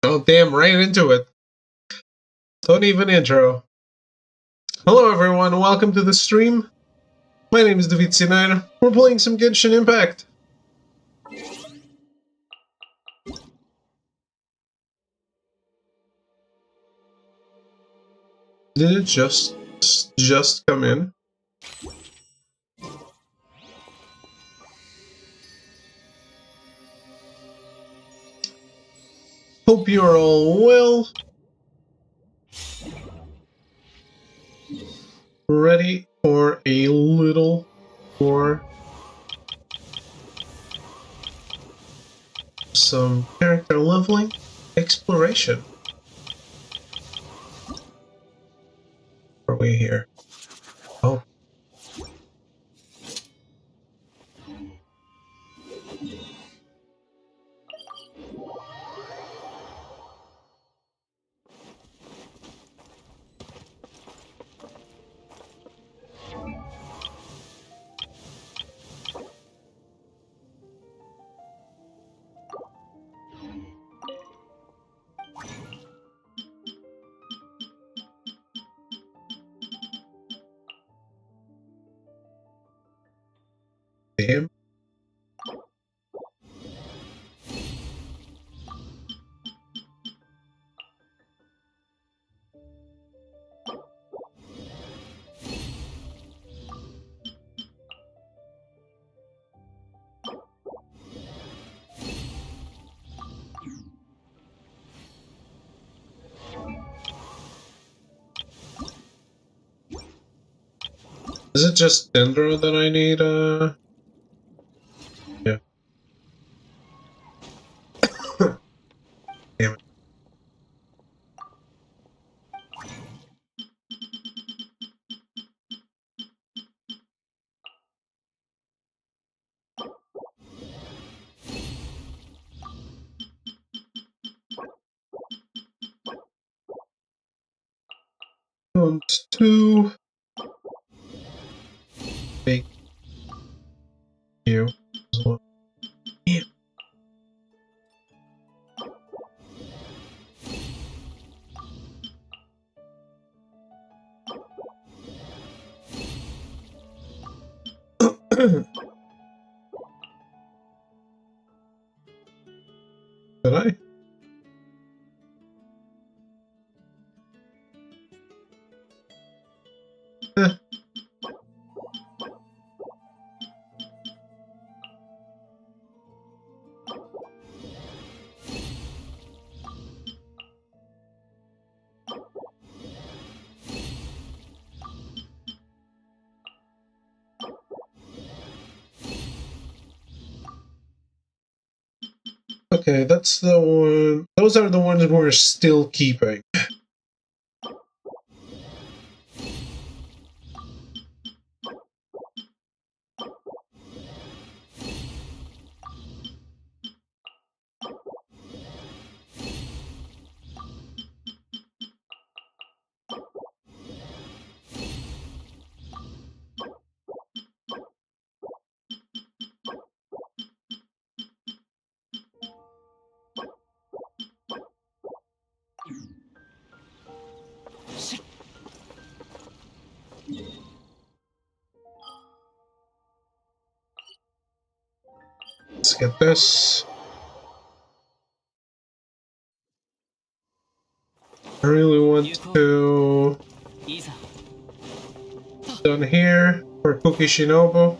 Oh, damn, right into it. Don't even intro. Hello, everyone. Welcome to the stream. My name is David. We're playing some Genshin Impact. Did it just come in? Hope you are all well. Ready for a little more some character leveling exploration. Are we here? Oh. Damn. Is it just Dendro that I need, Yeah. Damn it. Round 2. Thank you as well. Damn. Did I? Eh. Okay, that's the one. Those are the ones we're still keeping. Let's get this. I really want to done here for Cookie Shinobu.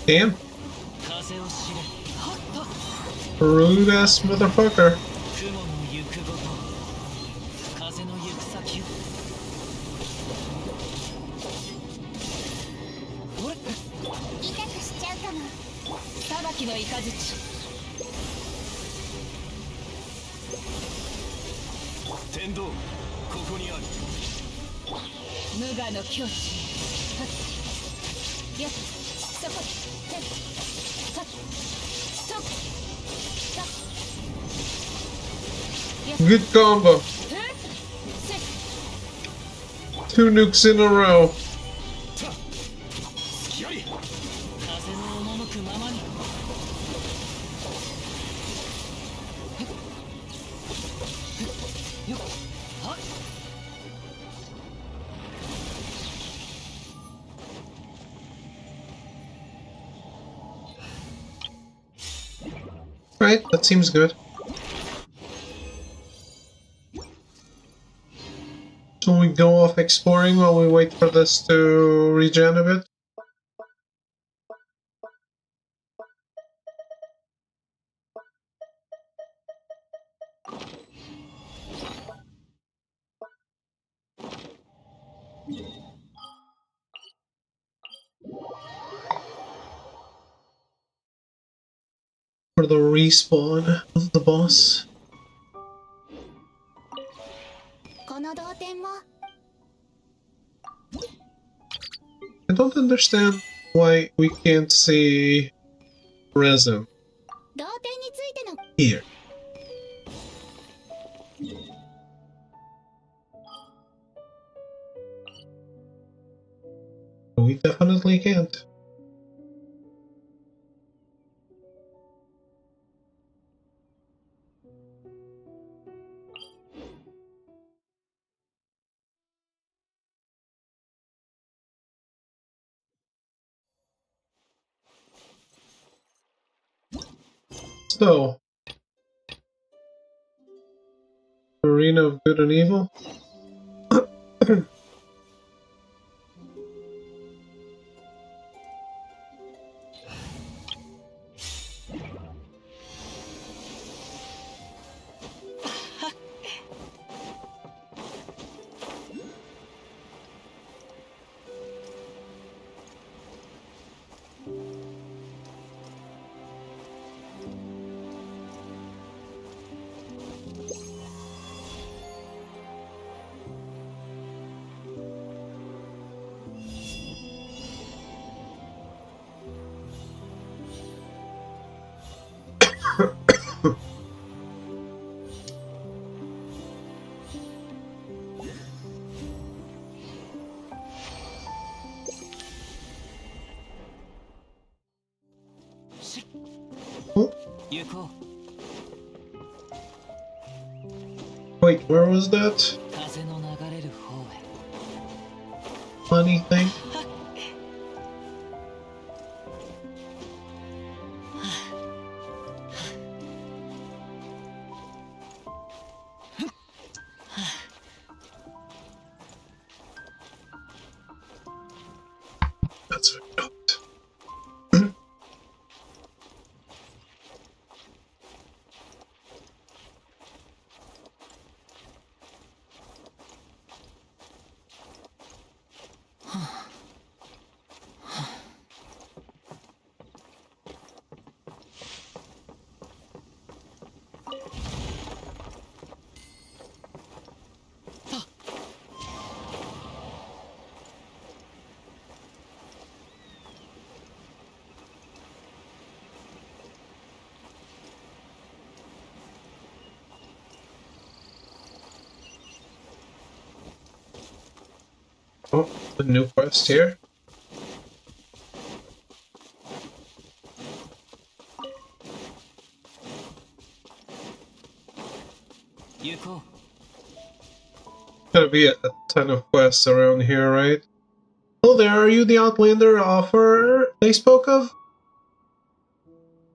Damn. Rude ass motherfucker. Good combo. 2 nukes in a row. Right, that seems good. So we go off exploring while we wait for this to regen a bit. For the respawn of the boss. I don't understand why we can't see resin here. We definitely can't. So, Arena of Good and Evil. Wait, where was that? Funny thing? That's what I thought. Oh, a new quest here. Gotta be a ton of quests around here, right? Hello there, are you the Outlander offer they spoke of?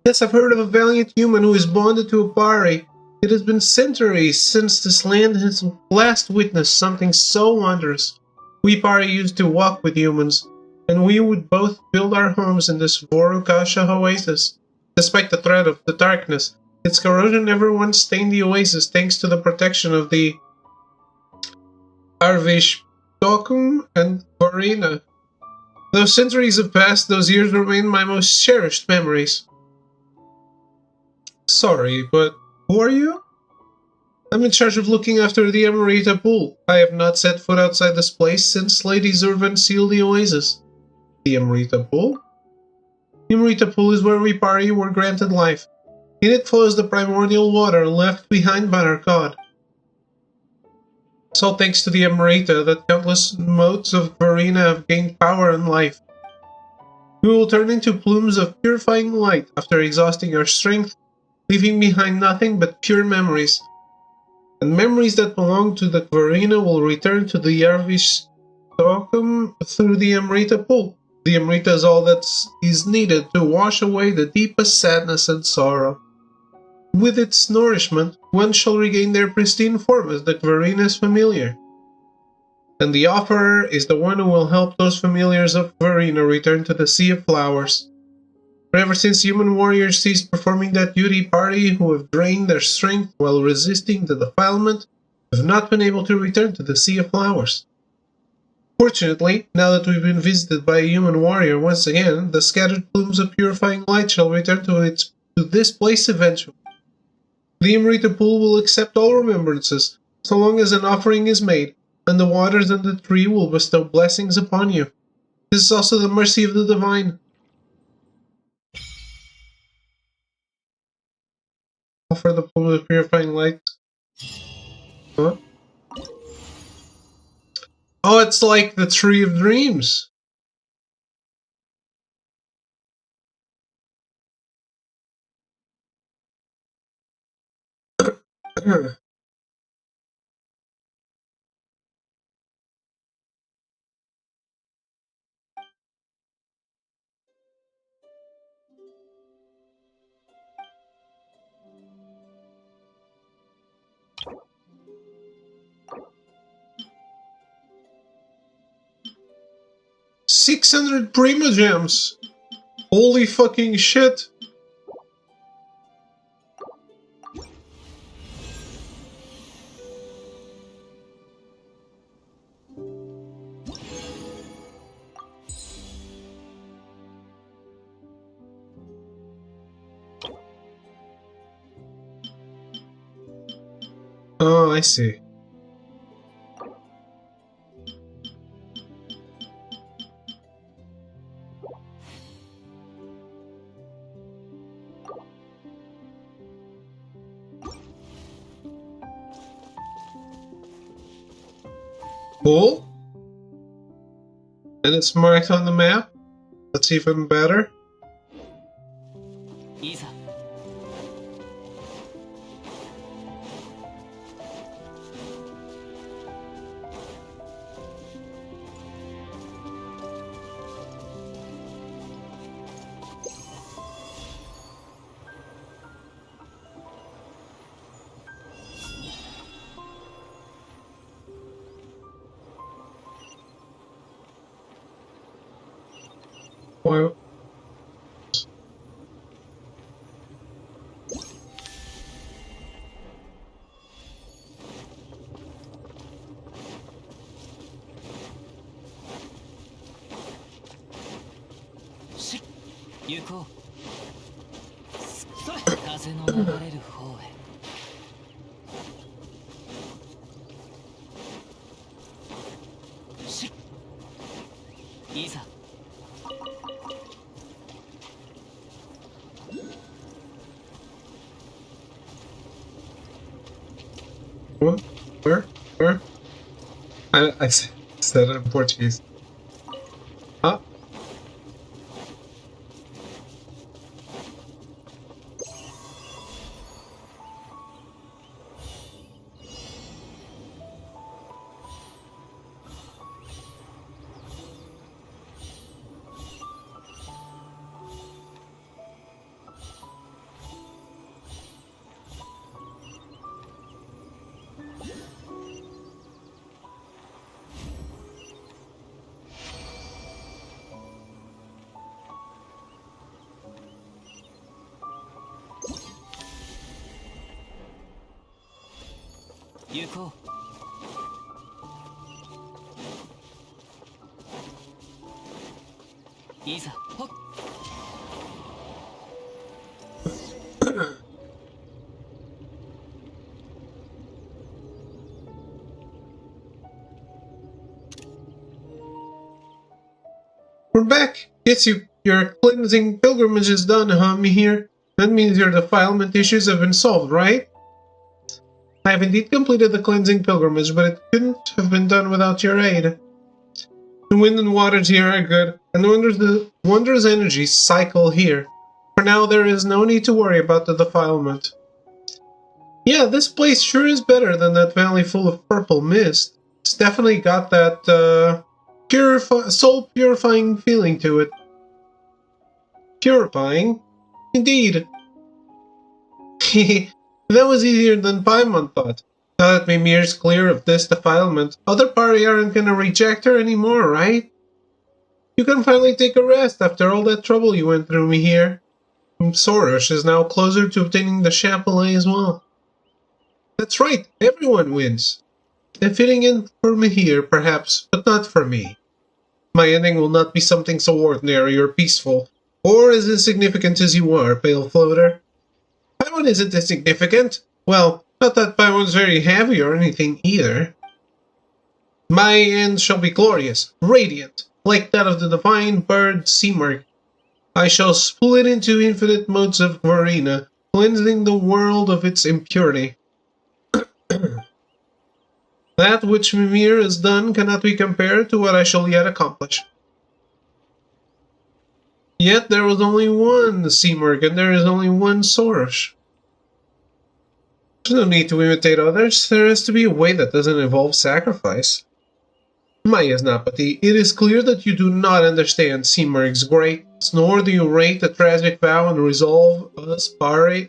Yes, I've heard of a valiant human who is bonded to a Bari. It has been centuries since this land has last witnessed something so wondrous. We Bari used to walk with humans. and we would both build our homes in this Vorukasha oasis. Despite the threat of the darkness, its corrosion never once stained the oasis thanks to the protection of the Arvish Tokum and Varina. Though centuries have passed, those years remain my most cherished memories. Sorry, but who are you? I'm in charge of looking after the Emerita pool. I have not set foot outside this place since Lady Zurvan sealed the oasis. The Emerita pool? The Emerita pool is where we Pari were granted life. In it flows the primordial water left behind by our god. It's all thanks to the Emerita that countless motes of Varina have gained power and life. We will turn into plumes of purifying light after exhausting our strength, leaving behind nothing but pure memories. And memories that belong to the Varina will return to the Yarvish Stokum through the Emerita pool. The Emerita is all that is needed to wash away the deepest sadness and sorrow. With its nourishment, one shall regain their pristine form as the Varina's familiar. And the offerer is the one who will help those familiars of Varina return to the Sea of Flowers. For ever since human warriors ceased performing that duty, party who have drained their strength while resisting the defilement have not been able to return to the Sea of Flowers. Fortunately, now that we've been visited by a human warrior once again, the scattered plumes of purifying light shall return to this place eventually. The Emerita pool will accept all remembrances, so long as an offering is made, and the waters and the tree will bestow blessings upon you. This is also the mercy of the divine. Offer the pool of purifying light. Huh? Oh, it's like the Tree of Dreams. $600 Prima Gems! Holy fucking shit! Oh, I see. Cool. And it's marked on the map? That's even better. Well, what? Where? Where? I said it in Portuguese. Huh? We're back. Yes, your cleansing pilgrimage is done, huh, Mihir? That means your defilement issues have been solved, right? I have indeed completed the cleansing pilgrimage, but it couldn't have been done without your aid. The wind and waters here are good, and the wondrous energies cycle here. For now, there is no need to worry about the defilement. Yeah, this place sure is better than that valley full of purple mist. It's definitely got that, soul-purifying feeling to it. Purifying? Indeed. That was easier than Paimon thought. Now that Mimir's clear of this defilement, other party aren't gonna reject her anymore, right? You can finally take a rest after all that trouble you went through, Mihir. Soros is now closer to obtaining the Chapelet as well. That's right, everyone wins. And fitting in for Mihir, perhaps, but not for me. My ending will not be something so ordinary or peaceful, or as insignificant as you are, Pale Floater. Paimon isn't insignificant. Well, not that Paimon's very heavy or anything either. My end shall be glorious, radiant, like that of the divine bird Seamark. I shall split into infinite modes of Varina, cleansing the world of its impurity. That which Mimir has done cannot be compared to what I shall yet accomplish. Yet there was only one Seamark, and there is only one Soros. There's no need to imitate others. There has to be a way that doesn't involve sacrifice. My Yasnapati, it is clear that you do not understand Seamark's greatness, nor do you rate the tragic vow and resolve us pare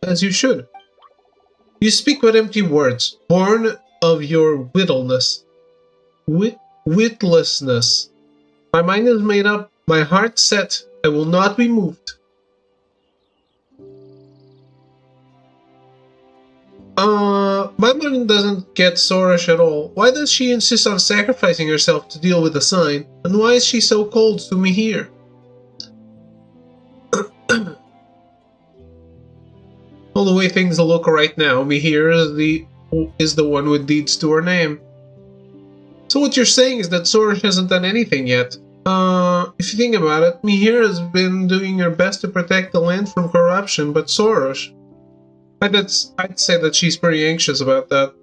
as you should. You speak with empty words, born of your witlessness. Witlessness. My mind is made up, my heart set, I will not be moved. My mom doesn't get Soros at all. Why does she insist on sacrificing herself to deal with the sign? And why is she so cold to me here? Well, the way things look right now, Mihir is the one with deeds to her name. So what you're saying is that Soros hasn't done anything yet. If you think about it, Mihir has been doing her best to protect the land from corruption, but Soros... I'd say that she's pretty anxious about that.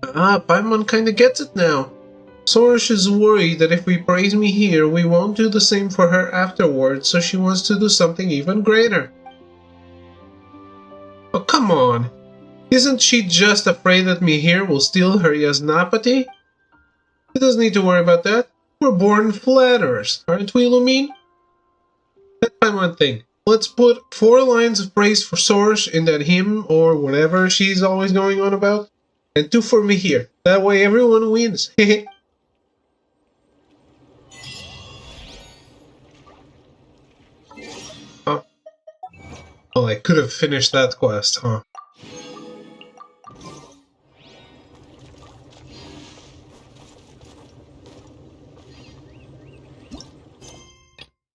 Paimon kinda gets it now. Soros is worried that if we praise Mihir, we won't do the same for her afterwards, so she wants to do something even greater. Oh, come on! Isn't she just afraid that Mihir will steal her Yasnapati? She doesn't need to worry about that. We're born flatterers, aren't we, Lumine? That's my one thing. Let's put 4 lines of praise for Soros in that hymn or whatever she's always going on about, and 2 for Mihir. That way everyone wins. Huh? Oh, I could have finished that quest, huh?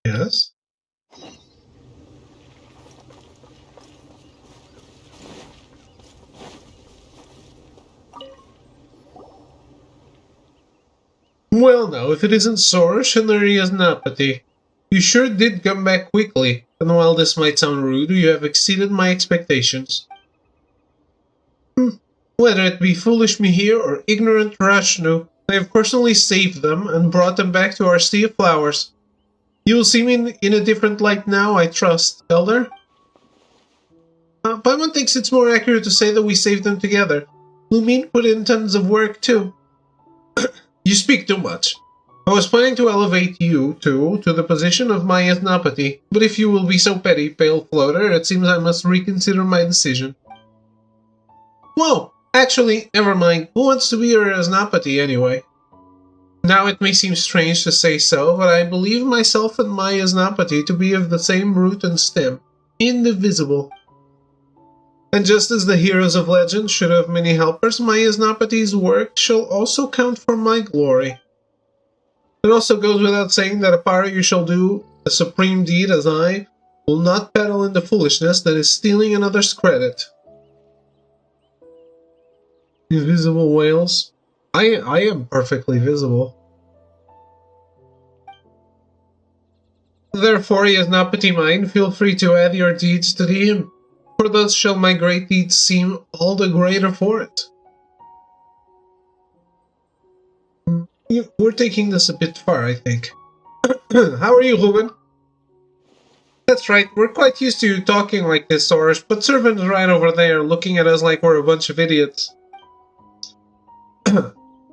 Yes? Well now, if it isn't Soros and there is Napati. You sure did come back quickly, and while this might sound rude, you have exceeded my expectations. Whether it be foolish Mihir or ignorant Rashnu, I have personally saved them and brought them back to our Sea of Flowers. You will see me in a different light now, I trust, Elder? Paimon thinks it's more accurate to say that we saved them together. Lumine put in tons of work, too. You speak too much. I was planning to elevate you, too, to the position of my Yasnapati, but if you will be so petty, Pale Floater, it seems I must reconsider my decision. Whoa! Actually, never mind. Who wants to be your Yasnapati, anyway? Now it may seem strange to say so, but I believe myself and my Yasnapati to be of the same root and stem. Indivisible. And just as the heroes of legend should have many helpers, my Yasnapati's work shall also count for my glory. It also goes without saying that apara you shall do a supreme deed as I will not peddle in the foolishness that is stealing another's credit. Invisible whales? I am perfectly visible. Therefore, Yasnapati mine, feel free to add your deeds to the hymn, for thus shall my great deeds seem all the greater for it. We're taking this a bit far, I think. How are you, Ruben? That's right, we're quite used to you talking like this, Soros, but Servant's right over there looking at us like we're a bunch of idiots.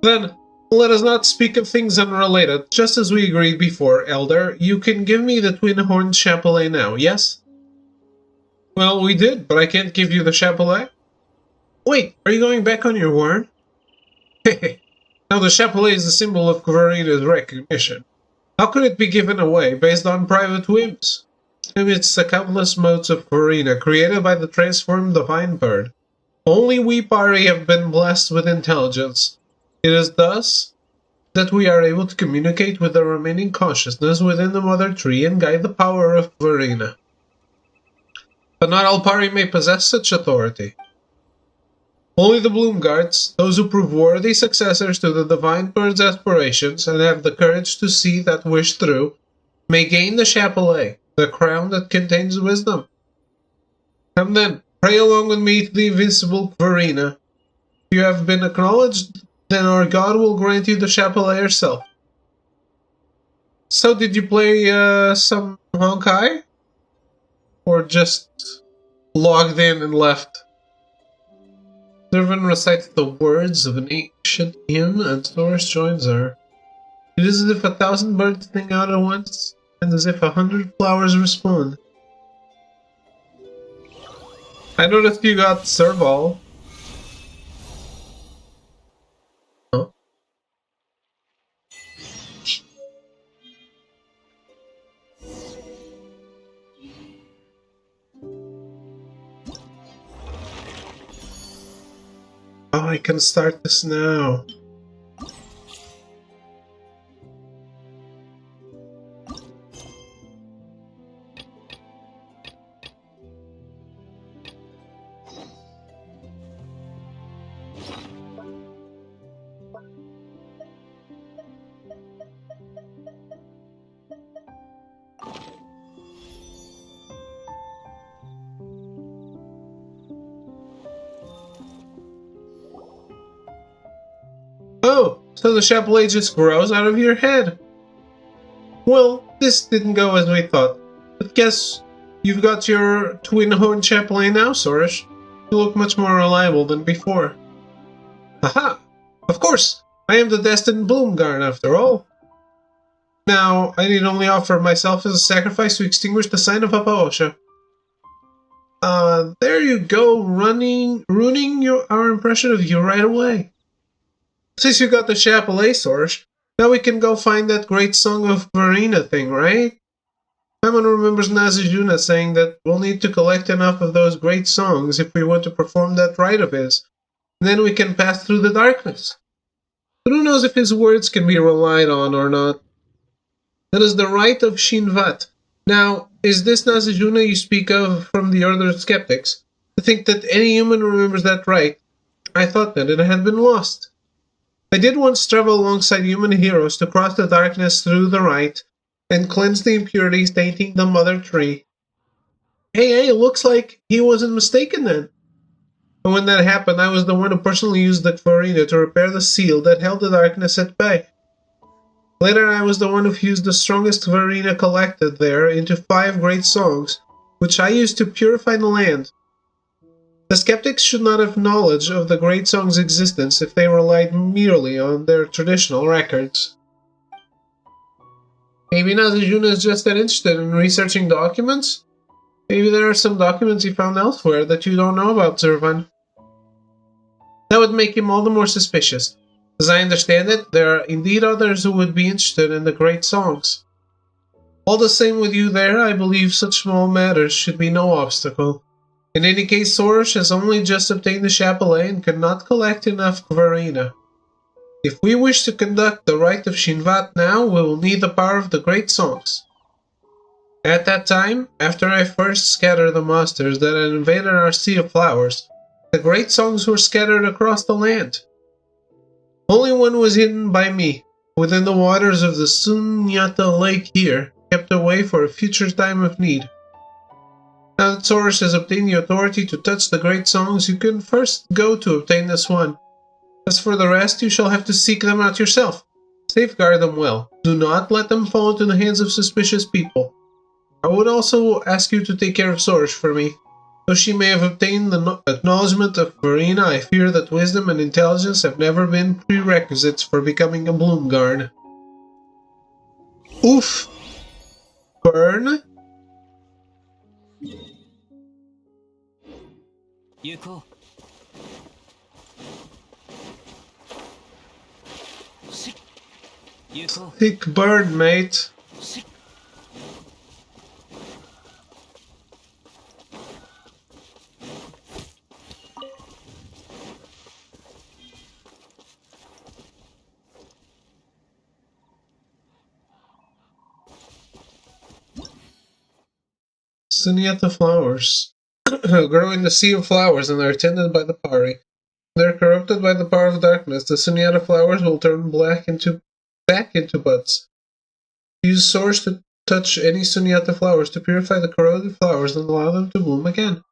Then, let us not speak of things unrelated. Just as we agreed before, Elder, you can give me the twin-horned chapelet now, yes? Well, we did, but I can't give you the chapelet. Wait, are you going back on your word? Hehe. Now the chapelet is a symbol of Kvarina's recognition. How could it be given away based on private whims? Amidst the countless modes of Kvarina created by the transformed divine bird, only we Pari have been blessed with intelligence. It is thus that we are able to communicate with the remaining consciousness within the mother tree and guide the power of Kvarina. But not all Pari may possess such authority. Only the Bloom Guards, those who prove worthy successors to the Divine Bird's aspirations and have the courage to see that wish through, may gain the chapelet, the crown that contains wisdom. Come then, pray along with me to the invisible Kvarina. If you have been acknowledged, then our God will grant you the chapelet herself. So did you play some Honkai? Or just logged in and left? Servant recites the words of an ancient hymn, and Soros joins her. It is as if 1,000 birds sing out at once, and as if 100 flowers respond. I noticed you got Serval. Oh. Oh, I can start this now. Oh, so the chapelet just grows out of your head. Well, this didn't go as we thought. But guess you've got your twin-horned chapelet now, Soros. You look much more reliable than before. Haha! Of course! I am the destined Bloom Guard after all. Now, I need only offer myself as a sacrifice to extinguish the sign of Papa Osha. There you go, ruining our impression of you right away. Since you got the chapelet, Soros, now we can go find that great song of Kvarina thing, right? Paimon remembers Nazajuna saying that we'll need to collect enough of those great songs if we want to perform that rite of his, and then we can pass through the darkness. But who knows if his words can be relied on or not? That is the rite of Shinvat. Now, is this Nazajuna you speak of from the Order of Skeptics? To think that any human remembers that rite, I thought that it had been lost. I did once travel alongside human heroes to cross the darkness through the rite and cleanse the impurities tainting the mother tree. Hey, looks like he wasn't mistaken then. And when that happened, I was the one who personally used the Kvarina to repair the seal that held the darkness at bay. Later, I was the one who fused the strongest Kvarina collected there into 5 great songs, which I used to purify the land. The skeptics should not have knowledge of the great song's existence if they relied merely on their traditional records. Maybe Nazajuna is just that interested in researching documents? Maybe there are some documents he found elsewhere that you don't know about, Zervan. That would make him all the more suspicious. As I understand it, there are indeed others who would be interested in the great songs. All the same with you there, I believe such small matters should be no obstacle. In any case, Soros has only just obtained the Chapelet and cannot collect enough Kvarina. If we wish to conduct the rite of Shinvat now, we will need the power of the Great Songs. At that time, after I first scattered the monsters that had invaded our Sea of Flowers, the Great Songs were scattered across the land. Only one was hidden by me, within the waters of the Sunyata Lake here, kept away for a future time of need. Now that Soros has obtained the authority to touch the Great Songs, you can first go to obtain this one. As for the rest, you shall have to seek them out yourself. Safeguard them well. Do not let them fall into the hands of suspicious people. I would also ask you to take care of Soros for me. Though she may have obtained the acknowledgement of Marina, I fear that wisdom and intelligence have never been prerequisites for becoming a Bloomguard. Oof! Burn? Yuko. Yuko. Thick burn, mate. Sunyata flowers grow in the sea of flowers and are tended by the Pari. When they're corrupted by the power of darkness, the Sunyata flowers will turn back into buds. Use swords to touch any Sunyata flowers to purify the corroded flowers and allow them to bloom again.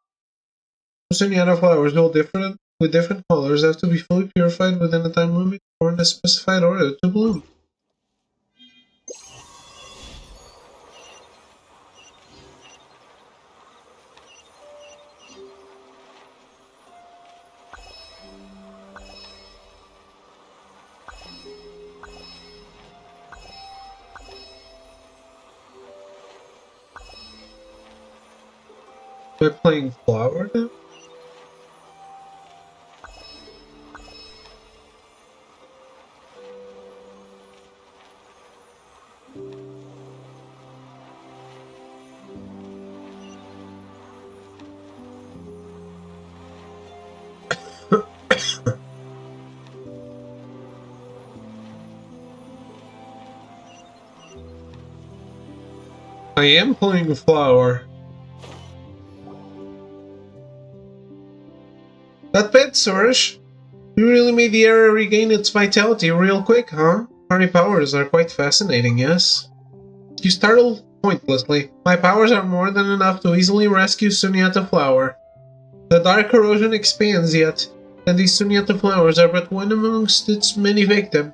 Sunyata flowers with different colors have to be fully purified within a time limit or in a specified order to bloom. Am I playing flower now? I am playing flower. Not bad, Surish. You really made the area regain its vitality real quick, huh? Party powers are quite fascinating, yes? You startled pointlessly. My powers are more than enough to easily rescue Sunyata Flower. The dark corrosion expands yet, and these Sunyata flowers are but one amongst its many victims.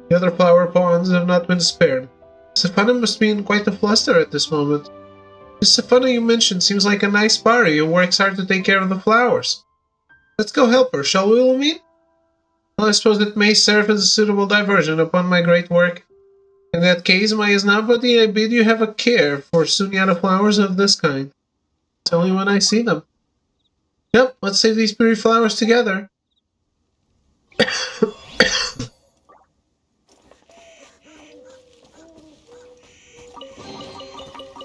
The other flower pawns have not been spared. Safana must be in quite a fluster at this moment. This Safana you mentioned seems like a nice Pari who works hard to take care of the flowers. Let's go help her, shall we, Lumine? Well, I suppose it may serve as a suitable diversion upon my great work. In that case, my Isnabadi, I bid you have a care for Sunyata flowers of this kind. Tell me when I see them. Yep, let's save these pretty flowers together.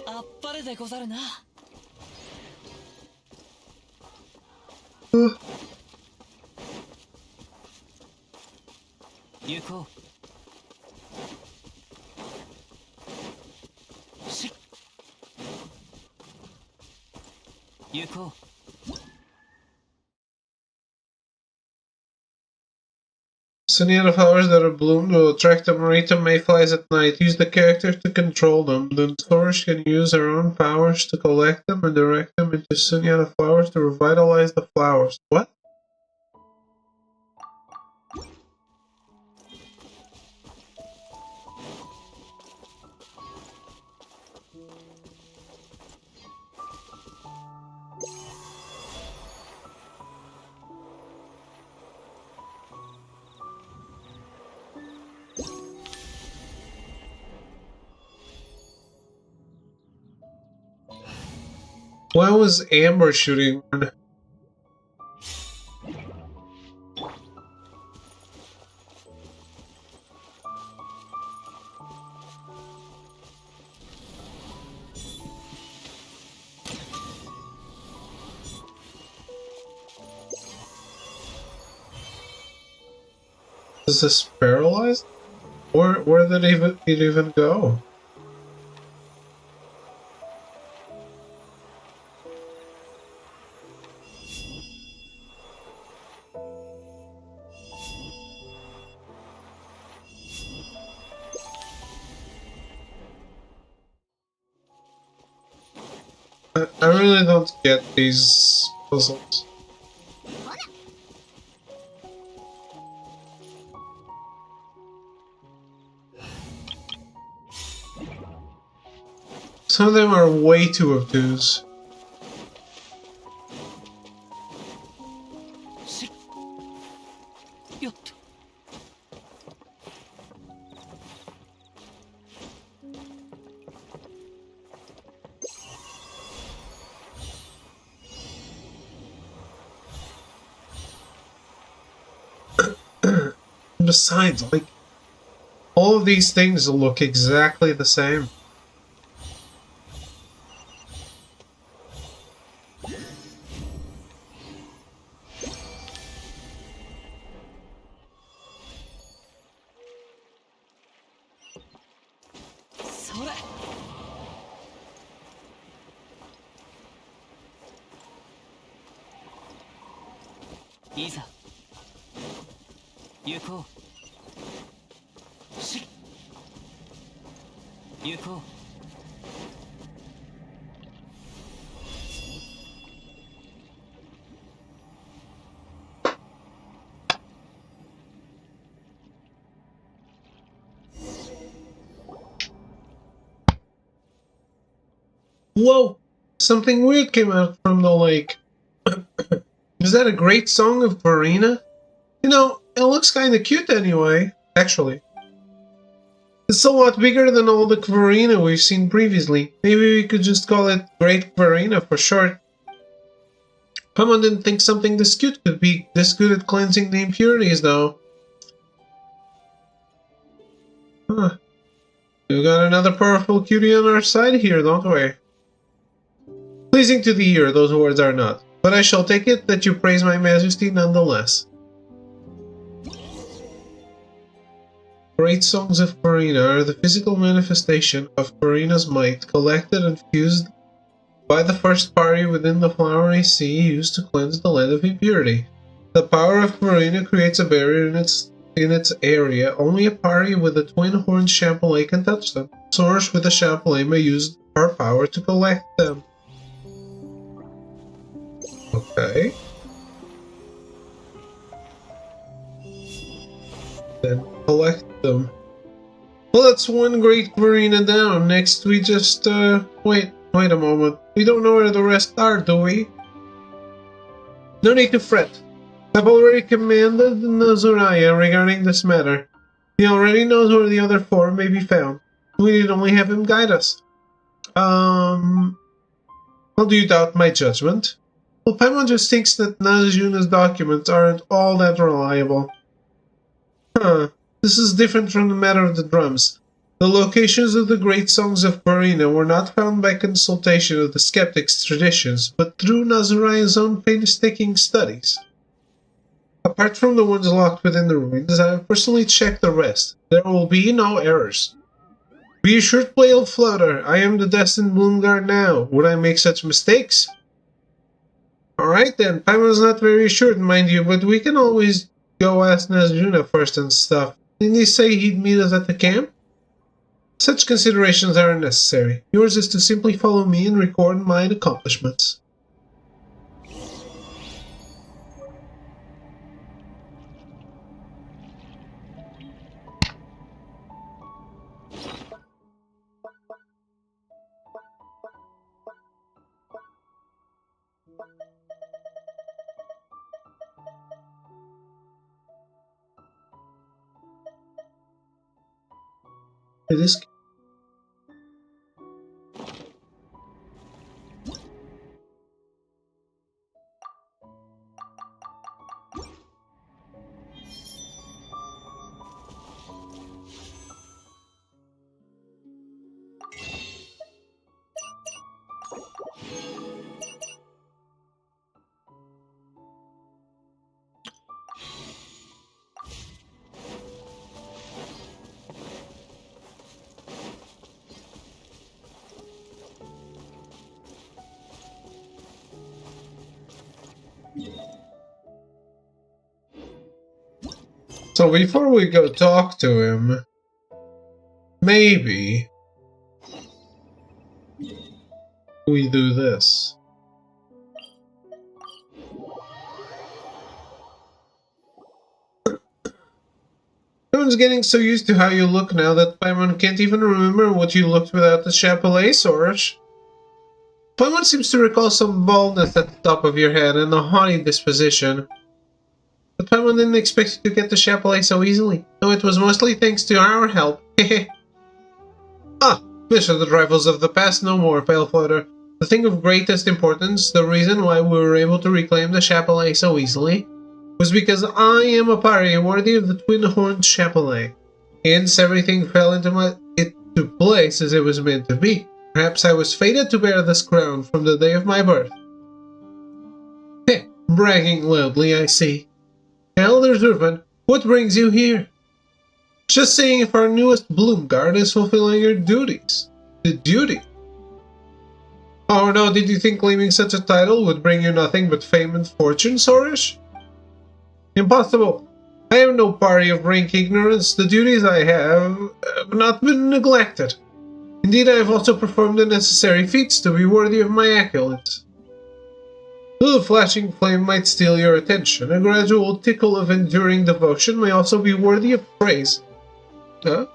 あっぱれでござるな。行こう。し。行こう。 Sunyata flowers that are bloomed will attract the Marita mayflies at night. Use the character to control them. Then Sorish can use her own powers to collect them and direct them into Sunyata flowers to revitalize the flowers. What? Why was Amber shooting? Is this paralyzed? Where did it even go? I really don't get these puzzles. Some of them are way too obtuse. Yot. Besides, like, all of these things look exactly the same. Sore. Iza. Yuko. Shi. Yuko. Whoa! Something weird came out from the lake. Is that a great song of Farina? You know, it looks kinda cute anyway, actually. It's a lot bigger than all the Kvarina we've seen previously. Maybe we could just call it Great Kvarina for short. Paimon didn't think something this cute could be this good at cleansing the impurities, though. Huh. We've got another powerful cutie on our side here, don't we? Pleasing to the ear, those words are not. But I shall take it that you praise my majesty nonetheless. Great songs of Farina are the physical manifestation of Farina's might, collected and fused by the first party within the flowery sea used to cleanse the land of impurity. The power of Farina creates a barrier in its area. Only a party with a twin-horned Champollion can touch them. Source with a Champollion may use her power to collect them. Okay. Then collect them. Well, that's one great Marina down. Next we just, wait a moment. We don't know where the rest are, do we? No need to fret. I've already commanded Nazariah regarding this matter. He already knows where the other four may be found. We need only have him guide us. Well, do you doubt my judgment? Well, Paimon just thinks that Nazuna's documents aren't all that reliable. Huh. This is different from the matter of the drums. The locations of the great songs of Marina were not found by consultation of the skeptics' traditions, but through Nazariah's own painstaking studies. Apart from the ones locked within the ruins, I have personally checked the rest. There will be no errors. Be assured, Pale Flutter, I am the destined Bloomguard now. Would I make such mistakes? Alright then, Paimon's not very assured, mind you, but we can always go ask Nazuna first and stuff. Didn't he say he'd meet us at the camp? Such considerations are unnecessary. Yours is to simply follow me and record my accomplishments. It is. So before we go talk to him, maybe we do this. Everyone's getting so used to how you look now that Paimon can't even remember what you looked without the chapelet, Soros. Paimon seems to recall some baldness at the top of your head and a haughty disposition. But Paimon didn't expect you to get the chapelet so easily, though it was mostly thanks to our help. Hehe. Ah, fish are the rivals of the past no more, Pale Floater. The thing of greatest importance, the reason why we were able to reclaim the chapelet so easily, was because I am a party worthy of the twin-horned chapelet. Hence, everything fell into place as it was meant to be. Perhaps I was fated to bear this crown from the day of my birth. Heh, bragging loudly, I see. Elder Zurvan, what brings you here? Just seeing if our newest Bloomguard is fulfilling your duties. The duty? Oh no, did you think claiming such a title would bring you nothing but fame and fortune, Soros? Impossible. I have no party of rank ignorance. The duties I have not been neglected. Indeed, I have also performed the necessary feats to be worthy of my accolades. Though the flashing flame might steal your attention, a gradual tickle of enduring devotion may also be worthy of praise. Huh?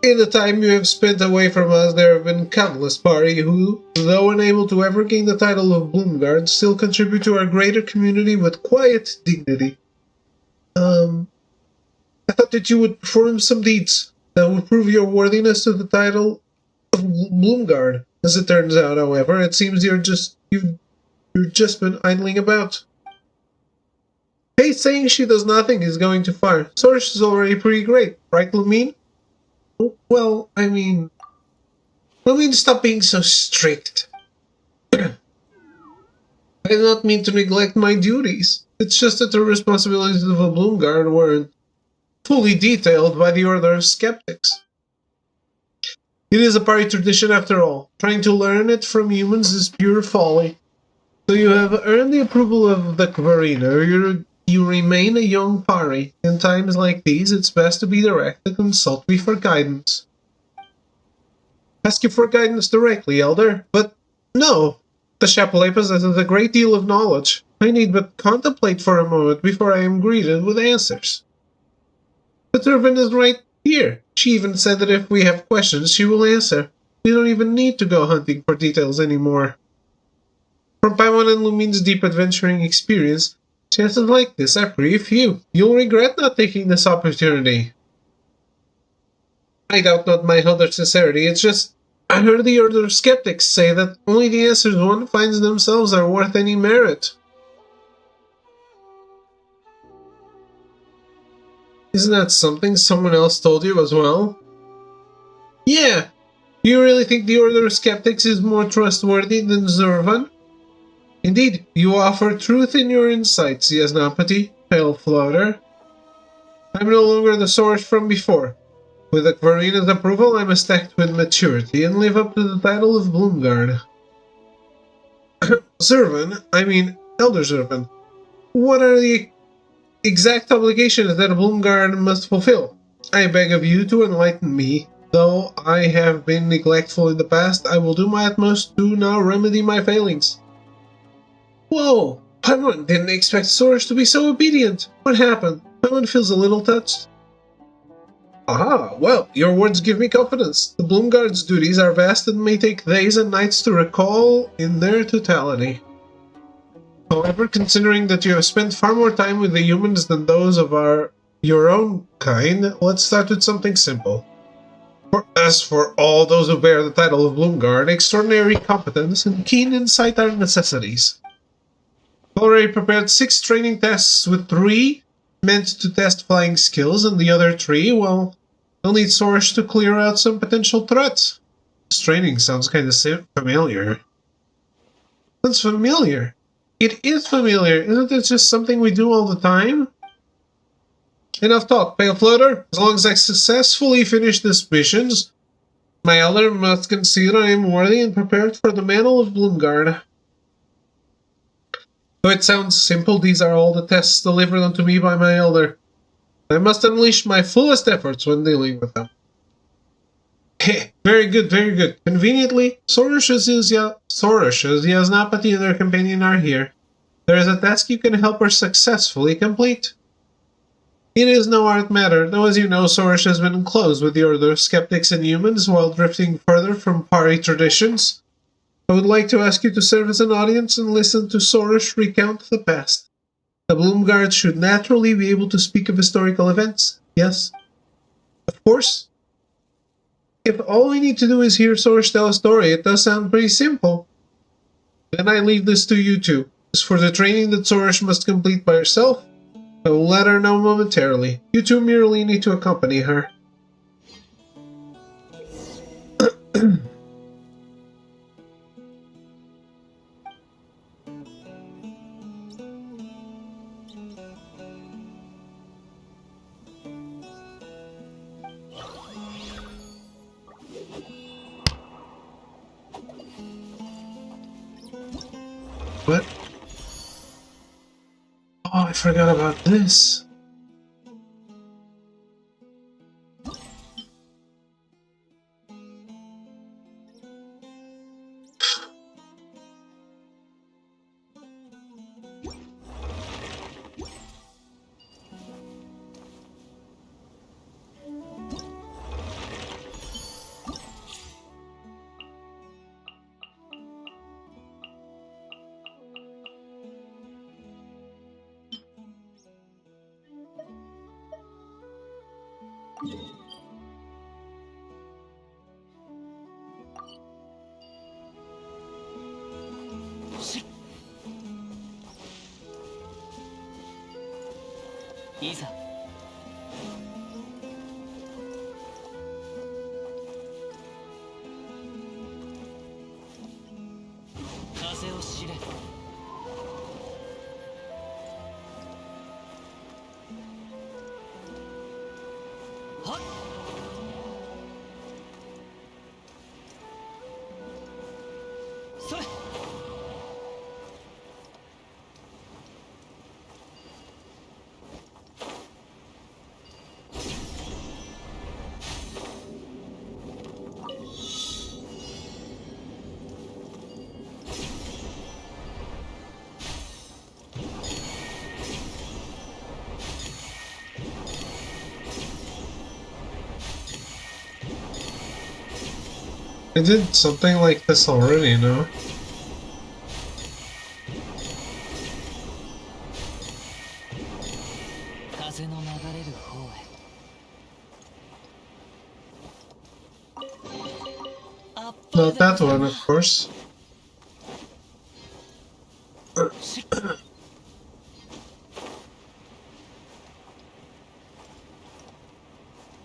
In the time you have spent away from us, there have been countless party who, though unable to ever gain the title of Bloomguard, still contribute to our greater community with quiet dignity. I thought that you would perform some deeds that would prove your worthiness to the title of Bloomguard. As it turns out, however, it seems you've just been idling about. Hey, saying she does nothing is going too far. Soros is already pretty great, right, Lumine? Well, I mean, stop being so strict. I did not mean to neglect my duties. It's just that the responsibilities of a Bloomguard weren't fully detailed by the Order of Skeptics. It is a party tradition after all. Trying to learn it from humans is pure folly. So you have earned the approval of the Kvarina. You remain a young pari. In times like these, it's best to be direct and consult me for guidance. Ask you for guidance directly, Elder. But no, the chapelet possesses a great deal of knowledge. I need but contemplate for a moment before I am greeted with answers. The Turban is right here. She even said that if we have questions, she will answer. We don't even need to go hunting for details anymore. From Paimon and Lumine's deep adventuring experience, chances like this are pretty few. You'll regret not taking this opportunity. I doubt not my utter sincerity, it's just I heard the Order of Skeptics say that only the answers one finds themselves are worth any merit. Isn't that something someone else told you as well? Yeah. Do you really think the Order of Skeptics is more trustworthy than Zurvan? Indeed, you offer truth in your insights, Yasnapati, Pale Floater. I'm no longer the Soros from before. With the Kvarina's approval, I must act with maturity and live up to the title of Bloomguard. Elder Zurvan, what are the exact obligations that a Bloomguard must fulfill? I beg of you to enlighten me. Though I have been neglectful in the past, I will do my utmost to now remedy my failings. Whoa! Paimon didn't expect Soros to be so obedient. What happened? Paimon feels a little touched. Aha! Well, your words give me confidence. The Bloomguard's duties are vast and may take days and nights to recall in their totality. However, considering that you have spent far more time with the humans than those of your own kind, let's start with something simple. As for all those who bear the title of Bloomguard, extraordinary competence and keen insight are necessities. I've already prepared 6 training tests, with 3 meant to test flying skills, and the other 3, well, I'll need Soros to clear out some potential threats. This training sounds kind of familiar. Sounds familiar? It is familiar. Isn't it just something we do all the time? Enough talk, Pale Floater. As long as I successfully finish these missions, my elder must consider I am worthy and prepared for the mantle of Bloomguard. Though it sounds simple, these are all the tests delivered unto me by my elder. I must unleash my fullest efforts when dealing with them. Very good, very good. Conveniently, Sorush, Yaznapati, and their companion are here. There is a task you can help her successfully complete. It is no art matter, though as you know, Sorush has been close with the Order of Skeptics and Humans while drifting further from Pari traditions. I would like to ask you to serve as an audience and listen to Sorush recount the past. The Bloomguard should naturally be able to speak of historical events, yes? Of course. If all we need to do is hear Sorush tell a story, it does sound pretty simple. Then I leave this to you two. As for the training that Sorush must complete by herself, I will let her know momentarily. You two merely need to accompany her. What? Oh, I forgot about this. Isa. 風を知れ。はっ。それ。I did something like this already, no? Not that one, of course.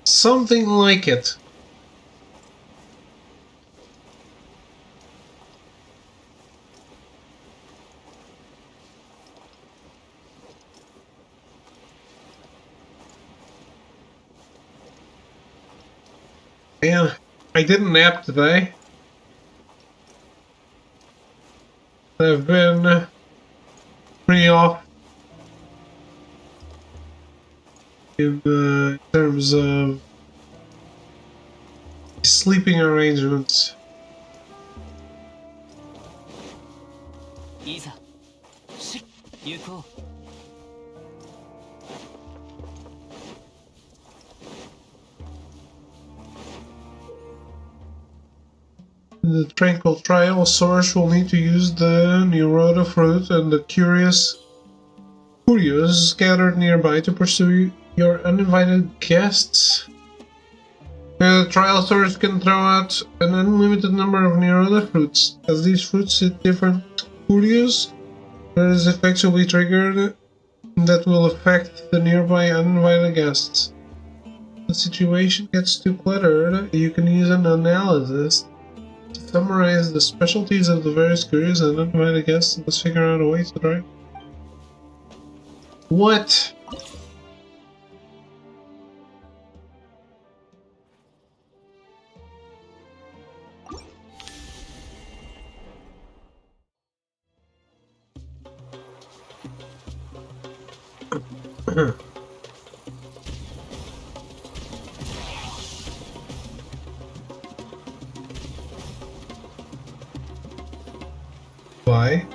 Something like it. Man, I didn't nap today. I've been pretty off in terms of sleeping arrangements. Isa. Yuko. In the tranquil trial, Sorush will need to use the Neuroda fruit and the curious scattered nearby to pursue your uninvited guests. The trial Sorush can throw out an unlimited number of Neuroda fruits. As these fruits hit different curios, various effects will be triggered that will affect the nearby uninvited guests. If the situation gets too cluttered, you can use an analysis to summarize the specialties of the various curios and uninvited guests and let's figure out a way to drive. What? Why?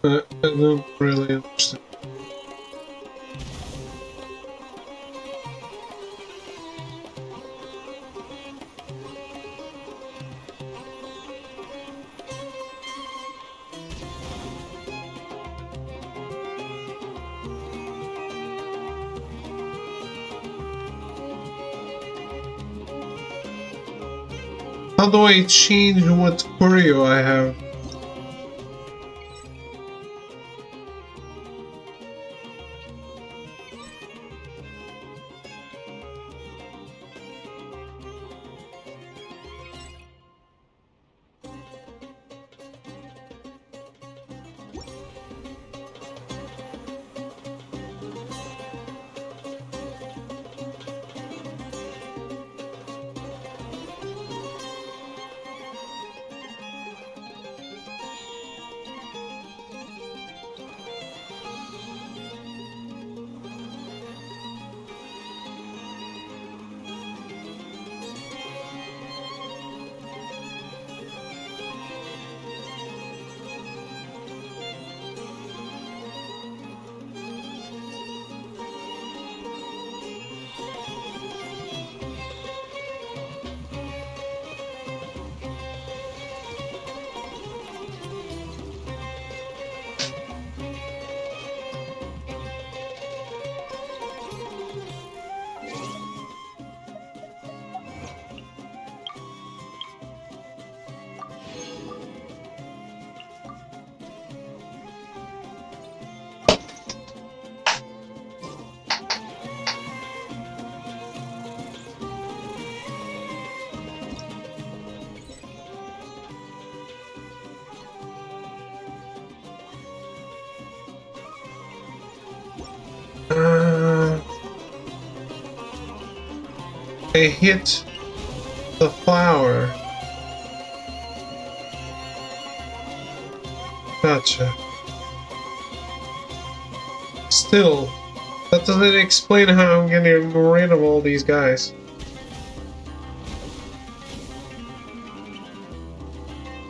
I don't really understand. How do I change what choreo I have? I hit the flower. Gotcha. Still, that doesn't explain how I'm getting rid of all these guys.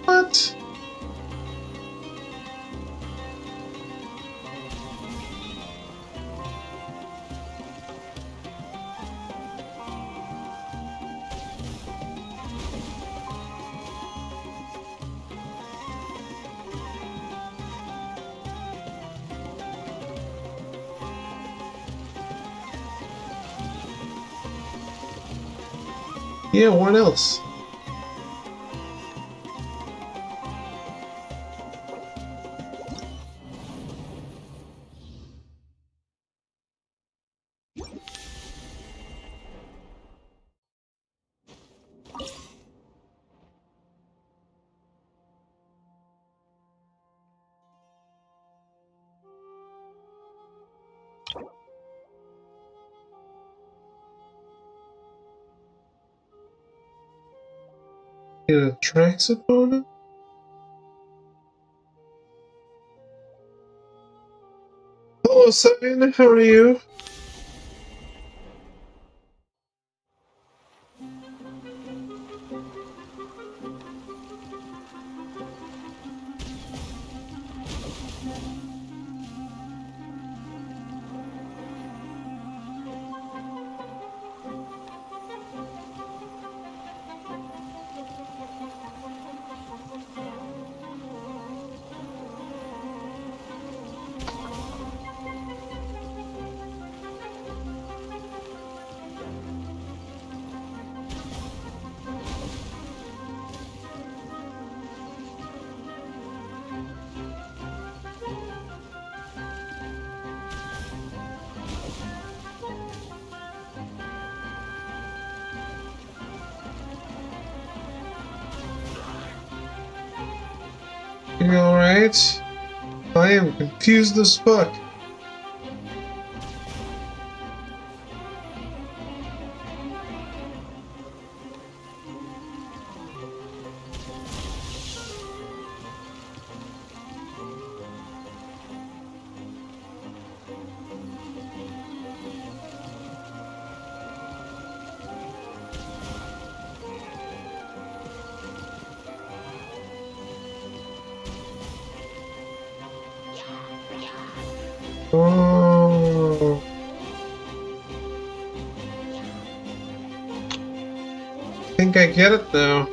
What? Yeah, what else? It attracts opponent? Hello, Sabine, how are you? Alright. I am confused as fuck. Oh. I think I get it now.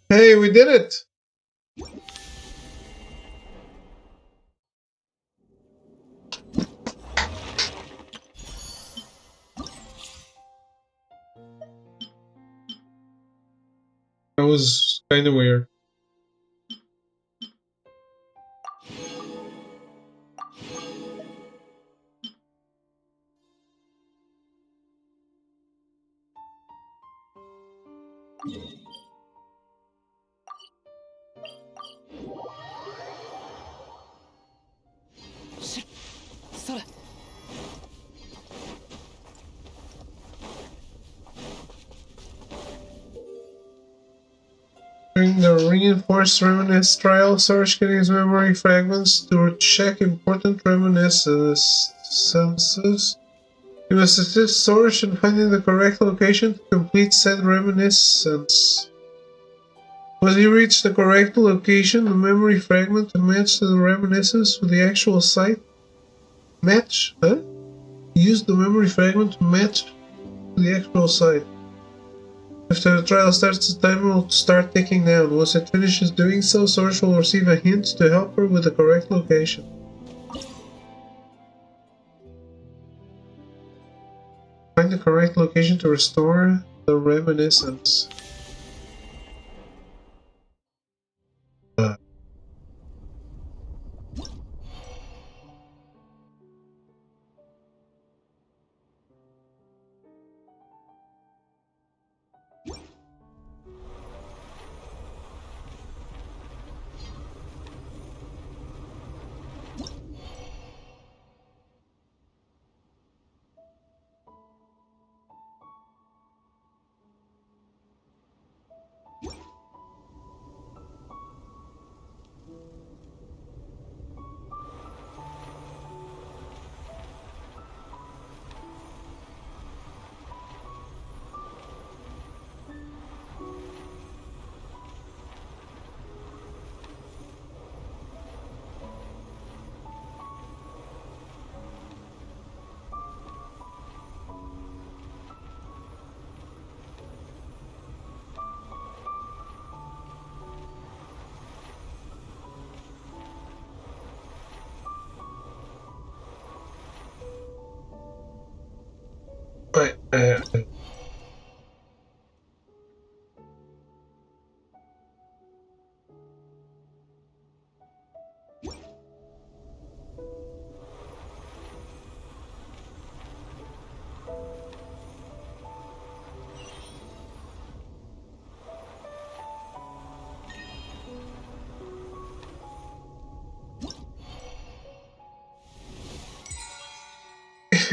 Hey, we did it! That was kind of weird. During the reinforced reminisce trial, Sarge can use memory fragments to check important reminiscences. You must assist Sarge in finding the correct location to complete said reminiscence. Once you reach the correct location, the memory fragment to match the reminiscence with the actual site. Match? Huh? Use the memory fragment to match the actual site. After the trial starts, the timer will start ticking down. Once it finishes doing so, Source will receive a hint to help her with the correct location. Find the correct location to restore the reminiscence. Right.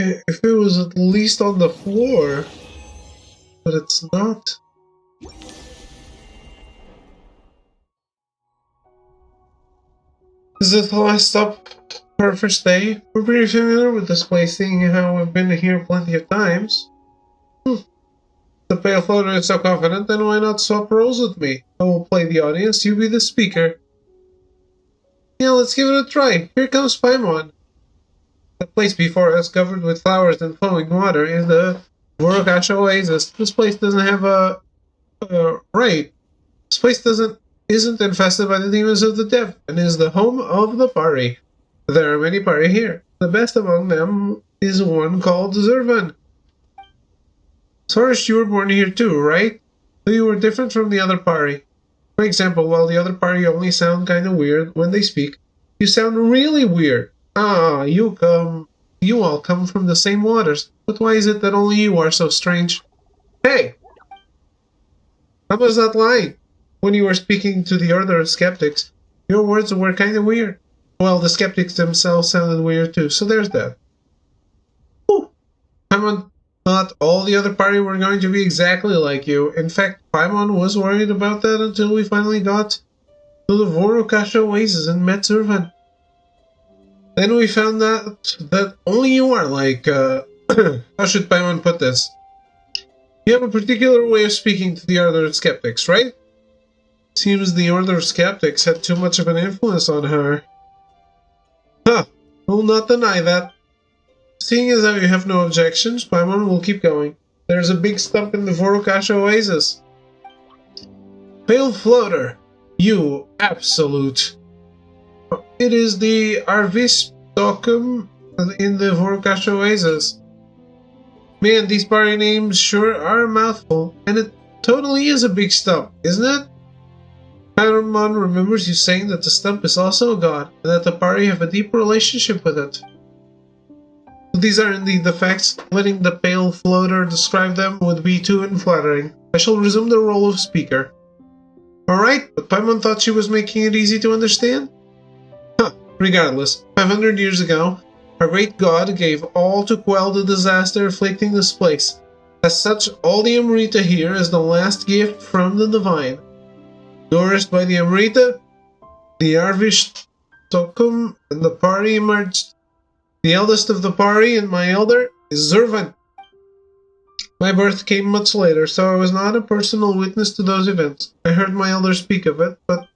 If it was at least on the floor, but it's not. Is this the last stop for our first day? We're pretty familiar with this place, seeing how we've been here plenty of times. The pale floater is so confident, then why not swap roles with me? I will play the audience, you be the speaker. Yeah, let's give it a try. Here comes Paimon. The place before us, covered with flowers and flowing water, is the Murokash Oasis. This place doesn't have a... right. This place doesn't isn't infested by the demons of the depth and is the home of the party. There are many party here. The best among them is one called Zurvan. Soros, you were born here too, right? So you were different from the other party. For example, while the other party only sound kinda weird when they speak, you sound really weird. You all come from the same waters. But why is it that only you are so strange? Hey! I was not lying. When you were speaking to the Order of Skeptics, your words were kinda weird. Well, the skeptics themselves sounded weird too, so there's that. Whew. Paimon thought all the other party were going to be exactly like you. In fact, Paimon was worried about that until we finally got to the Vorokasha Oasis and met Zurvan. Then we found out that only you are like, how should Paimon put this? You have a particular way of speaking to the Order of Skeptics, right? Seems the Order of Skeptics had too much of an influence on her. Huh, will not deny that. Seeing as how you have no objections, Paimon will keep going. There's a big stump in the Vorokasha Oasis. Pale Floater, you absolute. It is the Arvis Stokum in the Vorokasha Oasis. Man, these party names sure are a mouthful, and it totally is a big stump, isn't it? Paimon remembers you saying that the stump is also a god, and that the party have a deep relationship with it. These are indeed the facts. Letting the Pale Floater describe them would be too unflattering. I shall resume the role of speaker. Alright, but Paimon thought she was making it easy to understand? Huh, regardless, 500 years ago, our great god gave all to quell the disaster afflicting this place. As such, all the Amrita here is the last gift from the Divine. Nourished by the Amrita, the Arvish Tokum and the party emerged. The eldest of the party and my elder is Zurvan. My birth came much later, so I was not a personal witness to those events. I heard my elder speak of it, but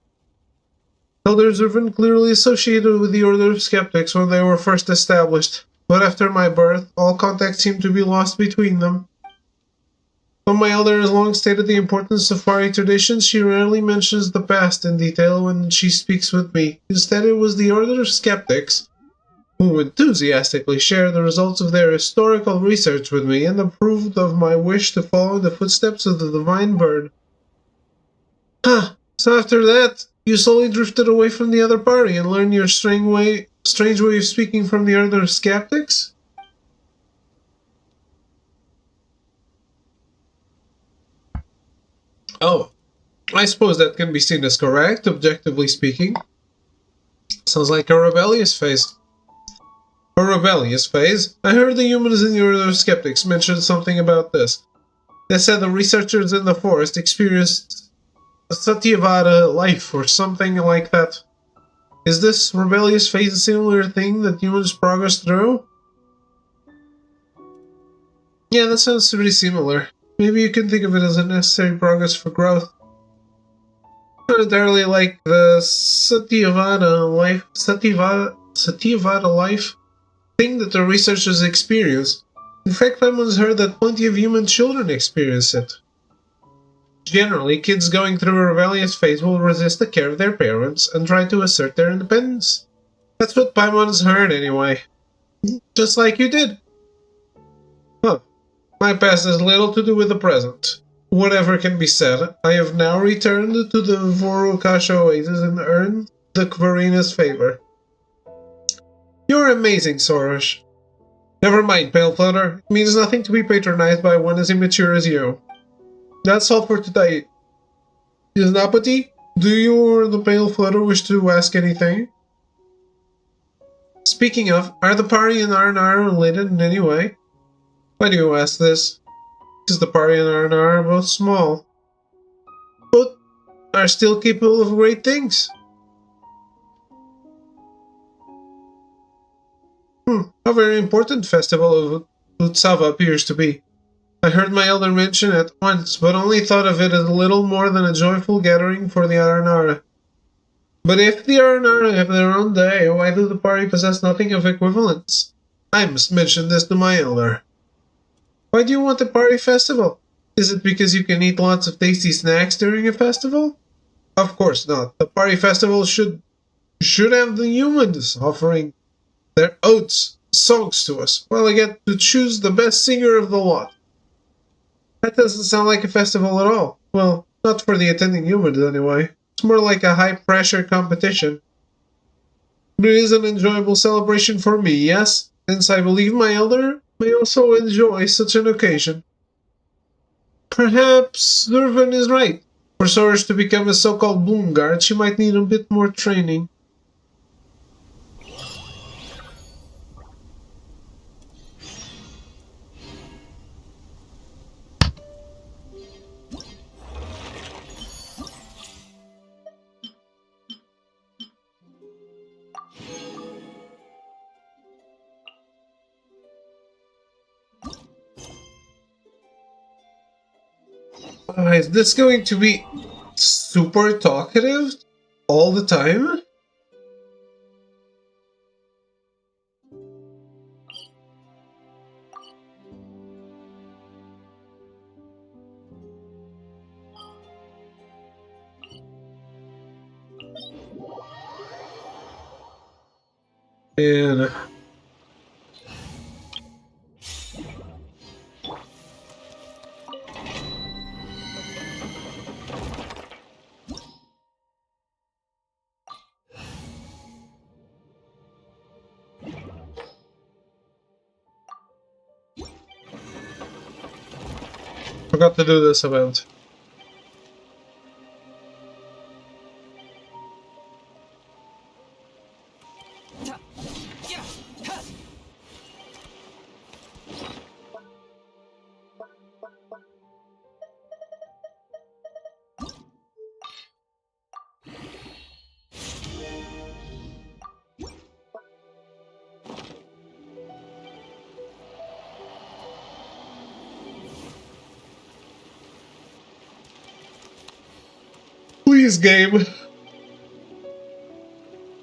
Elder Zurvan clearly associated with the Order of Skeptics when they were first established, but after my birth, all contact seemed to be lost between them. Though my elder has long stated the importance of party traditions, she rarely mentions the past in detail when she speaks with me. Instead, it was the Order of Skeptics who enthusiastically shared the results of their historical research with me and approved of my wish to follow in the footsteps of the Divine Bird. Huh, so after that, you slowly drifted away from the other party and learned your strange way of speaking from the Order of Skeptics? Oh, I suppose that can be seen as correct, objectively speaking. Sounds like a rebellious phase. A rebellious phase? I heard the humans in the Order of Skeptics mention something about this. They said the researchers in the forest experienced a Satyavada life or something like that. Is this rebellious phase a similar thing that humans progress through? Yeah, that sounds pretty similar. Maybe you can think of it as a necessary progress for growth. Not entirely like the Satyavada life thing that the researchers experience. In fact, Paimon's heard that plenty of human children experience it. Generally, kids going through a rebellious phase will resist the care of their parents and try to assert their independence. That's what Paimon's heard anyway. Just like you did. Huh. My past has little to do with the present. Whatever can be said, I have now returned to the Vorokasha Oasis and earned the Kvarina's favor. You're amazing, Soros. Never mind, Pale Floater. It means nothing to be patronized by one as immature as you. That's all for today. Yasnapati, do you or the Pale Floater wish to ask anything? Speaking of, are the party and Arnara related in any way? Why do you ask this? Because the party and Arnara are both small, but are still capable of great things. A very important festival of Utsava appears to be. I heard my elder mention it once, but only thought of it as little more than a joyful gathering for the Arnara. But if the Arnara have their own day, why do the party possess nothing of equivalence? I must mention this to my elder. Why do you want a party festival? Is it because you can eat lots of tasty snacks during a festival? Of course not. The party festival should have the humans offering their oaths songs to us, while I get to choose the best singer of the lot. That doesn't sound like a festival at all. Well, not for the attending humans anyway. It's more like a high pressure competition. But it is an enjoyable celebration for me, yes, since I believe my elder may also enjoy such an occasion. Perhaps Zurvan is right. For Soros to become a so-called Bloom Guard, she might need a bit more training. Is this going to be super talkative all the time? And forgot to do this event. Please, game.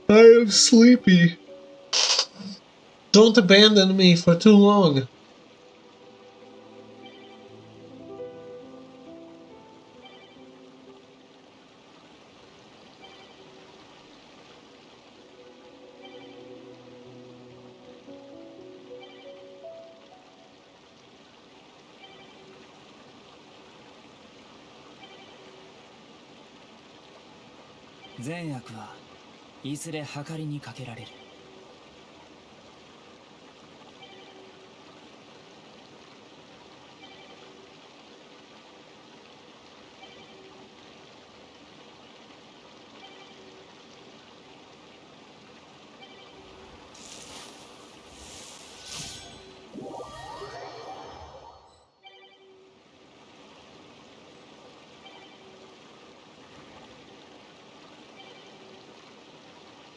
I am sleepy. Don't abandon me for too long.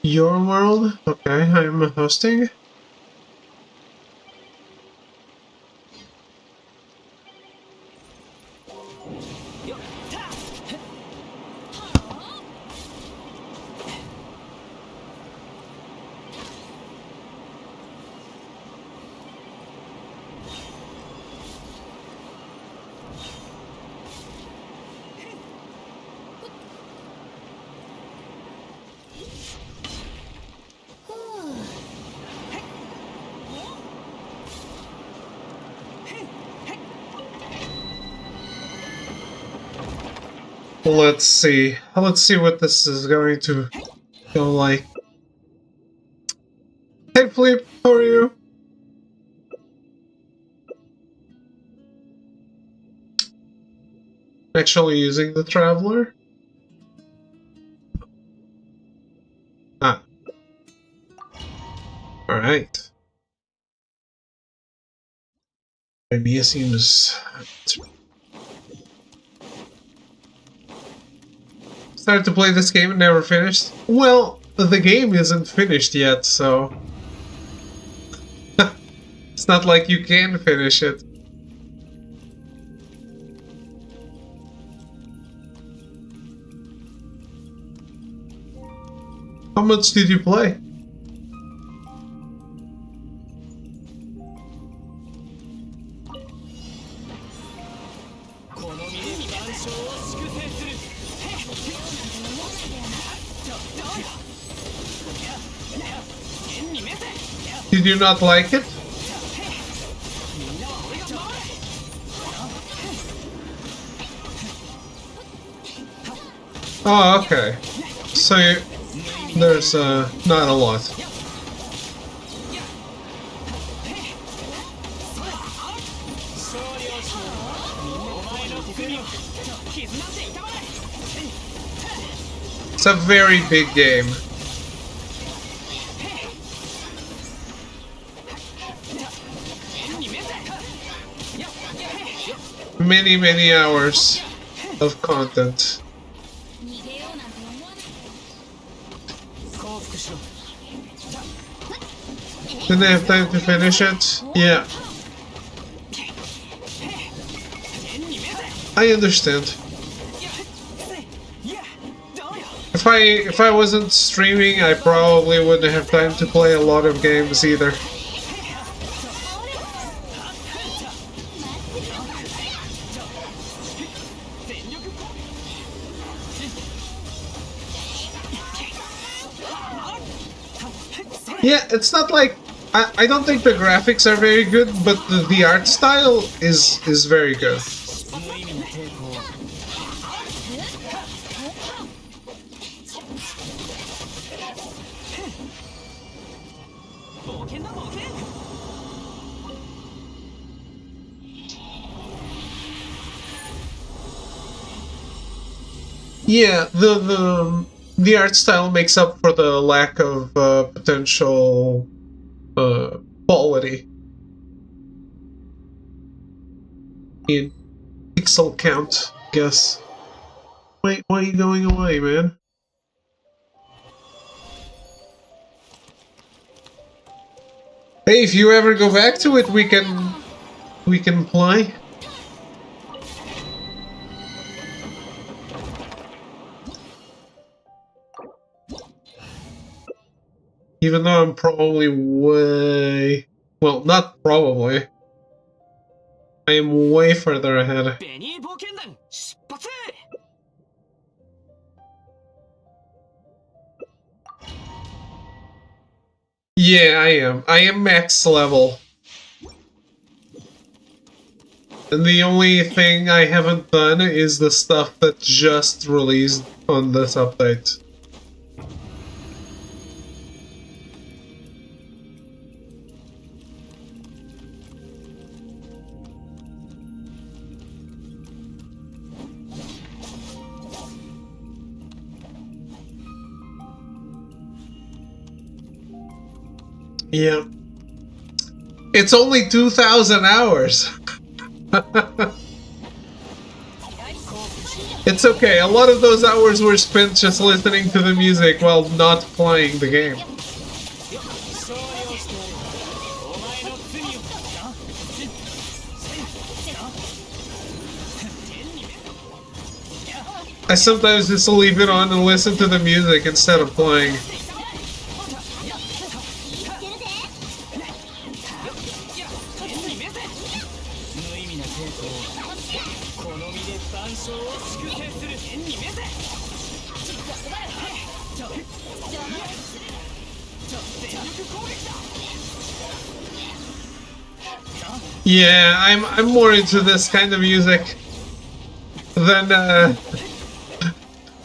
Your world? Okay, I'm hosting. Let's see. Let's see what this is going to go like. Hey Flip, how are you? Actually using the Traveler? Ah. Alright. Maybe it seems... Started to play this game and never finished? Well, the game isn't finished yet, so... It's not like you can finish it. How much did you play? Did you not like it? Oh, okay. So there's not a lot. It's a very big game. Many hours of content. Didn't have time to finish it? Yeah. I understand. If I wasn't streaming, I probably wouldn't have time to play a lot of games either. Yeah, it's not like I don't think the graphics are very good, but the art style is very good. Yeah, the art style makes up for the lack of potential quality in pixel count, I guess. Wait, why are you going away, man? Hey, if you ever go back to it, we can play. Even though I'm probably way... Well, not probably. I am way further ahead. Yeah, I am. I am max level. And the only thing I haven't done is the stuff that just released on this update. Yeah. It's only 2,000 hours. It's okay, a lot of those hours were spent just listening to the music while not playing the game. I sometimes just leave it on and listen to the music instead of playing. Yeah, I'm more into this kind of music than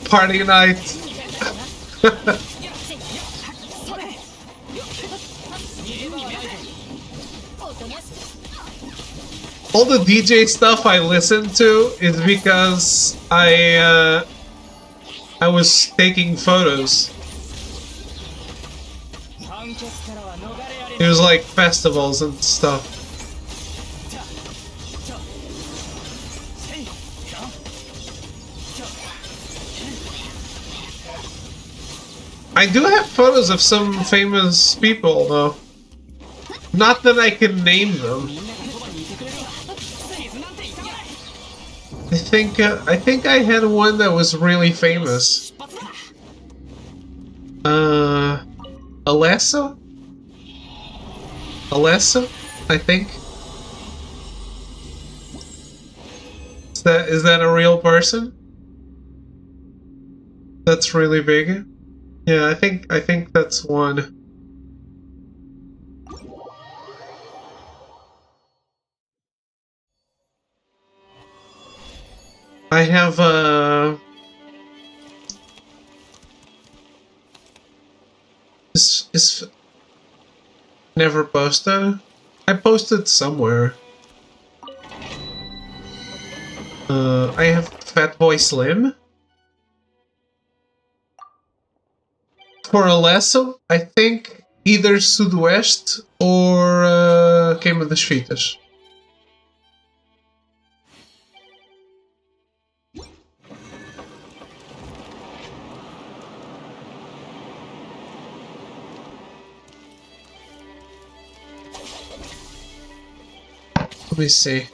party night. All the DJ stuff I listen to is because I was taking photos. It was like festivals and stuff. I do have photos of some famous people, though. Not that I can name them. I think I had one that was really famous. Alessa? Alessa, I think. Is that a real person? That's really big. Yeah, I think that's one. I have is never posted. I posted somewhere. I have Fatboy Slim. For a lasso, I think either Sudoeste or Queima das Fitas. Let me see.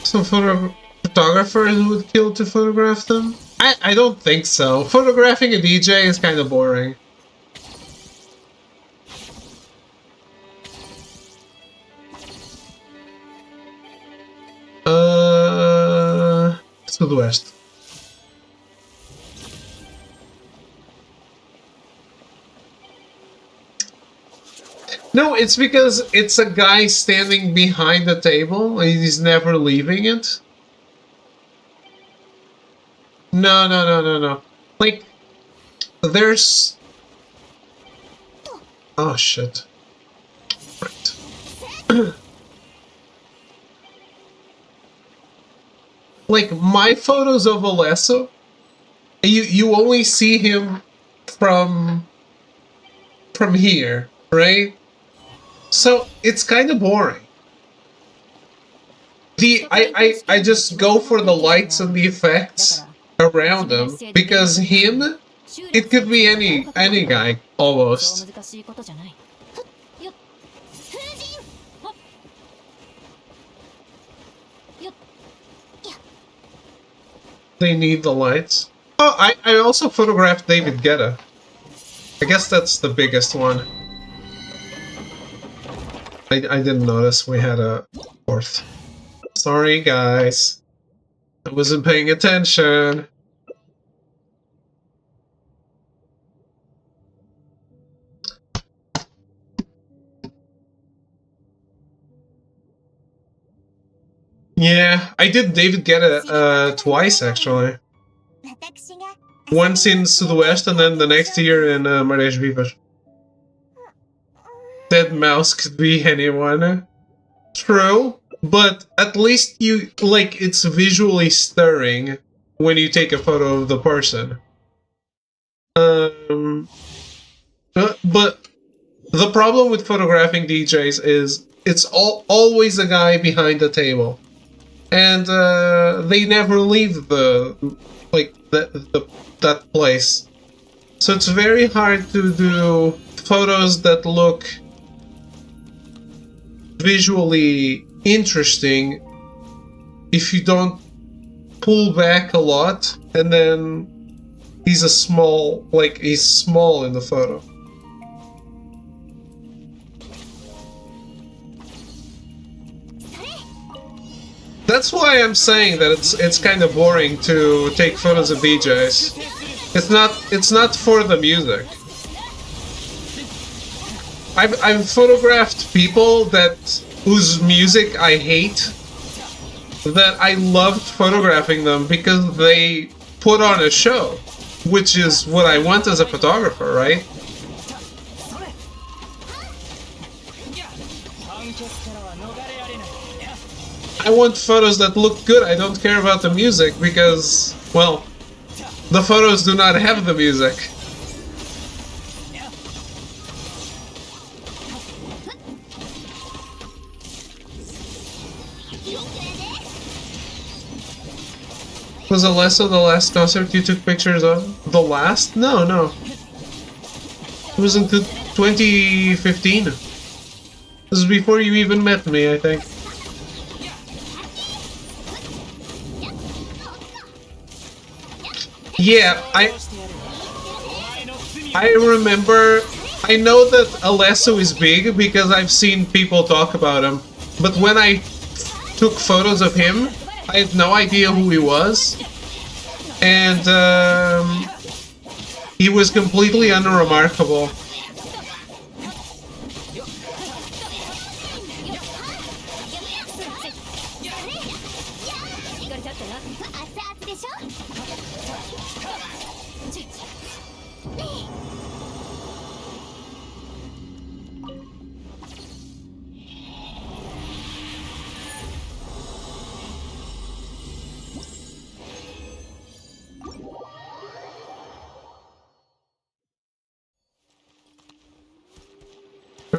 Some photographers would kill to photograph them? I don't think so. Photographing a DJ is kind of boring. To the west. No, it's because it's a guy standing behind the table and he's never leaving it. No. Like, there's... Oh, shit. Right. Like, my photos of Alesso, you only see him from here, right? So, it's kind of boring. I just go for the lights and the effects around him, because him, it could be any guy, almost. They need the lights. Oh, I also photographed David Guetta. I guess that's the biggest one. I didn't notice we had a fourth. Sorry, guys. I wasn't paying attention. Yeah, I did David Guetta twice, actually. Once in Sudoeste and then the next year in Marés Vivas. Dead mouse could be anyone. True, but at least you, like, it's visually stirring when you take a photo of the person. But the problem with photographing DJs is it's always a guy behind the table. And they never leave that place. So it's very hard to do photos that look visually interesting if you don't pull back a lot, and then he's small in the photo. That's why I'm saying that it's kind of boring to take photos of DJs. It's not for the music. I've photographed people whose music I hate, that I loved photographing them because they put on a show, which is what I want as a photographer, right? I want photos that look good. I don't care about the music because, well, the photos do not have the music. Was Alesso the last concert you took pictures of? The last? No. It was in 2015. This is before you even met me, I think. Yeah, I remember. I know that Alesso is big because I've seen people talk about him. But when I took photos of him, I had no idea who he was, and he was completely unremarkable.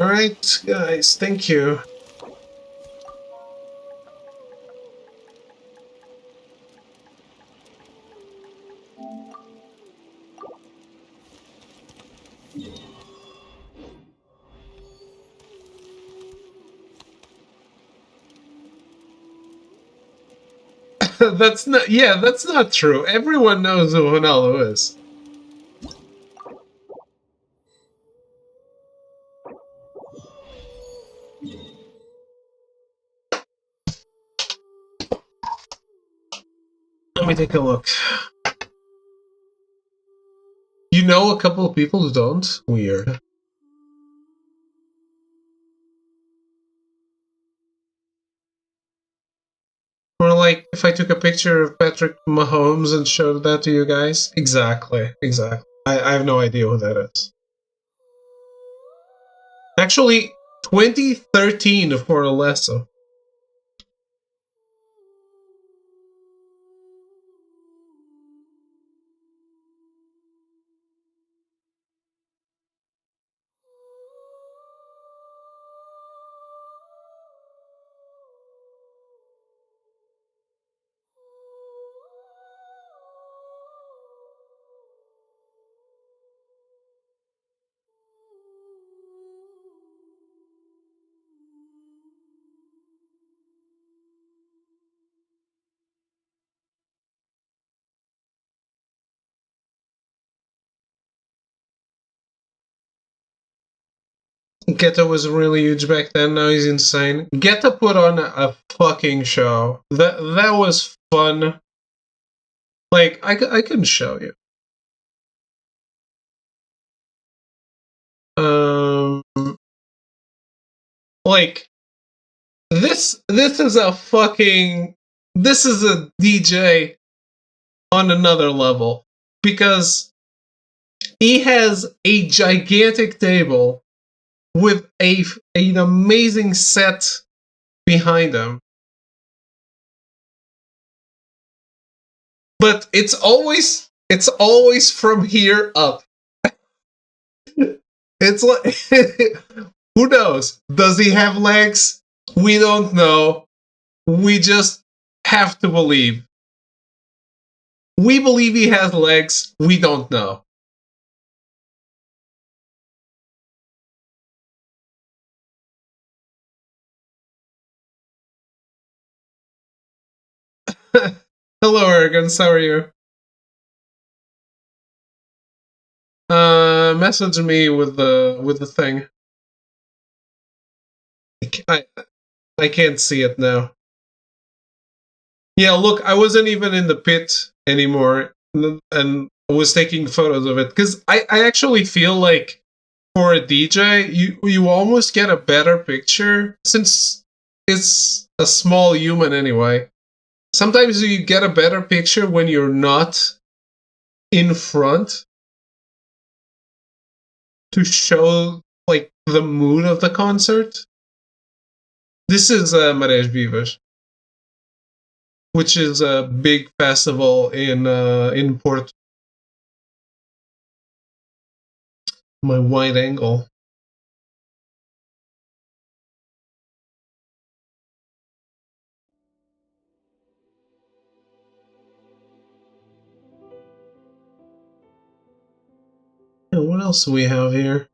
Alright, guys, thank you. That's not, yeah, that's not true. Everyone knows who Ronaldo is. Let me take a look. You know a couple of people who don't? Weird. Or like, if I took a picture of Patrick Mahomes and showed that to you guys? Exactly, exactly. I have no idea who that is. Actually, 2013 for Alesso. Geta was really huge back then, now he's insane. Geta put on a fucking show. That was fun. Like, I can show you. Like, this is a fucking... This is a DJ on another level. Because he has a gigantic table with an amazing set behind him. But it's always from here up. It's like who knows? Does he have legs? We don't know. We just have to believe. We believe he has legs. We don't know. Hello, Arrogance. How are you? Message me with the thing. I can't see it now. Yeah, look, I wasn't even in the pit anymore, and was taking photos of it because I actually feel like for a DJ, you almost get a better picture since it's a small human anyway. Sometimes you get a better picture when you're not in front to show like the mood of the concert. This is Marés Vivas, which is a big festival in Porto. My wide angle. Yeah, what else do we have here?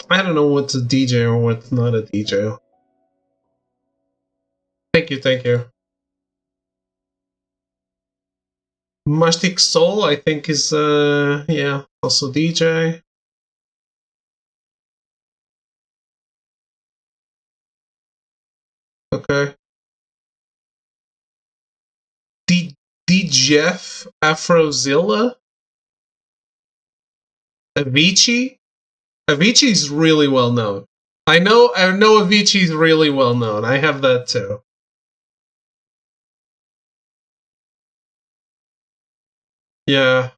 I don't know what's a DJ or what's not a DJ. Thank you, thank you. Mastic Soul, I think, is, yeah, also DJ. Okay. Jeff Afrozilla? Avicii? Avicii's really well known. I know Avicii's really well known. I have that too. Yeah.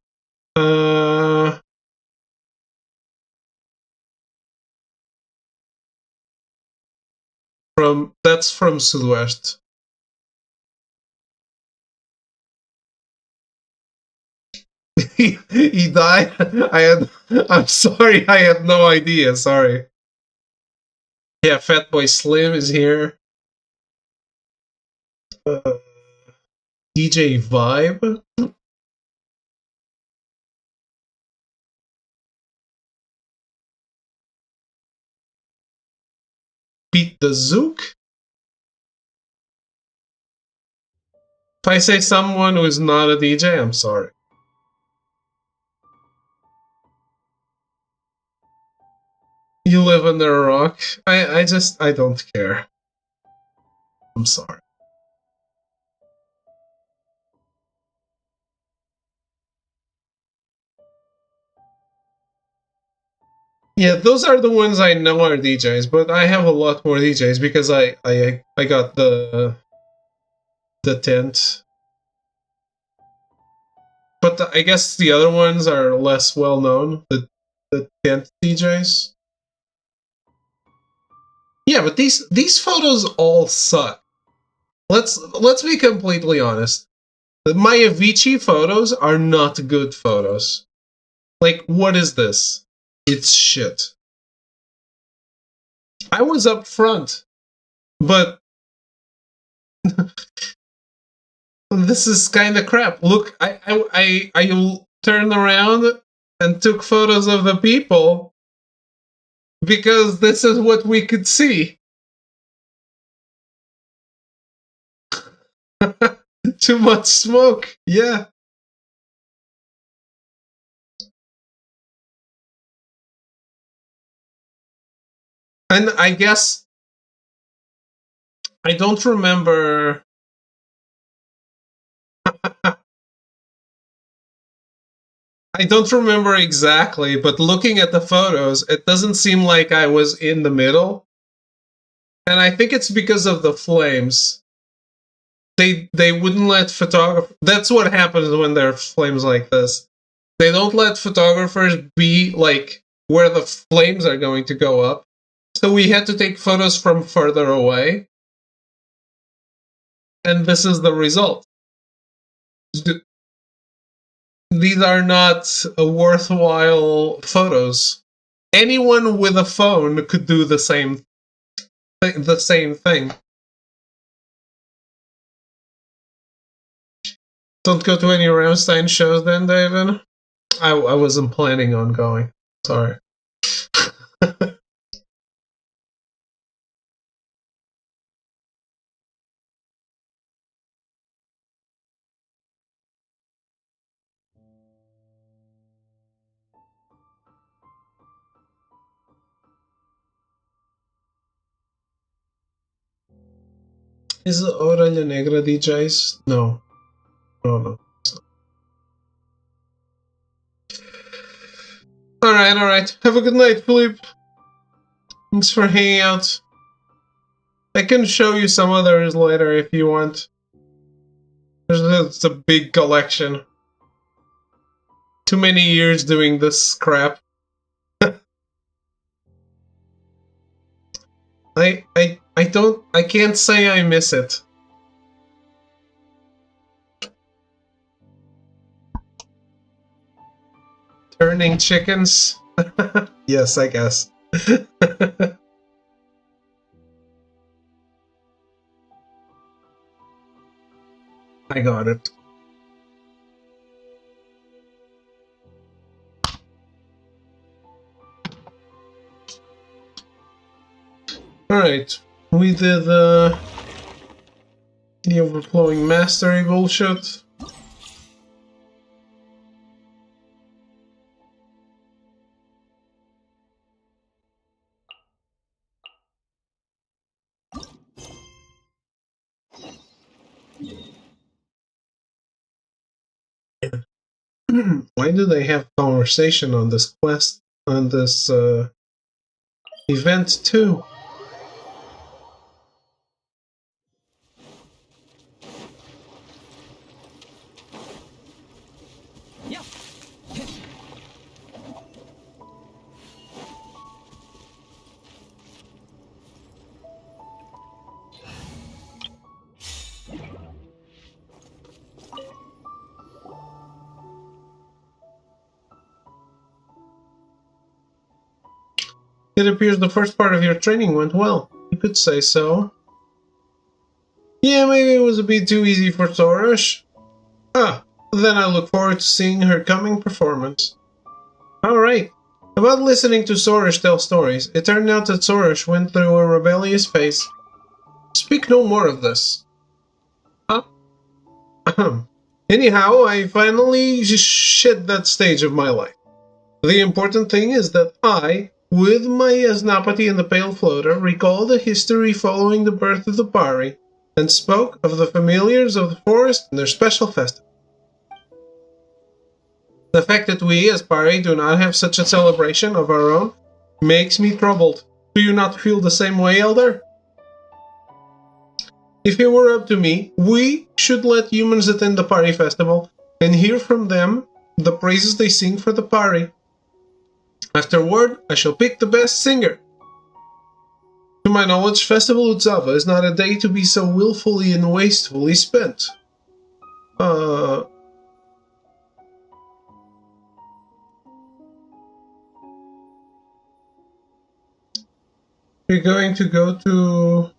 That's from Sudwest. He died. I'm sorry. I had no idea. Sorry. Yeah, Fatboy Slim is here. DJ Vibe. Beat the Zook. If I say someone who is not a DJ, I'm sorry. You live under a rock. I don't care. I'm sorry. Yeah, those are the ones I know are DJs, but I have a lot more DJs because I got the tent. But I guess the other ones are less well known. The tent DJs. Yeah, but these photos all suck. Let's be completely honest. My Avicii photos are not good photos. Like, what is this? It's shit. I was up front, but this is kind of crap. Look, I turned around and took photos of the people because this is what we could see. Too much smoke. Yeah. And I guess I don't remember. I don't remember exactly, but looking at the photos, it doesn't seem like I was in the middle. And I think it's because of the flames. They wouldn't let photographers. That's what happens when there are flames like this. They don't let photographers be like where the flames are going to go up. So we had to take photos from further away. And this is the result. These are not worthwhile photos. Anyone with a phone could do the same thing. Don't go to any Rammstein shows then, David? I wasn't planning on going. Sorry. Is it Orelha Negra DJs? No. No. Alright. Have a good night, Philippe. Thanks for hanging out. I can show you some others later if you want. It's a big collection. Too many years doing this crap. I can't say I miss it. Turning chickens? Yes, I guess. I got it. Alright, we did the overflowing mastery bullshit. Why do they have conversation on this quest, on this event too? Yeah. It appears the first part of your training went well. You could say so. Yeah, maybe it was a bit too easy for Sorash. Ah, then I look forward to seeing her coming performance. Alright. About listening to Sorash tell stories, it turned out that Sorash went through a rebellious phase. Speak no more of this. Huh? Anyhow, I finally shed that stage of my life. The important thing is that I, with my Asnapati and the Pale Floater, recall the history following the birth of the Pari, and spoke of the familiars of the forest and their special festival. The fact that we, as Pari, do not have such a celebration of our own makes me troubled. Do you not feel the same way, Elder? If it were up to me, we should let humans attend the Pari festival and hear from them the praises they sing for the Pari. Afterward, I shall pick the best singer. To my knowledge, Festival Utsava is not a day to be so willfully and wastefully spent. You're going to go to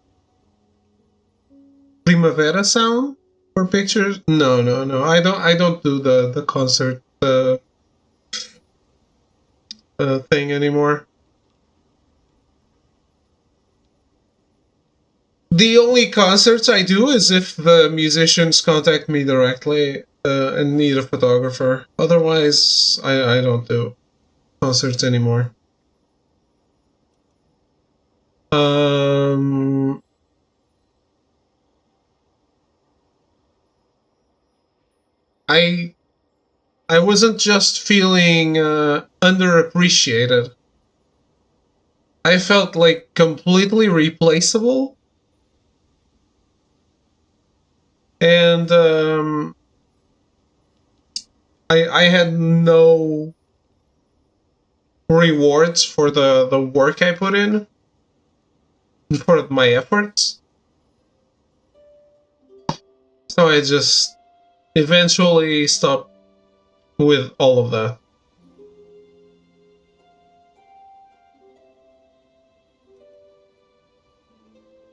Primavera Sound for pictures? No. I don't do the concert thing anymore. The only concerts I do is if the musicians contact me directly and need a photographer. Otherwise, I don't do concerts anymore. I wasn't just feeling underappreciated. I felt like completely replaceable. And I had no rewards for the work I put in, for my efforts. So I just eventually stopped with all of that.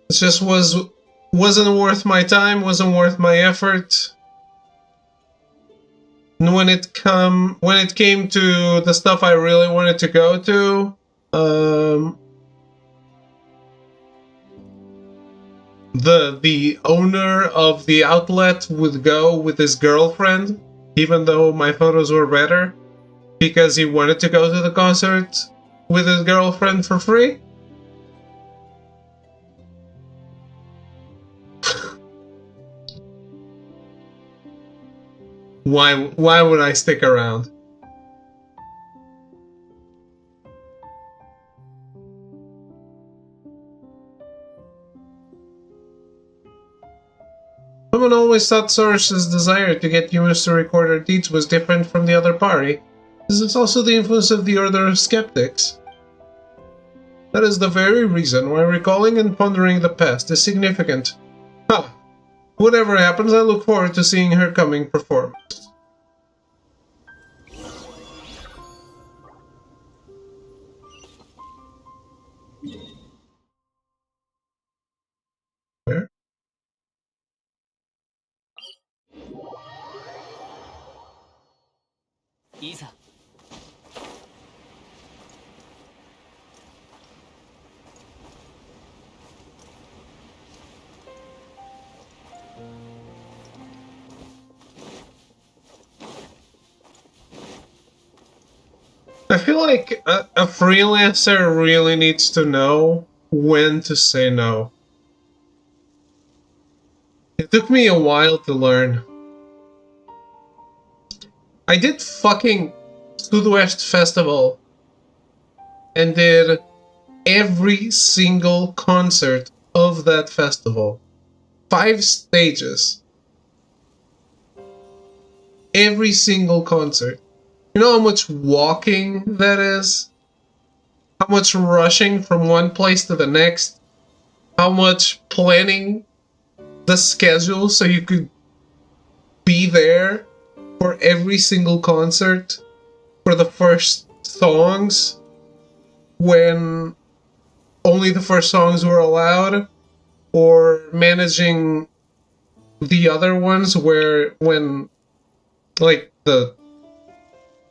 It just wasn't worth my time, wasn't worth my effort. And when it came to the stuff I really wanted to go to, the owner of the outlet would go with his girlfriend, even though my photos were better, because he wanted to go to the concert with his girlfriend for free. Why would I stick around? Someone always thought Soros's desire to get humans to record their deeds was different from the other party. This is also the influence of the Order of Skeptics. That is the very reason why recalling and pondering the past is significant. Ha! Whatever happens, I look forward to seeing her coming performance. Where? Isa. I feel like a freelancer really needs to know when to say no. It took me a while to learn. I did fucking Southwest Festival and did every single concert of that festival. 5 stages. Every single concert. You know how much walking that is? How much rushing from one place to the next? How much planning the schedule so you could be there for every single concert for the first songs when only the first songs were allowed, or managing the other ones when like the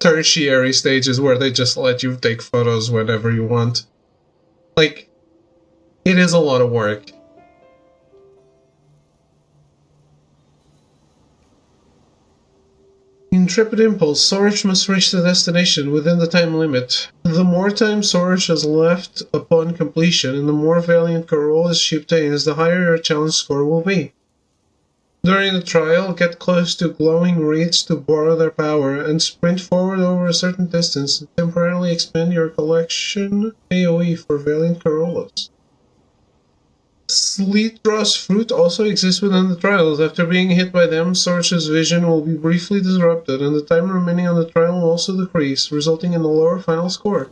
tertiary stages where they just let you take photos whenever you want. Like, it is a lot of work. Intrepid Impulse. Sorge must reach the destination within the time limit. The more time Sorge has left upon completion, and the more valiant Corollas she obtains, the higher her challenge score will be. During the trial, get close to glowing reeds to borrow their power, and sprint forward over a certain distance and temporarily expand your collection AoE for valiant Corollas. Sleet Dross fruit also exists within the trials. After being hit by them, Sorge's vision will be briefly disrupted, and the time remaining on the trial will also decrease, resulting in a lower final score.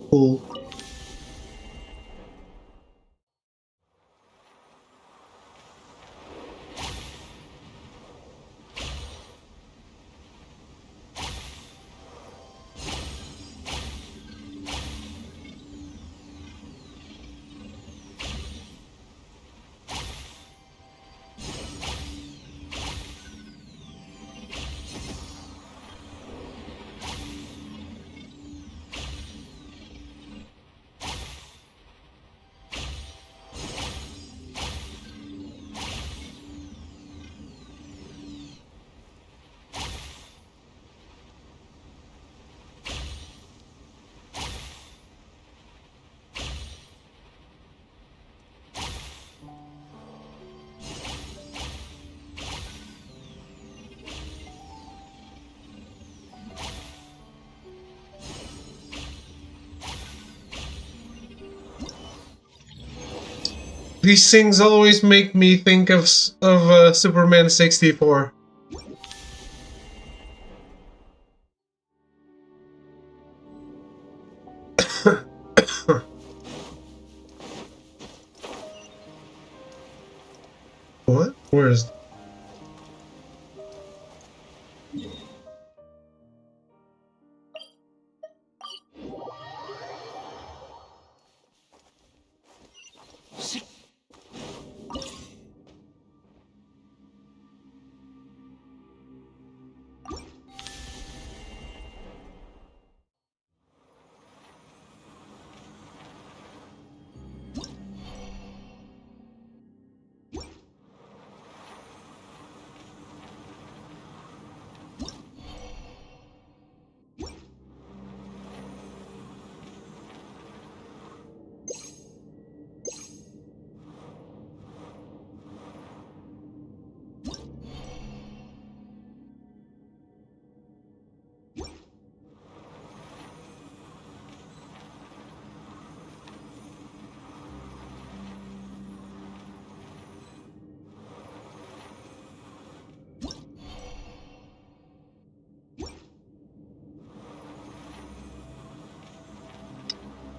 Cool. These things always make me think of Superman 64. What? Where is...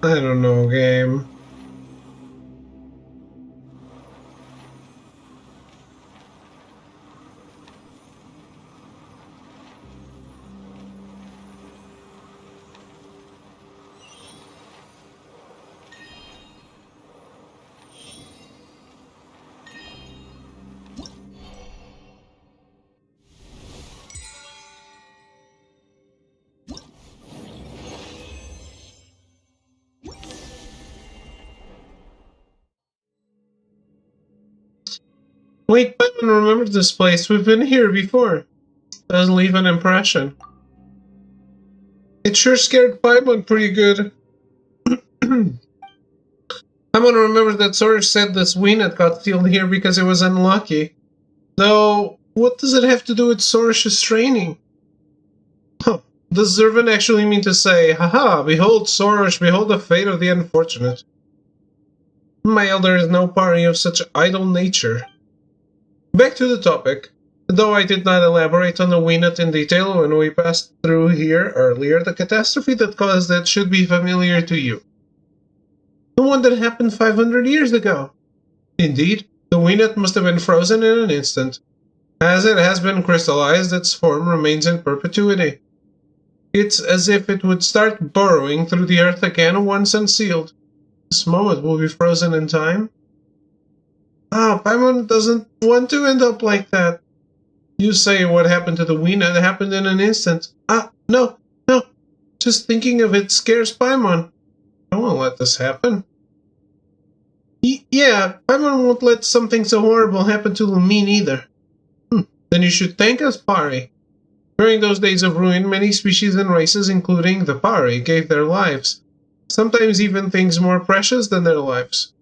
I don't know, game. Wait, Batman remembers this place. We've been here before. Doesn't leave an impression. It sure scared Paimon pretty good. I'm gonna remember that Soros said this Weenet got sealed here because it was unlucky. Though, what does it have to do with Soros' training? Huh. Does Zervan actually mean to say, haha, behold Soros, behold the fate of the unfortunate? My elder is no party of such idle nature. Back to the topic. Though I did not elaborate on the Weenet in detail when we passed through here earlier, the catastrophe that caused it should be familiar to you. The one that happened 500 years ago. Indeed, the Weenet must have been frozen in an instant. As it has been crystallized, its form remains in perpetuity. It's as if it would start burrowing through the earth again once unsealed. This moment will be frozen in time. Paimon doesn't want to end up like that. You say what happened to the Weenet happened in an instant. No. Just thinking of it scares Paimon. I won't let this happen. Yeah, Paimon won't let something so horrible happen to Lumine either. Then you should thank us, Pari. During those days of ruin, many species and races, including the Pari, gave their lives. Sometimes even things more precious than their lives.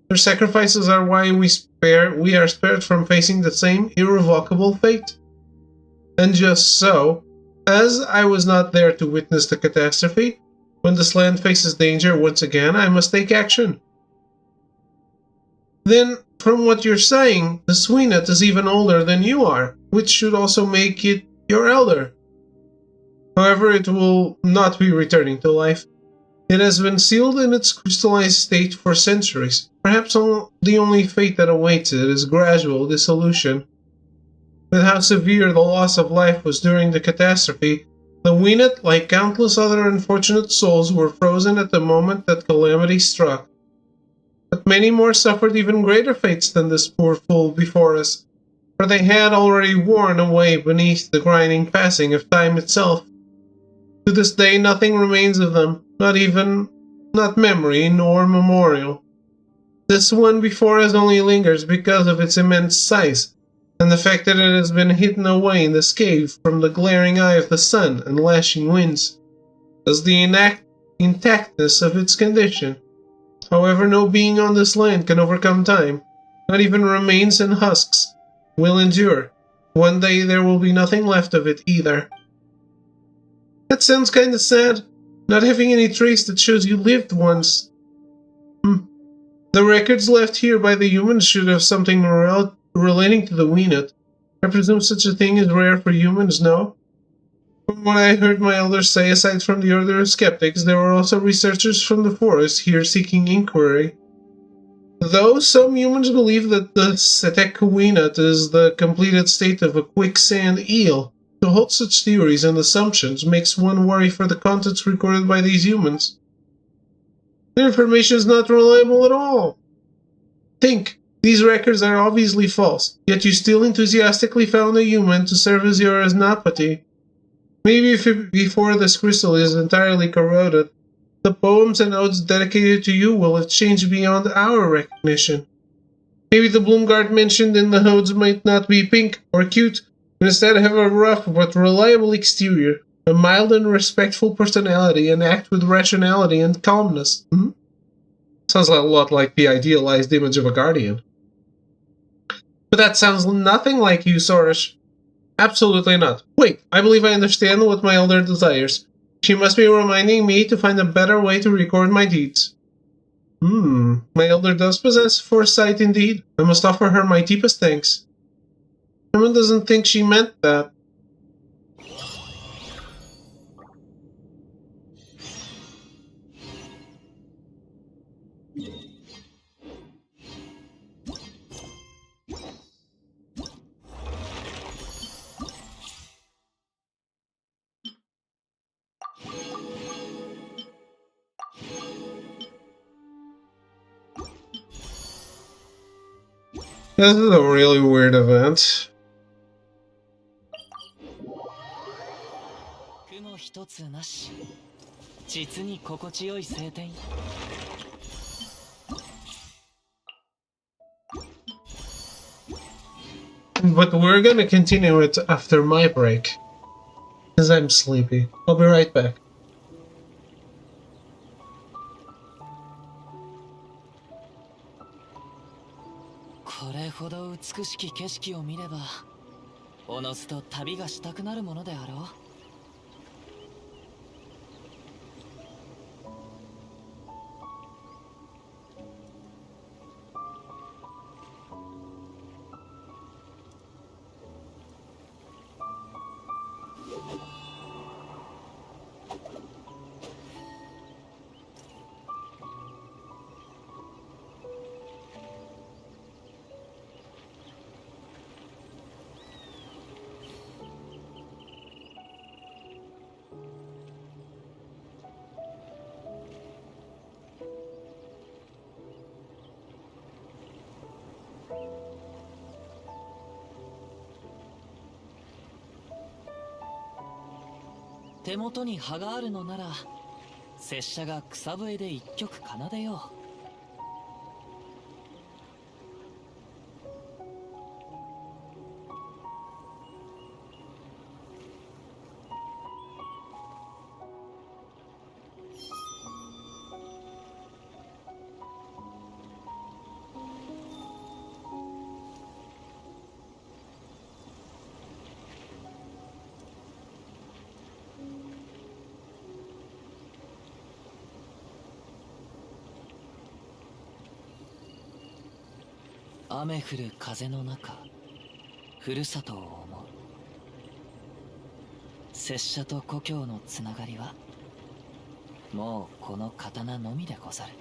Their sacrifices are why we are spared from facing the same irrevocable fate. And just so, as I was not there to witness the catastrophe, when this land faces danger once again, I must take action. Then, from what you're saying, the Sweenet is even older than you are, which should also make it your elder. However, it will not be returning to life. It has been sealed in its crystallized state for centuries. Perhaps the only fate that awaits it is gradual dissolution. With how severe the loss of life was during the catastrophe, the Weenet, like countless other unfortunate souls, were frozen at the moment that calamity struck. But many more suffered even greater fates than this poor fool before us, for they had already worn away beneath the grinding passing of time itself. To this day nothing remains of them, not memory nor memorial. This one before us only lingers because of its immense size, and the fact that it has been hidden away in this cave from the glaring eye of the sun and lashing winds, as the intactness of its condition. However, no being on this land can overcome time, not even remains and husks will endure. One day there will be nothing left of it either. That sounds kinda sad, not having any trace that shows you lived once. The records left here by the humans should have something relating to the Weenet. I presume such a thing is rare for humans, no? From what I heard my elders say, aside from the Order of Skeptics, there were also researchers from the forest here seeking inquiry. Though some humans believe that the Setekaweenet is the completed state of a quicksand eel, to hold such theories and assumptions makes one worry for the contents recorded by these humans. The information is not reliable at all. Think, these records are obviously false, yet you still enthusiastically found a human to serve as your asnapati. Maybe before this crystal is entirely corroded, the poems and odes dedicated to you will have changed beyond our recognition. Maybe the Bloomguard mentioned in the odes might not be pink or cute, but instead have a rough but reliable exterior, a mild and respectful personality, and act with rationality and calmness. Sounds a lot like the idealized image of a guardian. But that sounds nothing like you, Soros. Absolutely not. Wait, I believe I understand what my elder desires. She must be reminding me to find a better way to record my deeds. My elder does possess foresight indeed. I must offer her my deepest thanks. Emma doesn't think she meant that. This is a really weird event. But we're gonna continue it after my break, because I'm sleepy. I'll be right back. これほど美しき景色を見ればおのずと旅がしたくなるものであろう。手元に葉があるのなら拙者が草笛で一曲奏でよう。雨降る風の中、ふるさとを思う。拙者と故郷のつながりはもうこの刀のみでござる。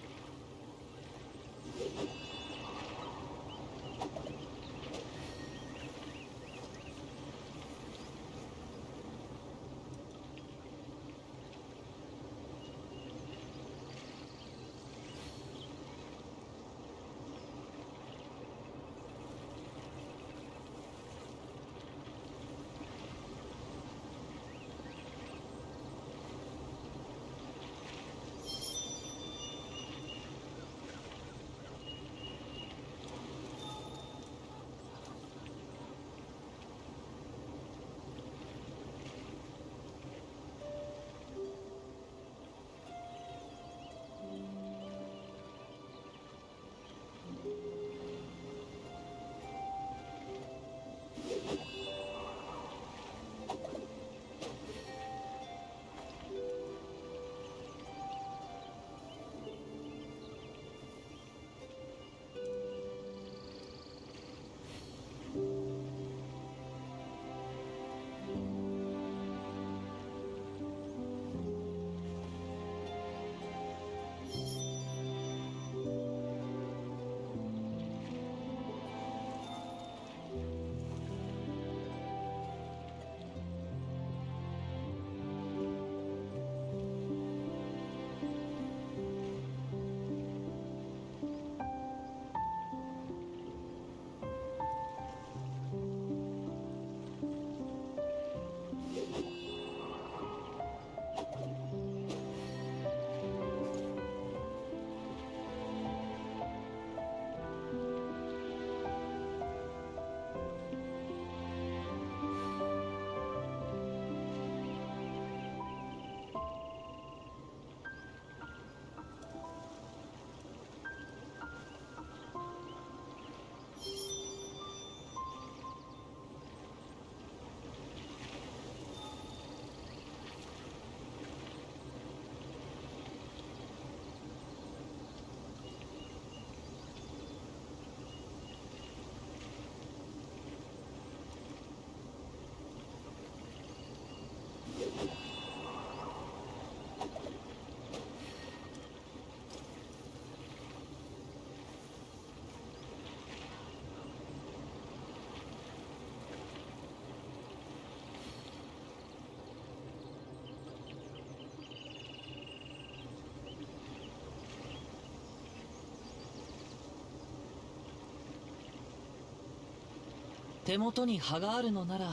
手元に葉があるのなら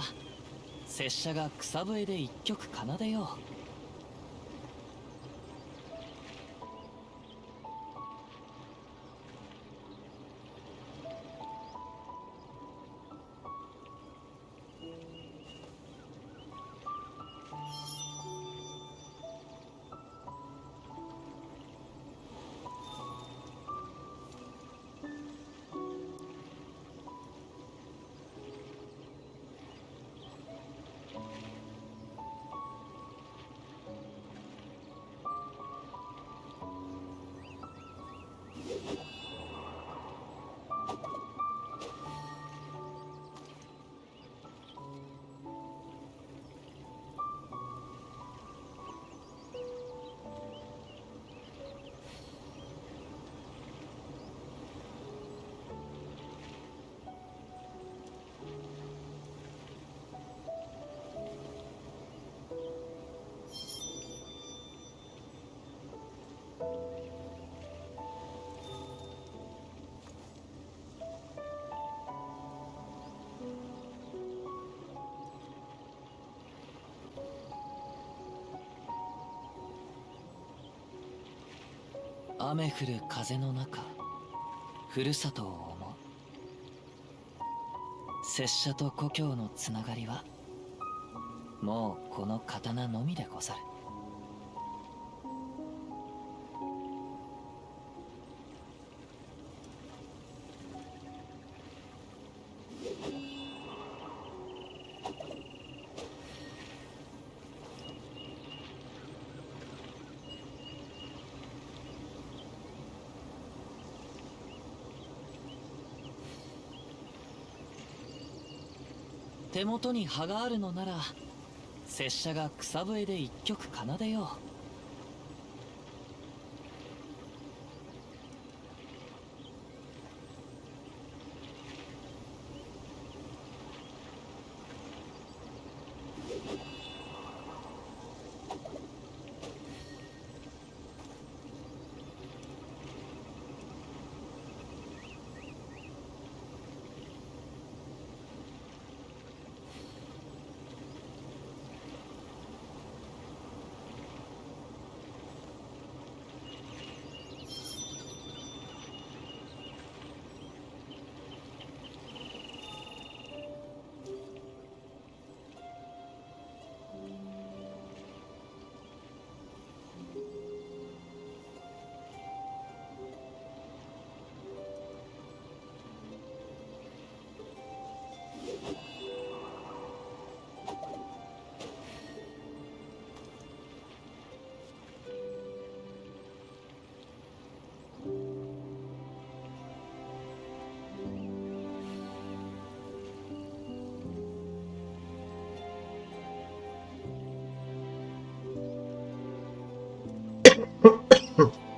拙者が草笛で一曲奏でよう。雨降る風の中ふるさとを思う。拙者と故郷のつながりはもうこの刀のみでござる。手元に葉があるのなら拙者が草笛で一曲奏でよう。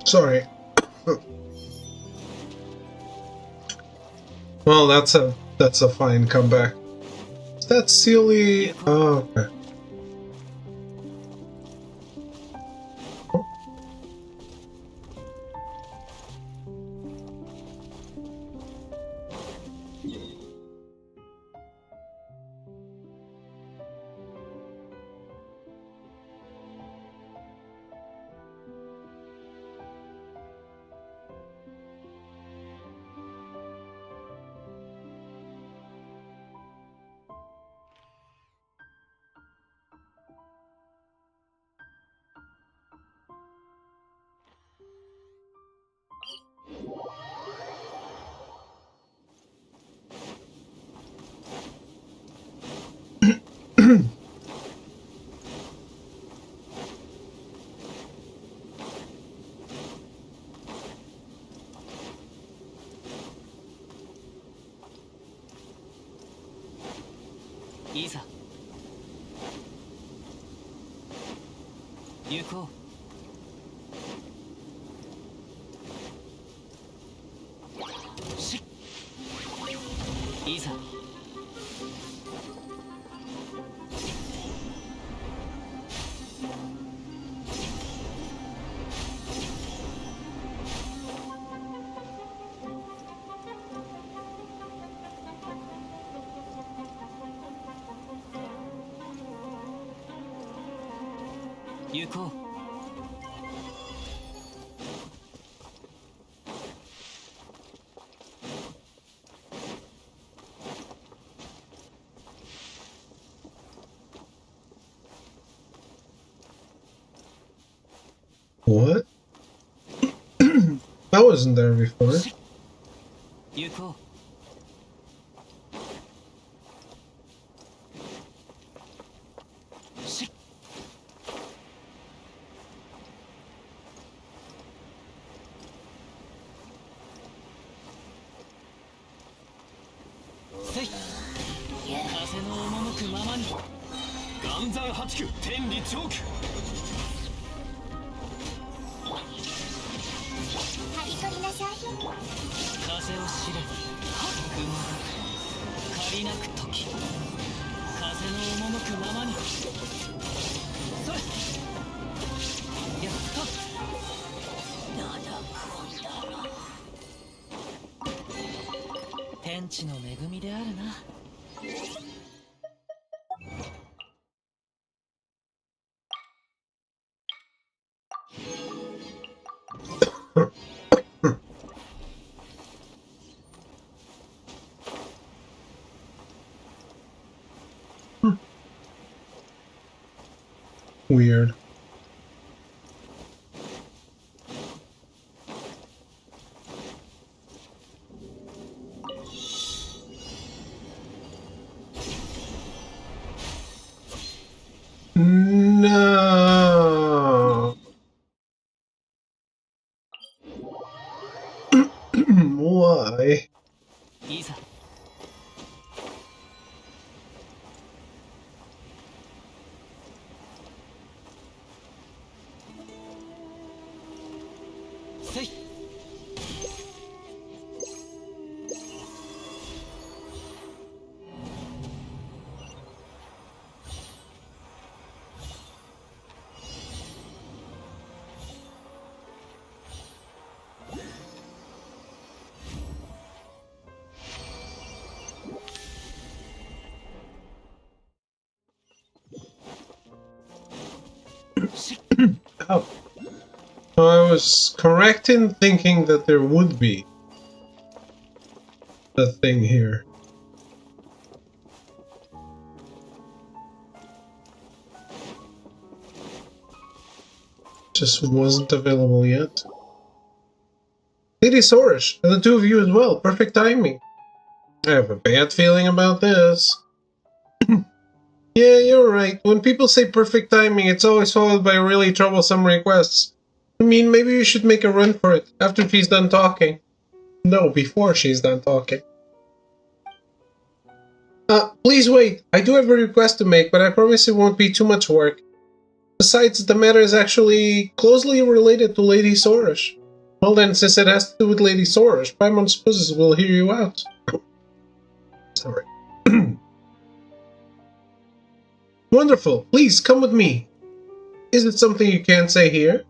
Sorry. Well, that's a fine comeback. Is that silly? Oh, okay.いざ行こう。しいざ行こう。What? I wasn't there before. 行こう。風の赴くままに岩山八九天理チョーク。刈り取りなさい。風を知れ雲だ借りなく時風の赴くままにそれやった7分だろ天地の恵みであるな。Weird. No. Why? いざせい Oh. I was correct in thinking that there would be a thing here. Just wasn't available yet. Lady Sorish, and the two of you as well. Perfect timing. I have a bad feeling about this. Yeah, you're right. When people say perfect timing, it's always followed by really troublesome requests. I mean, maybe you should make a run for it, after she's done talking. No, before she's done talking. Please wait. I do have a request to make, but I promise it won't be too much work. Besides, the matter is actually closely related to Lady Sorish. Well then, since it has to do with Lady Sorish, Paimon supposes we'll hear you out. Sorry. Wonderful. Please, come with me. Is it something you can't say here?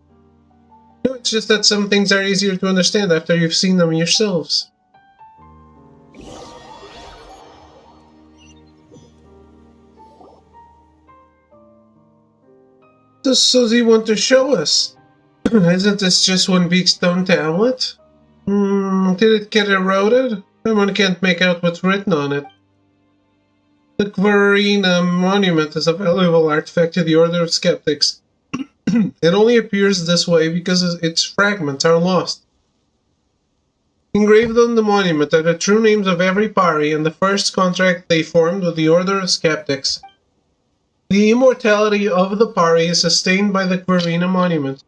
No, it's just that some things are easier to understand after you've seen them yourselves. So you want to show us? Isn't this just one big stone tablet? Did it get eroded? One can't make out what's written on it. The Kvarina monument is a valuable artifact to the Order of Skeptics. It only appears this way because its fragments are lost. Engraved on the monument are the true names of every party and the first contract they formed with the Order of Skeptics. The immortality of the party is sustained by the Kvarina monument.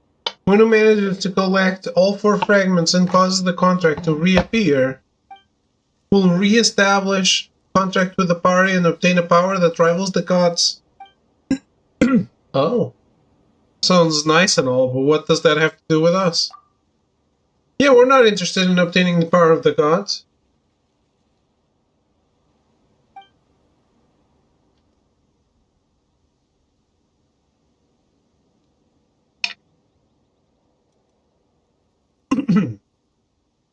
One who manages to collect all 4 fragments and causes the contract to reappear will re-establish contract with the party and obtain a power that rivals the gods. Oh. Sounds nice and all, but what does that have to do with us? Yeah, we're not interested in obtaining the power of the gods.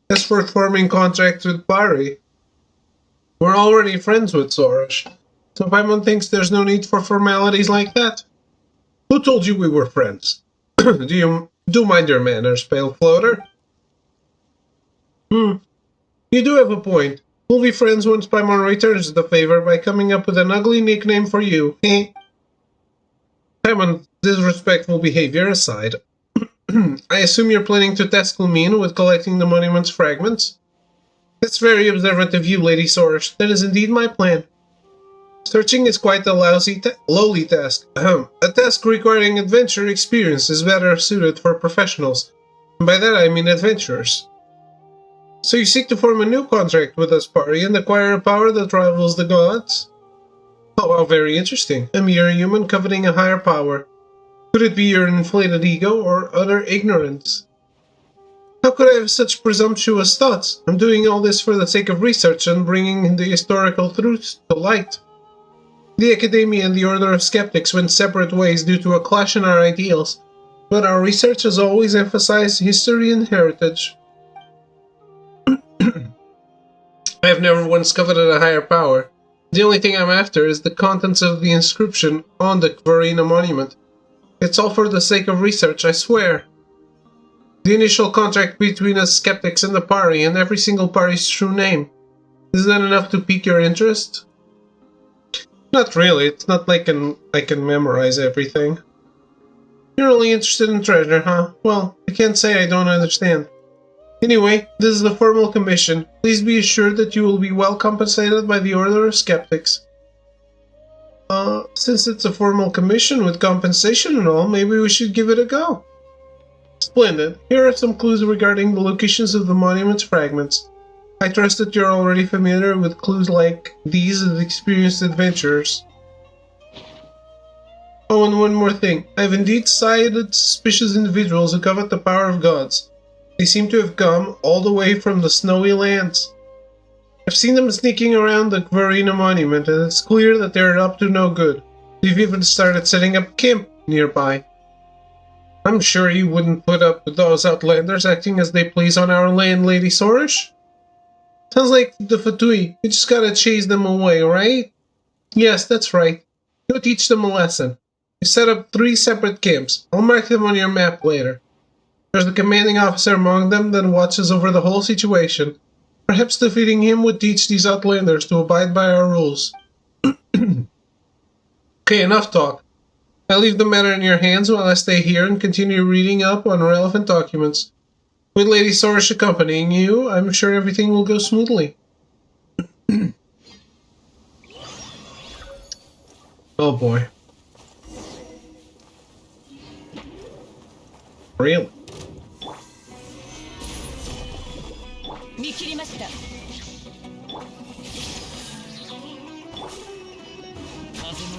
As for forming contracts with Pari, we're already friends with Sorish, so Paimon thinks there's no need for formalities like that. Who told you we were friends? Do mind your manners, pale floater? You do have a point. We'll be friends once Paimon returns the favor by coming up with an ugly nickname for you, eh? Paimon's disrespectful behavior aside, I assume you're planning to test Lumine with collecting the monument's fragments? That's very observant of you, Lady Sorish. That is indeed my plan. Searching is quite a lowly task. A task requiring adventure experience is better suited for professionals. And by that I mean adventurers. So you seek to form a new contract with us, Pari, and acquire a power that rivals the gods? Oh, how very interesting. A mere human coveting a higher power. Could it be your inflated ego or utter ignorance? How could I have such presumptuous thoughts? I'm doing all this for the sake of research and bringing the historical truths to light. The Academia and the Order of Skeptics went separate ways due to a clash in our ideals, but our research has always emphasized history and heritage. I have never once coveted a higher power. The only thing I'm after is the contents of the inscription on the Kvarina monument. It's all for the sake of research, I swear. The initial contract between us skeptics and the party, and every single party's true name. Isn't that enough to pique your interest? Not really. It's not like I can memorize everything. You're only interested in treasure, huh? Well, I can't say I don't understand. Anyway, this is a formal commission. Please be assured that you will be well compensated by the Order of Skeptics. Since it's a formal commission with compensation and all, maybe we should give it a go. Splendid. Here are some clues regarding the locations of the monument's fragments. I trust that you're already familiar with clues like these as experienced adventurers. Oh, and one more thing. I've indeed sighted suspicious individuals who covet the power of gods. They seem to have come all the way from the snowy lands. I've seen them sneaking around the Varina monument, and it's clear that they're up to no good. They've even started setting up camp nearby. I'm sure you wouldn't put up with those outlanders acting as they please on our land, Lady Sorish. Sounds like the Fatui. You just gotta chase them away, right? Yes, that's right. Go teach them a lesson. You set up 3 separate camps. I'll mark them on your map later. There's a commanding officer among them that watches over the whole situation. Perhaps defeating him would teach these outlanders to abide by our rules. Okay, enough talk. I leave the matter in your hands while I stay here and continue reading up on relevant documents. With Lady Sorish accompanying you, I'm sure everything will go smoothly. Oh boy. Really? 見切りました。風の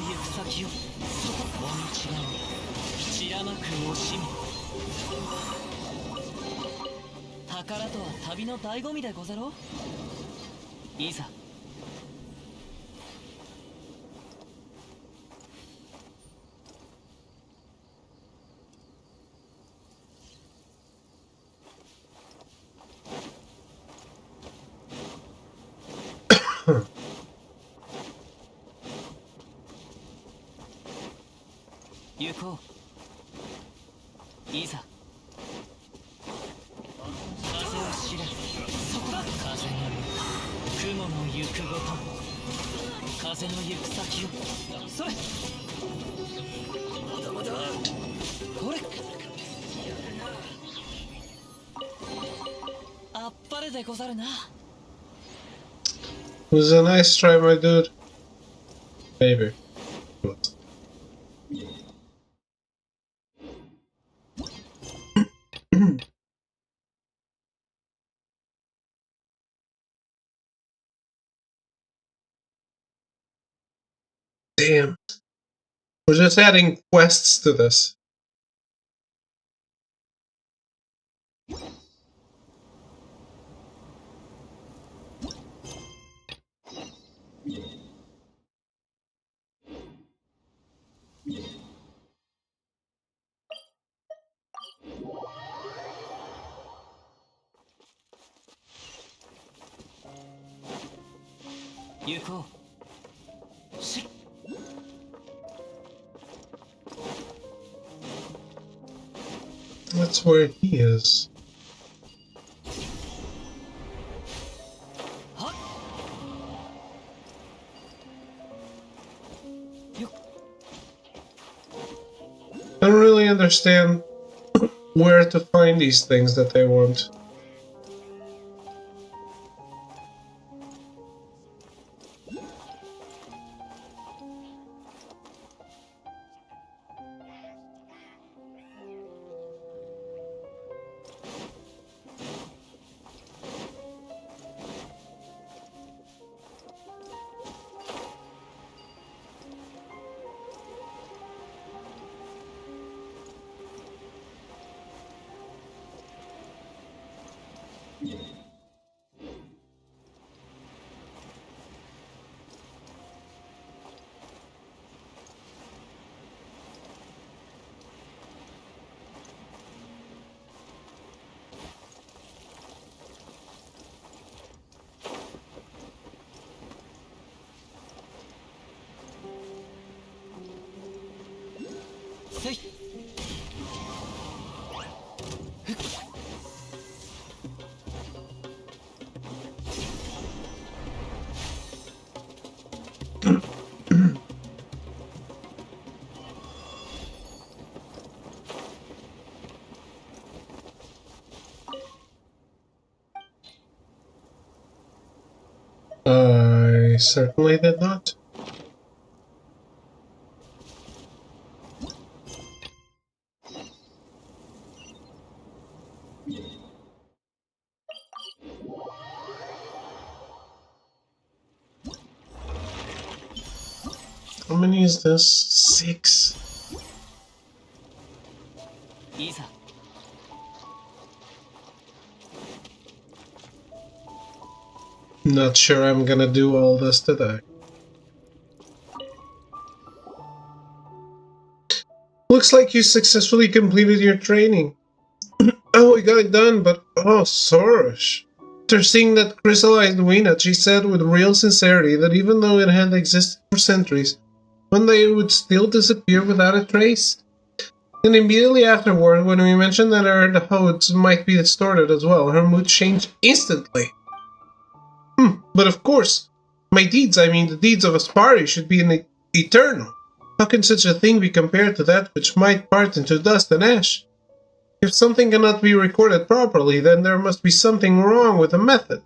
行く先をこんにちは散らまく惜しみ。宝とは旅の醍醐味でござろう。いざ。行こう。いざ。風を知れ。そこだ。風の雲の行くごと。風の行く先を。それ。まだまだ。ほれ。あっぱれでござるな。It was a nice try, my dude. Maybe. Damn. We're just adding quests to this. Yuko. That's where he is. I don't really understand where to find these things that they want. I certainly did not. How many is this? 6. いざ Not sure I'm gonna do all this today. Looks like you successfully completed your training. Oh, we got it done, but oh, Soros. After seeing that crystallized weenut, she said with real sincerity that even though it had existed for centuries, one day it would still disappear without a trace. And immediately afterward, when we mentioned that our hods might be distorted as well, her mood changed instantly. But of course, my deeds, I mean the deeds of Aspari, should be eternal. How can such a thing be compared to that which might part into dust and ash? If something cannot be recorded properly, then there must be something wrong with the method.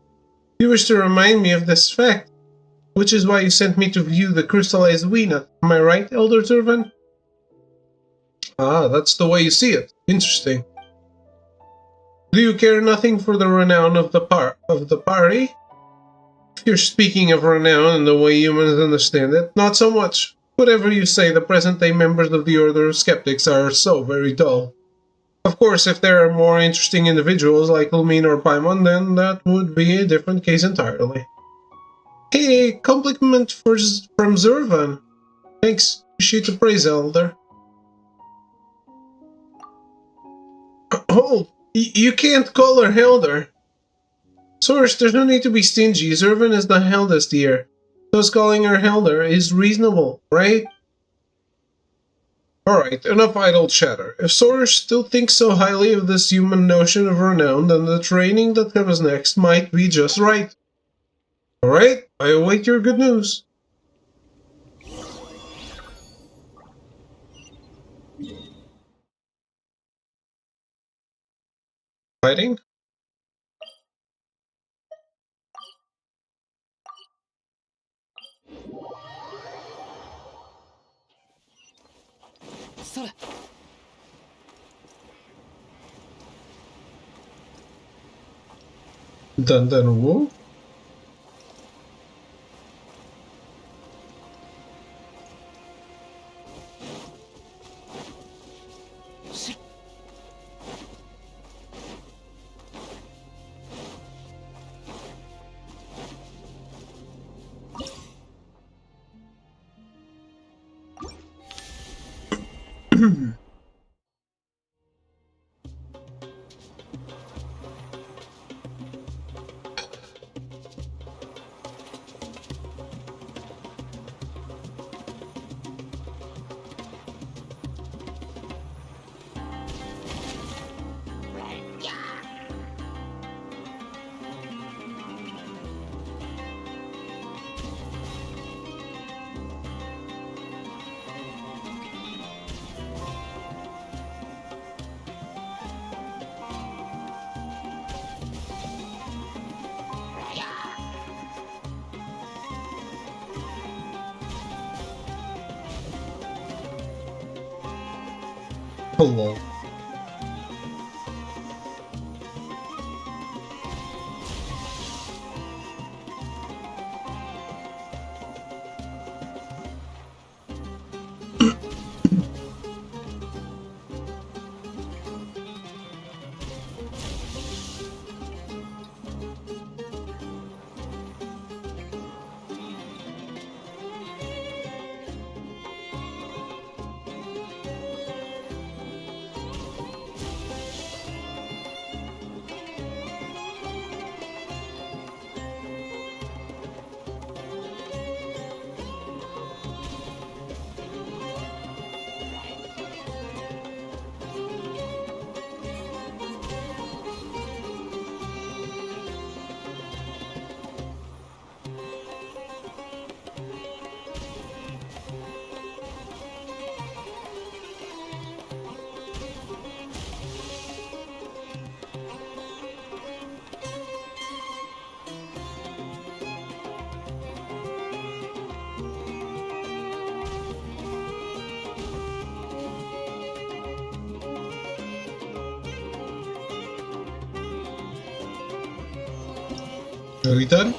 You wish to remind me of this fact, which is why you sent me to view the crystallized weenut. Am I right, Elder Zurvan? Ah, that's the way you see it. Interesting. Do you care nothing for the renown of the party? If you're speaking of renown in the way humans understand it, not so much. Whatever you say, the present-day members of the Order of Skeptics are so very dull. Of course, if there are more interesting individuals like Ilmine or Paimon, then that would be a different case entirely. Hey, compliment from Zurvan. Thanks. Appreciate the praise, Elder. Oh, you can't call her Elder. Source, there's no need to be stingy. Zurvan is the eldest here. Thus calling her Elder is reasonable, right? Alright, enough idle chatter. If Soros still thinks so highly of this human notion of renown, then the training that comes next might be just right. Alright, I await your good news. Fighting? Woo? Hello. Are we done?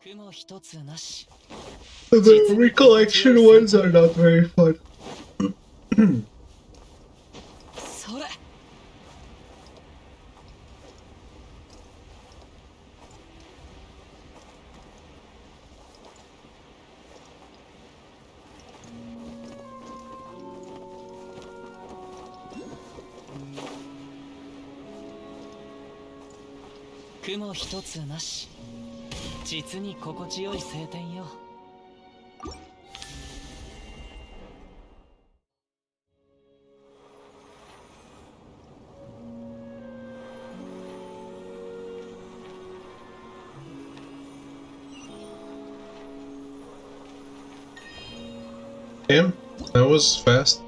雲一つなし The recollection ones are not very fun. それ 雲一つなし実に心地よい晴天よ Damn, that was fast.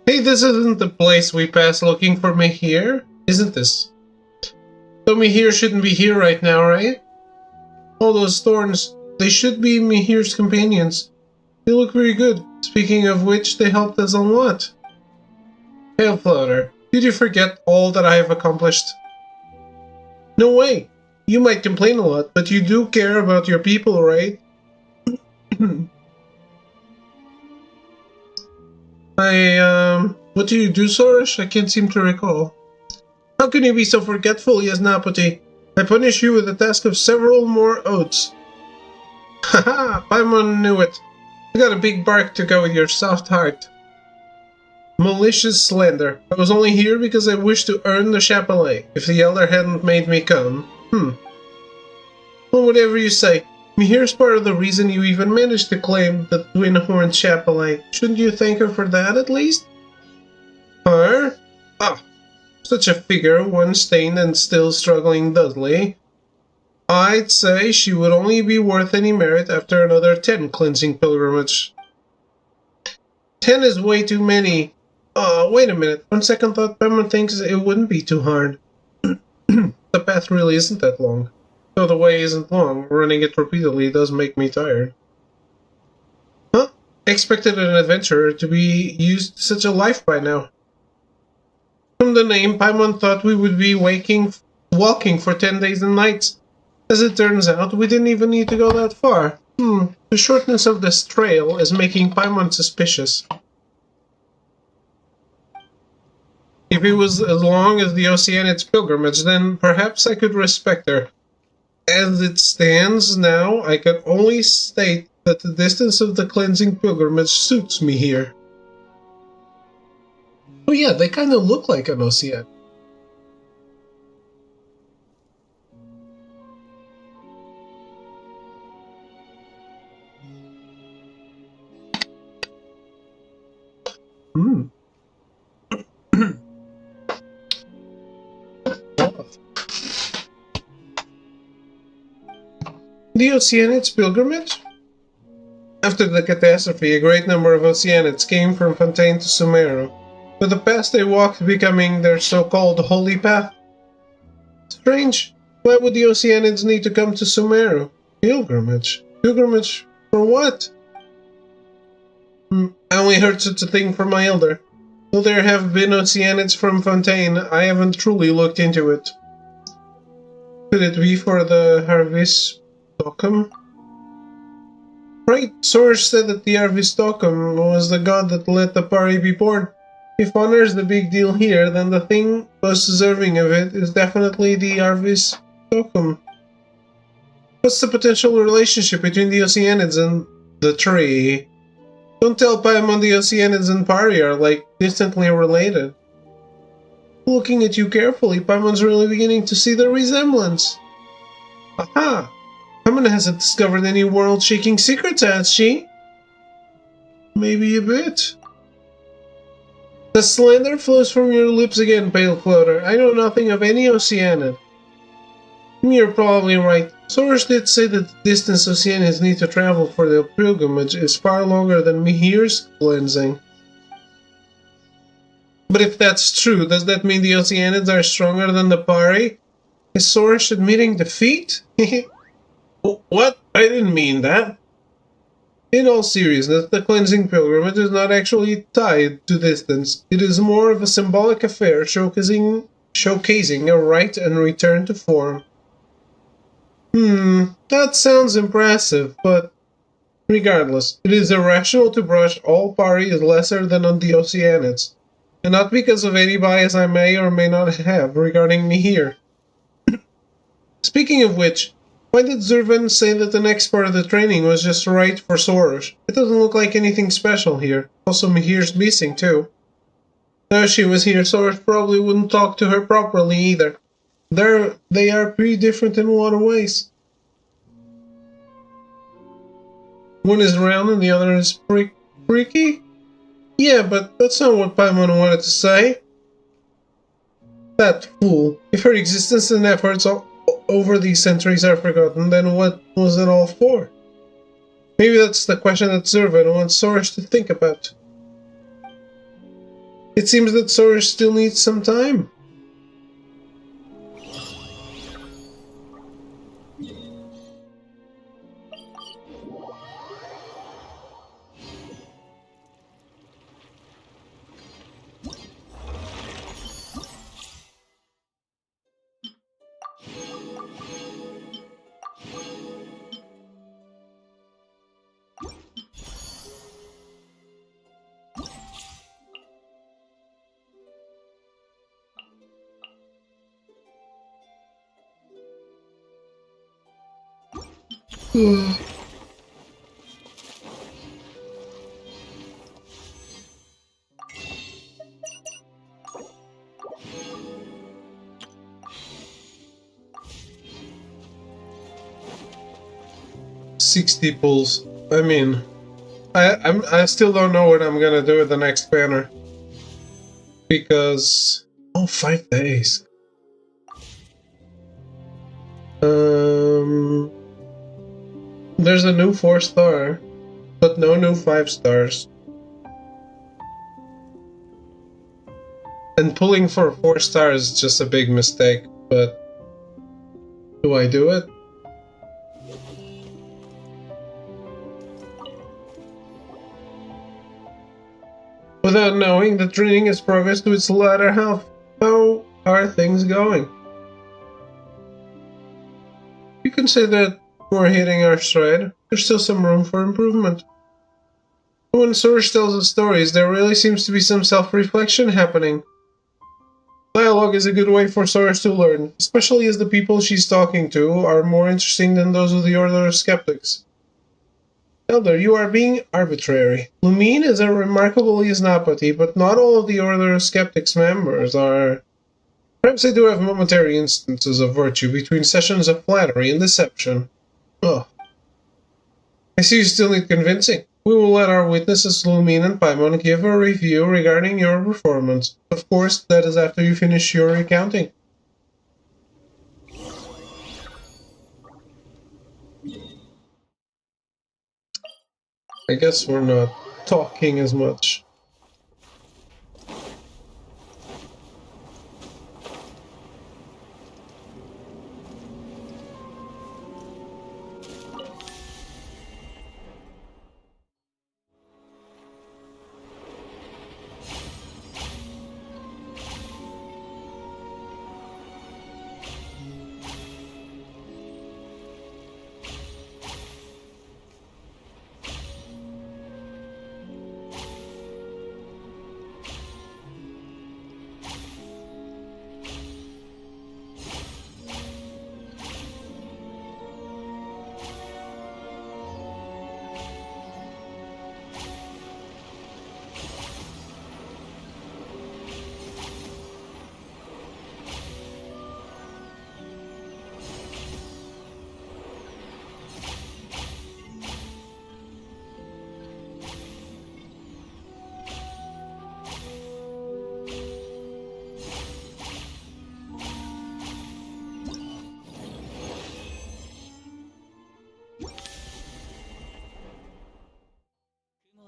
Hey, this isn't the place we passed looking for Mihir, isn't this? So Mihir shouldn't be here right now, right? All those thorns, they should be Mihir's companions. They look very good. Speaking of which, they helped us a lot. Hail Floater, did you forget all that I have accomplished? No way! You might complain a lot, but you do care about your people, right? What do you do, Sorish? I can't seem to recall. How can you be so forgetful, Yasnapati? I punish you with the task of several more oats. Haha, Paimon knew it. You got a big bark to go with your soft heart. Malicious slander. I was only here because I wished to earn the chapelet, if the elder hadn't made me come. Well, whatever you say. Mihir's part of the reason you even managed to claim the twin-horned chapelet. Shouldn't you thank her for that, at least? Her? Ah, such a figure, one stained and still struggling Dudley. I'd say she would only be worth any merit after another 10 cleansing pilgrimage. 10 is way too many. Wait a minute. On second thought, Paimon thinks it wouldn't be too hard. The path really isn't that long. Though the way isn't long, running it repeatedly does make me tired. Huh? Expected an adventurer to be used to such a life by now. From the name, Paimon thought we would be walking for 10 days and nights. As it turns out, we didn't even need to go that far. The shortness of this trail is making Paimon suspicious. If it was as long as the Oceanid's pilgrimage, then perhaps I could respect her. As it stands now, I can only state that the distance of the cleansing pilgrimage suits me here. Oh yeah, they kind of look like an Oceanid. The Oceanid's pilgrimage? After the catastrophe, a great number of Oceanids came from Fontaine to Sumeru, with the path they walked becoming their so-called holy path. Strange. Why would the Oceanids need to come to Sumeru? Pilgrimage? Pilgrimage for what? I only heard such a thing from my elder. Though there have been Oceanids from Fontaine, I haven't truly looked into it. Could it be for the Harvestocum? Right, Source said that the Harvestocum was the god that let the party be born. If honor's the big deal here, then the thing most deserving of it is definitely the Harvestocum. What's the potential relationship between the Oceanids and the tree? Don't tell Paimon the Oceanids and Pari are, like, distantly related. Looking at you carefully, Paimon's really beginning to see the resemblance. Aha! Paimon hasn't discovered any world-shaking secrets, has she? Maybe a bit. The slander flows from your lips again, Pale Floater. I know nothing of any Oceanid. You're probably right. Source did say that the distance Oceanians need to travel for the pilgrimage is far longer than Mihir's cleansing. But if that's true, does that mean the Oceanids are stronger than the Pari? Is Source admitting defeat? What? I didn't mean that. In all seriousness, the cleansing pilgrimage is not actually tied to distance. It is more of a symbolic affair showcasing a right and return to form. That sounds impressive, but regardless, it is irrational to brush all Pari as lesser than on the Oceanids, and not because of any bias I may or may not have regarding me here. Speaking of which, why did Zurvan say that the next part of the training was just right for Soros? It doesn't look like anything special here. Also, Mihir's missing too. Now, if she was here, Soros probably wouldn't talk to her properly either. They are pretty different in a lot of ways. One is round and the other is freaky? Yeah, but that's not what Paimon wanted to say. That fool. If her existence and efforts over these centuries are forgotten, then what was it all for? Maybe that's the question that Zurvan wants Soros to think about. It seems that Soros still needs some time. Hmm. 60 pulls. I mean, I still don't know what I'm gonna do with the next banner. Because... Oh, 5 days. There's a new 4-star, but no new 5 stars. And pulling for 4 stars is just a big mistake, but... Do I do it? Without knowing that training has progressed to its latter half, how are things going? You can say that we're hitting our stride. There's still some room for improvement. When Soros tells us stories, there really seems to be some self-reflection happening. Dialogue is a good way for Soros to learn, especially as the people she's talking to are more interesting than those of the Order of Skeptics. Elder, you are being arbitrary. Lumine is a remarkable Isnapati, but not all of the Order of Skeptics members are... Perhaps they do have momentary instances of virtue between sessions of flattery and deception. Oh. I see you still need convincing. We will let our witnesses Lumine and Paimon give a review regarding your performance. Of course, that is after you finish your recounting. I guess we're not talking as much.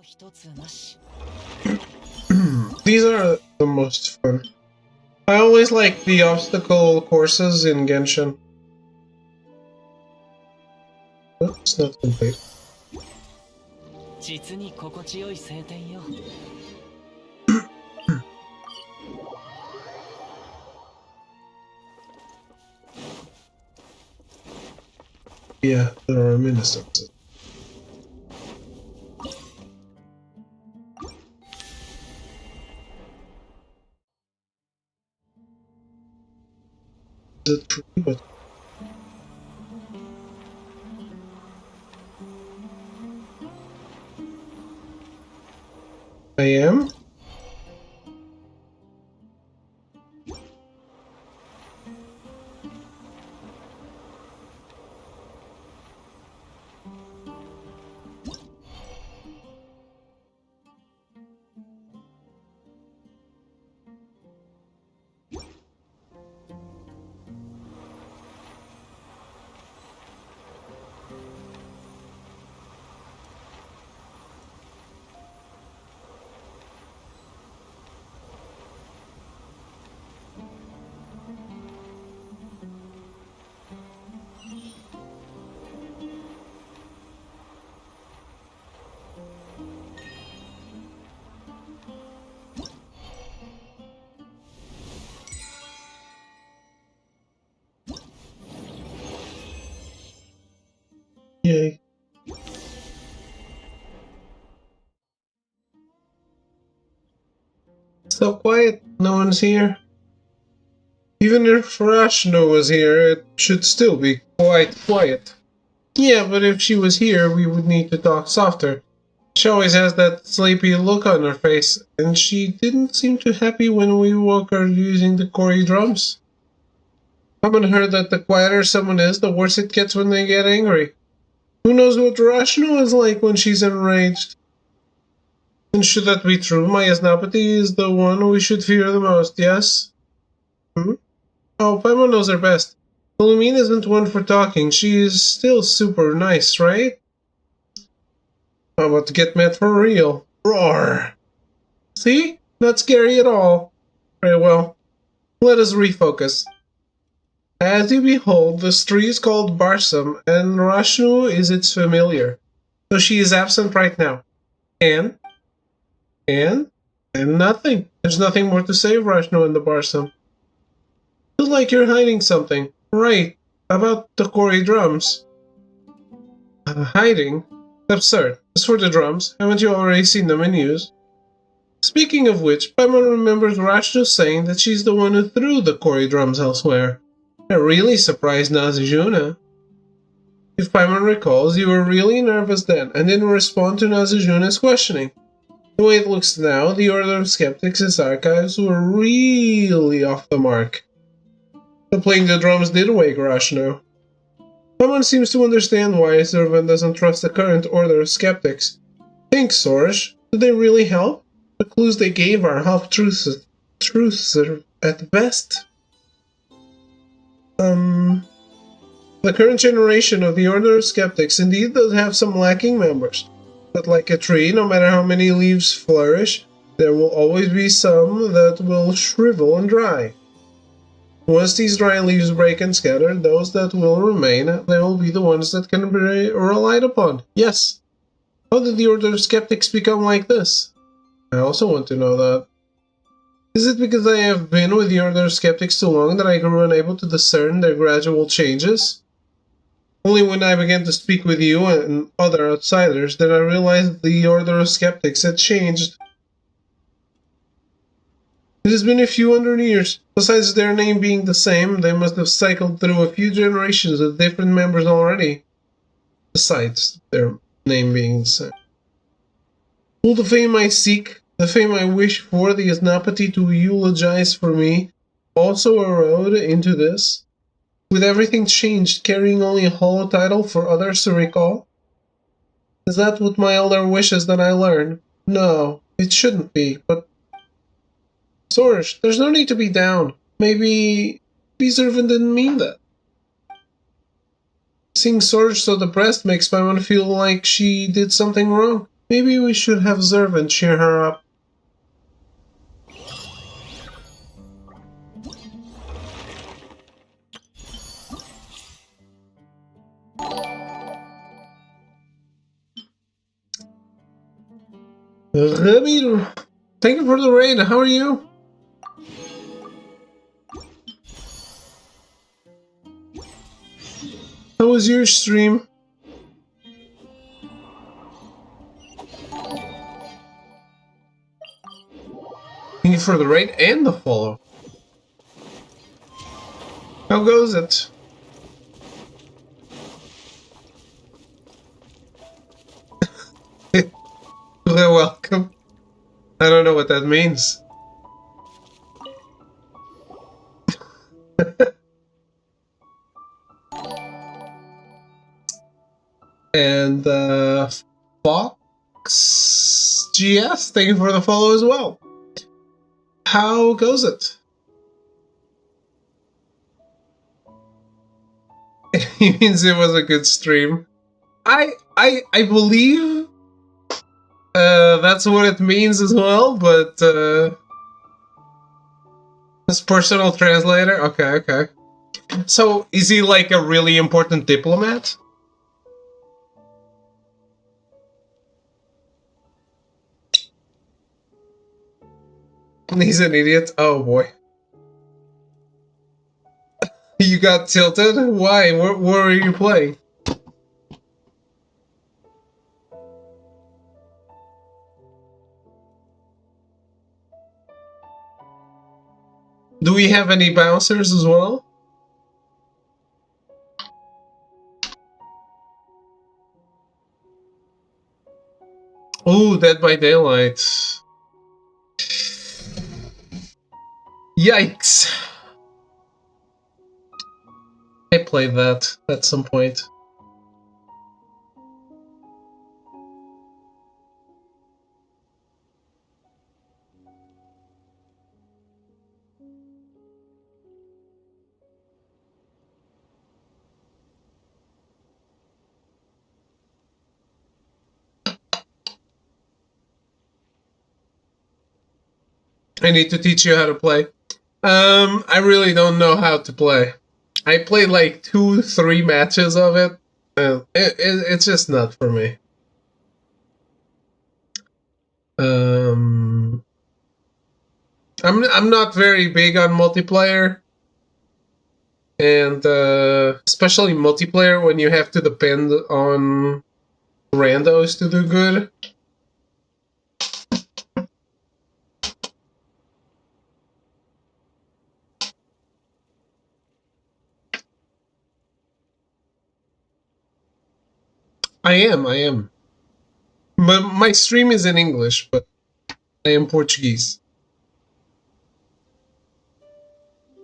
一つなし。 These are the most fun. I always like the obstacle courses in Genshin. Oh, it's not complete. 実に心地よい晴天よ。 Yeah, there are reminiscences. Is it true? But I am? Yay. So quiet, no one's here. Even if Rashno was here, it should still be quite quiet. Yeah, but if she was here, we would need to talk softer. She always has that sleepy look on her face, and she didn't seem too happy when we woke her using the Cory drums. Haven't heard that the quieter someone is, the worse it gets when they get angry. Who knows what Rashno is like when she's enraged? And should that be true, my Yasnapati is the one we should fear the most, yes? Hmm? Oh, Paimon knows her best. Illumine isn't one for talking. She is still super nice, right? How about to get met for real? Roar! See? Not scary at all. Very well. Let us refocus. As you behold, this tree is called Barsam, and Rashnu is its familiar. So she is absent right now. And nothing. There's nothing more to say of Rashnu and the Barsam. Feels like you're hiding something. Right. About the Cory drums. Hiding? Absurd. As for the drums, haven't you already seen them in use? Speaking of which, Paimon remembers Rashnu saying that she's the one who threw the Cory drums elsewhere. That really surprised Nazijuna. If Paimon recalls, you were really nervous then, and didn't respond to Nazijuna's questioning. The way it looks now, the Order of Skeptics' archives were really off the mark. But playing the drums did wake Rashnu. Paimon seems to understand why Zurvan doesn't trust the current Order of Skeptics. Think, Sorish, did they really help? The clues they gave are half-truths at best. The current generation of the Order of Skeptics indeed does have some lacking members. But like a tree, no matter how many leaves flourish, there will always be some that will shrivel and dry. Once these dry leaves break and scatter, those that will remain, they will be the ones that can be relied upon. Yes. How did the Order of Skeptics become like this? I also want to know that. Is it because I have been with the Order of Skeptics too long that I grew unable to discern their gradual changes? Only when I began to speak with you and other outsiders did I realize that the Order of Skeptics had changed. It has been a few hundred years. Besides their name being the same, they must have cycled through a few generations of different members already. Besides their name being the same. Will the fame I seek, the fame I wish for the Yasnapati to eulogize for me, also erode into this? With everything changed, carrying only a hollow title for others to recall? Is that what my elder wishes that I learn? No, it shouldn't be, but... Sorish, there's no need to be down. Maybe Zurvan didn't mean that. Seeing Sorish so depressed makes Paimon feel like she did something wrong. Maybe we should have Zervin cheer her up. Ramiro, thank you for the raid. How are you? How was your stream? Thank you for the raid and the follow. How goes it? You're welcome. I don't know what that means. And Fox GS, thank you for the follow as well. How goes it? It means it was a good stream. I believe that's what it means as well, but this personal translator? Okay. So is he like a really important diplomat? He's an idiot? Oh boy. You got tilted? Why? Where are you playing? Do we have any bouncers as well? Ooh, Dead by Daylight. Yikes. I played that at some point. I need to teach you how to play. I really don't know how to play. I played like 2-3 matches of it. It's just not for me. I'm not very big on multiplayer, and especially multiplayer when you have to depend on randos to do good. I am. But my stream is in English, but I am Portuguese.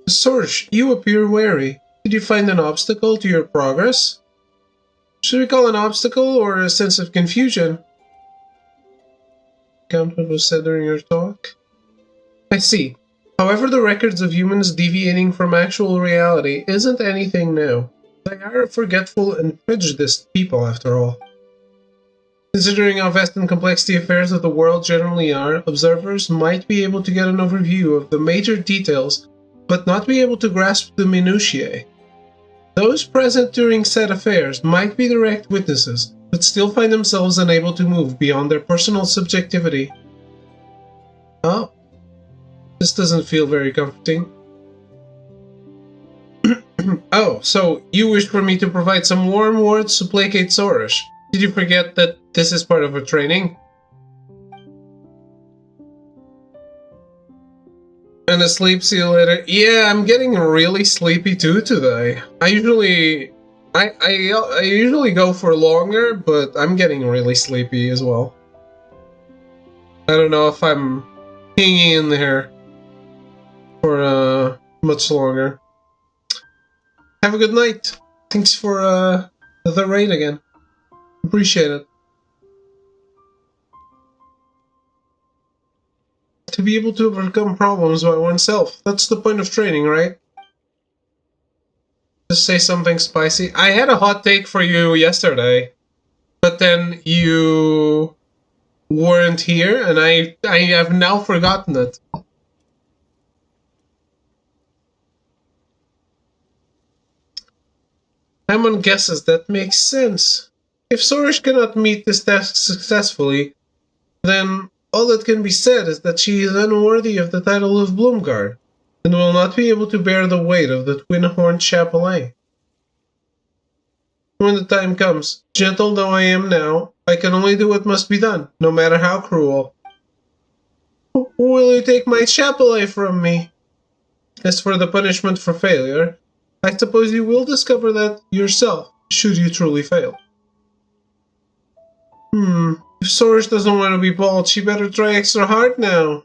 Sorge, you appear wary. Did you find an obstacle to your progress? Should we call an obstacle or a sense of confusion? Count what was said during your talk. I see. However, the records of humans deviating from actual reality isn't anything new. They are forgetful and prejudiced people, after all. Considering how vast and complex the affairs of the world generally are, observers might be able to get an overview of the major details, but not be able to grasp the minutiae. Those present during said affairs might be direct witnesses, but still find themselves unable to move beyond their personal subjectivity. Oh. This doesn't feel very comforting. Oh, so you wish for me to provide some warm words to placate Soresh. Did you forget that this is part of a training? And asleep, see you later. Yeah, I'm getting really sleepy too today. I usually go for longer, but I'm getting really sleepy as well. I don't know if I'm hanging in there for much longer. Have a good night. Thanks for the raid again. Appreciate it. To be able to overcome problems by oneself. That's the point of training, right? Just say something spicy. I had a hot take for you yesterday, but then you weren't here, and I have now forgotten it. Hamon guesses that makes sense. If Sorish cannot meet this task successfully, then all that can be said is that she is unworthy of the title of Bloomguard, and will not be able to bear the weight of the twin-horned Chapelet. When the time comes, gentle though I am now, I can only do what must be done, no matter how cruel. Will you take my Chapelet from me? As for the punishment for failure, I suppose you will discover that yourself, should you truly fail. If Sorish doesn't want to be bald, she better try extra hard now.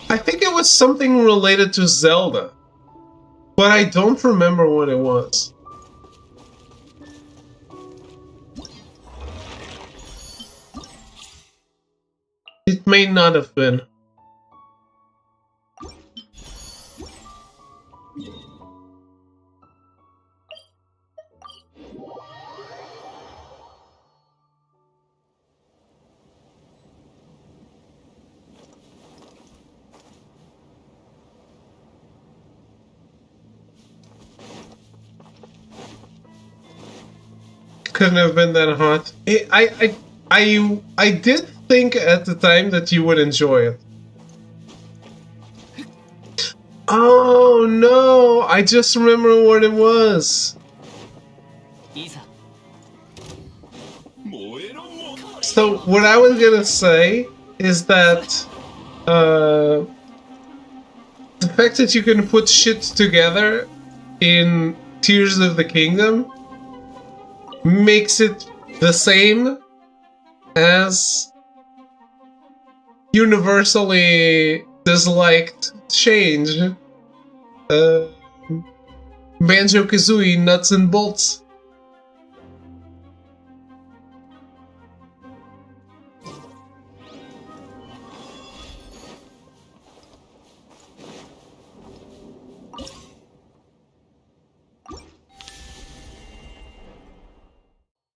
I think it was something related to Zelda, but I don't remember what it was. It may not have been. Couldn't have been that hot. I did think at the time that you would enjoy it. Oh no! I just remember what it was. So what I was gonna say is that the fact that you can put shit together in Tears of the Kingdom makes it the same as universally disliked change. Banjo-Kazooie Nuts and Bolts.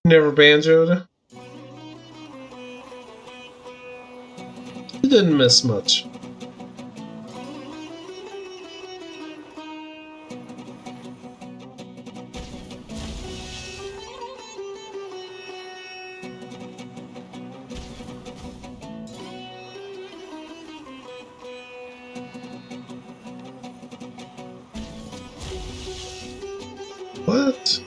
Never banjoed. You didn't miss much. What?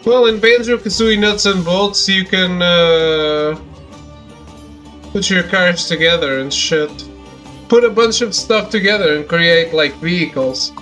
Well, in Banjo-Kazooie Nuts and Bolts, you can put your cars together and shit. Put a bunch of stuff together and create, like, vehicles.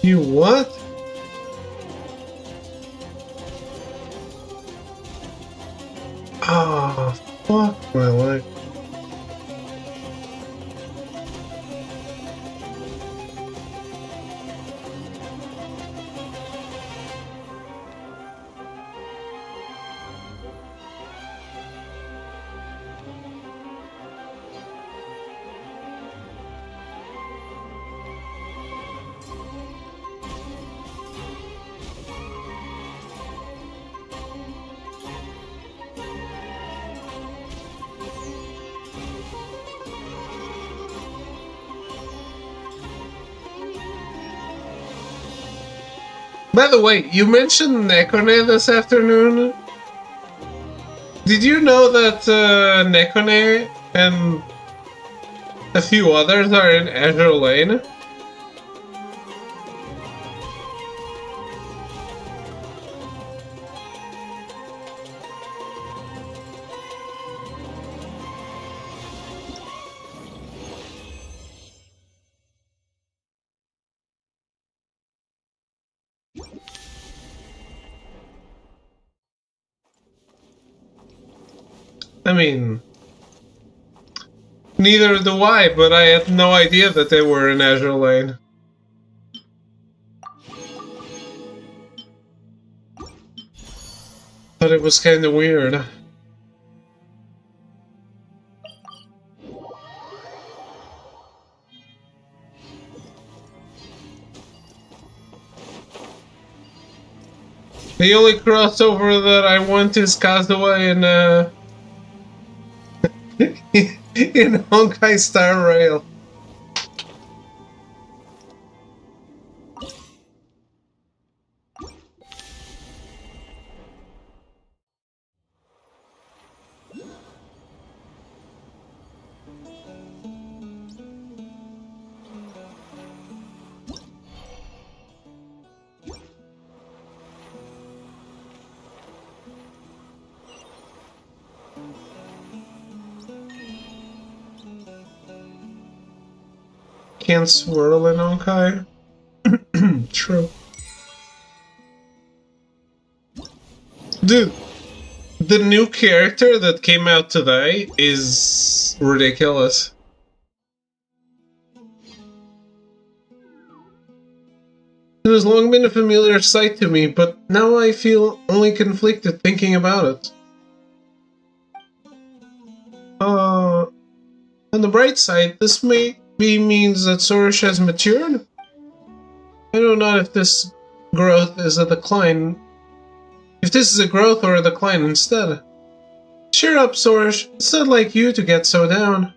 You what? Ah, fuck my life. By the way, you mentioned Nekone this afternoon. Did you know that Nekone and a few others are in Azure Lane? I mean, neither do I, but I had no idea that they were in Azure Lane. Thought it was kinda weird. The only crossover that I want is Kazuha in Honkai Star Rail. Can't swirl in Honkai? True. Dude, the new character that came out today is ridiculous. It has long been a familiar sight to me, but now I feel only conflicted thinking about it. On the bright side, this maybe means that Sorush has matured? I don't know if this growth is a decline. If this is a growth or a decline instead. Cheer up, Sorush. It's not like you to get so down.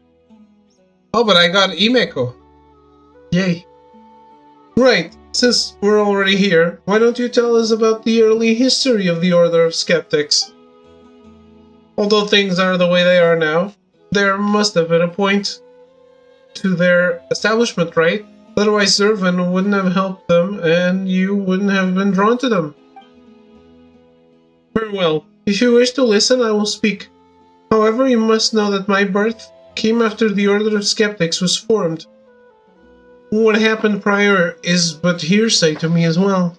Oh, but I got Imeko. Yay. Right, since we're already here, why don't you tell us about the early history of the Order of Skeptics? Although things are the way they are now, there must have been a point to their establishment, right? Otherwise Zervan wouldn't have helped them, and you wouldn't have been drawn to them. Very well. If you wish to listen, I will speak. However, you must know that my birth came after the Order of Skeptics was formed. What happened prior is but hearsay to me as well.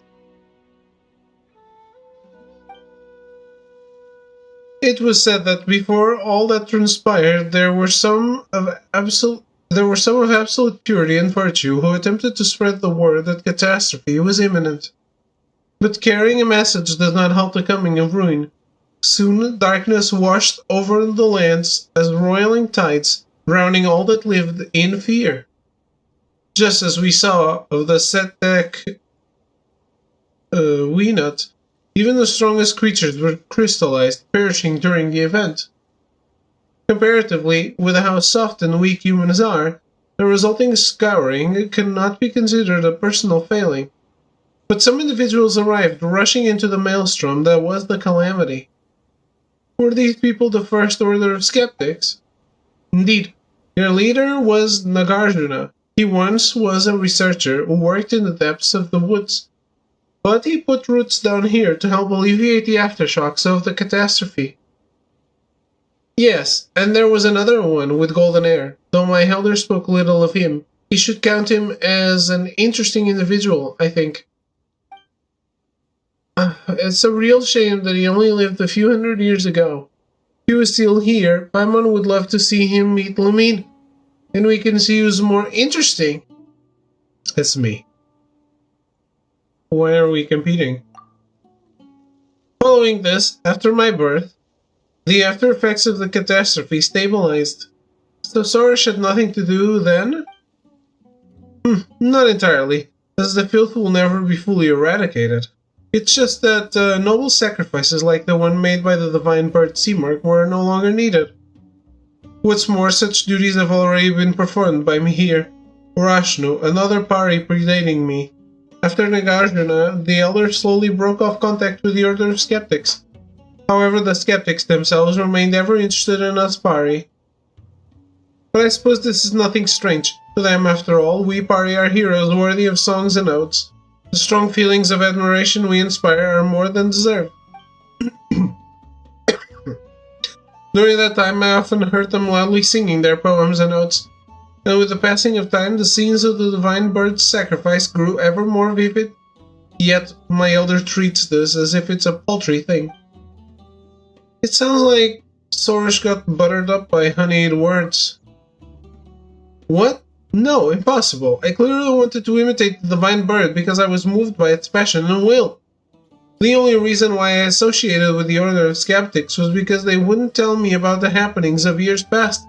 It was said that before all that transpired, there were some of absolute purity and virtue who attempted to spread the word that catastrophe was imminent. But carrying a message does not help the coming of ruin. Soon darkness washed over the lands as roiling tides, drowning all that lived in fear. Just as we saw of the Setek Weenut, even the strongest creatures were crystallized, perishing during the event. Comparatively, with how soft and weak humans are, the resulting scouring cannot be considered a personal failing. But some individuals arrived, rushing into the maelstrom that was the calamity. Were these people the first Order of Skeptics? Indeed, their leader was Nagarjuna. He once was a researcher who worked in the depths of the woods, but he put roots down here to help alleviate the aftershocks of the catastrophe. Yes, and there was another one with golden hair, though my elder spoke little of him. He should count him as an interesting individual, I think. It's a real shame that he only lived a few hundred years ago. If he was still here, Paimon would love to see him meet Lamine. And we can see who's more interesting. It's me. Why are we competing? Following this, after my birth, the after effects of the catastrophe stabilized. So Sorush had nothing to do then? Not entirely, as the filth will never be fully eradicated. It's just that noble sacrifices like the one made by the divine bird Seamark were no longer needed. What's more, such duties have already been performed by me here. Urashnu, another party predating me, After Nagarjuna, the elder slowly broke off contact with the Order of Skeptics. However, the skeptics themselves remained ever interested in us Pari. But I suppose this is nothing strange. To them, after all, we Pari are heroes worthy of songs and odes. The strong feelings of admiration we inspire are more than deserved. During that time, I often heard them loudly singing their poems and odes. And with the passing of time, the scenes of the divine bird's sacrifice grew ever more vivid. Yet, my elder treats this as if it's a paltry thing. It sounds like Sorish got buttered up by honeyed words. What? No, impossible. I clearly wanted to imitate the divine bird because I was moved by its passion and will. The only reason why I associated with the Order of Skeptics was because they wouldn't tell me about the happenings of years past.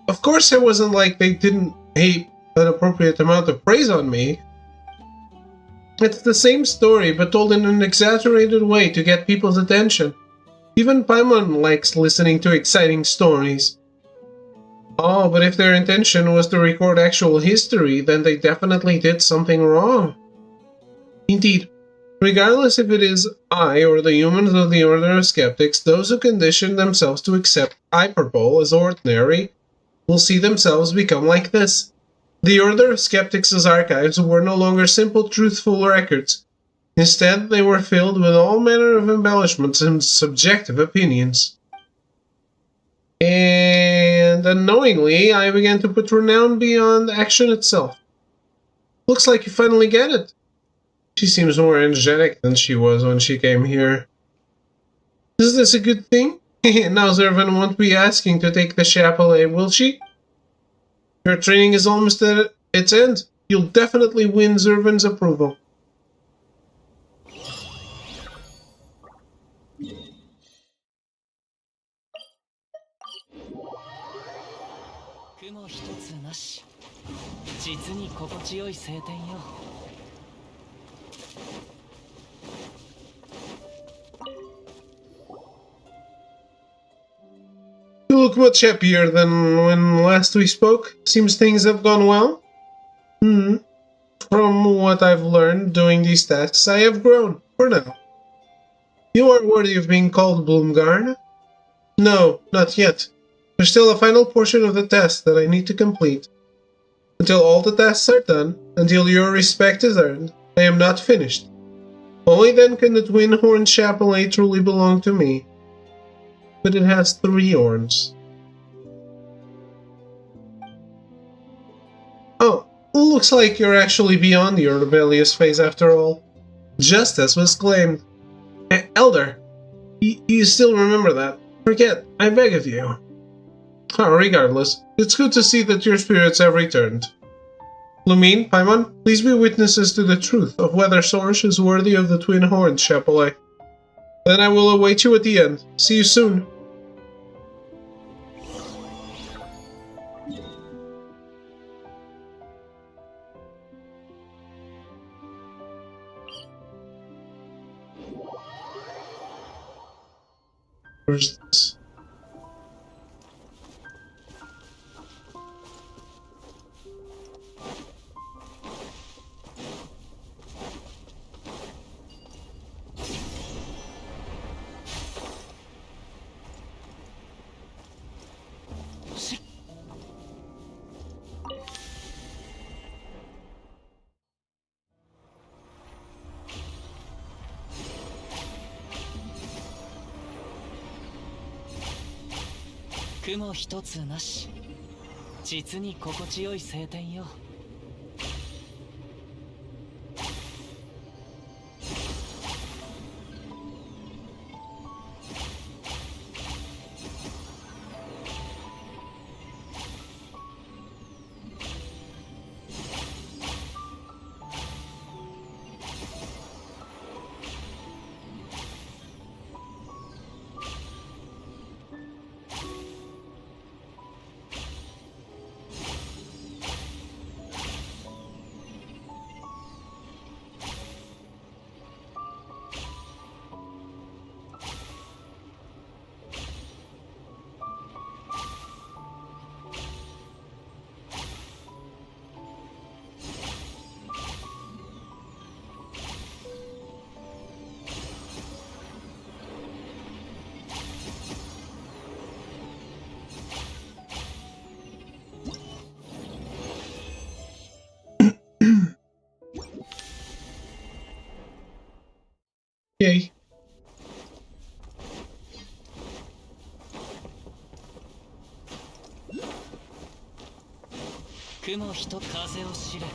Of course, it wasn't like they didn't heap an appropriate amount of praise on me. It's the same story, but told in an exaggerated way to get people's attention. Even Paimon likes listening to exciting stories. Oh, but if their intention was to record actual history, then they definitely did something wrong. Indeed, regardless if it is I or the humans of the Order of Skeptics, those who condition themselves to accept hyperbole as ordinary will see themselves become like this. The Order of Skeptics' archives were no longer simple truthful records. Instead, they were filled with all manner of embellishments and subjective opinions. And unknowingly, I began to put renown beyond action itself. Looks like you finally get it. She seems more energetic than she was when she came here. Is this a good thing? Now Zervan won't be asking to take the chapelet, will she? Your training is almost at its end. You'll definitely win Zervan's approval. You look much happier than when last we spoke. Seems things have gone well? From what I've learned doing these tasks, I have grown, for now. You are worthy of being called Bloomgarn? No, not yet. There's still a final portion of the test that I need to complete. Until all the tasks are done, until your respect is earned, I am not finished. Only then can the twin horned chapelet truly belong to me. But it has 3 horns. Oh, looks like you're actually beyond your rebellious phase after all. Just as was claimed. Elder, you still remember that. Forget, I beg of you. Regardless, it's good to see that your spirits have returned. Lumine, Paimon, please be witnesses to the truth of whether Sorish is worthy of the twin horned chapelet. Then I will await you at the end. See you soon. Where's this?雲一つなし、実に心地よい晴天よ。Yay. 雲ひと風を知れ。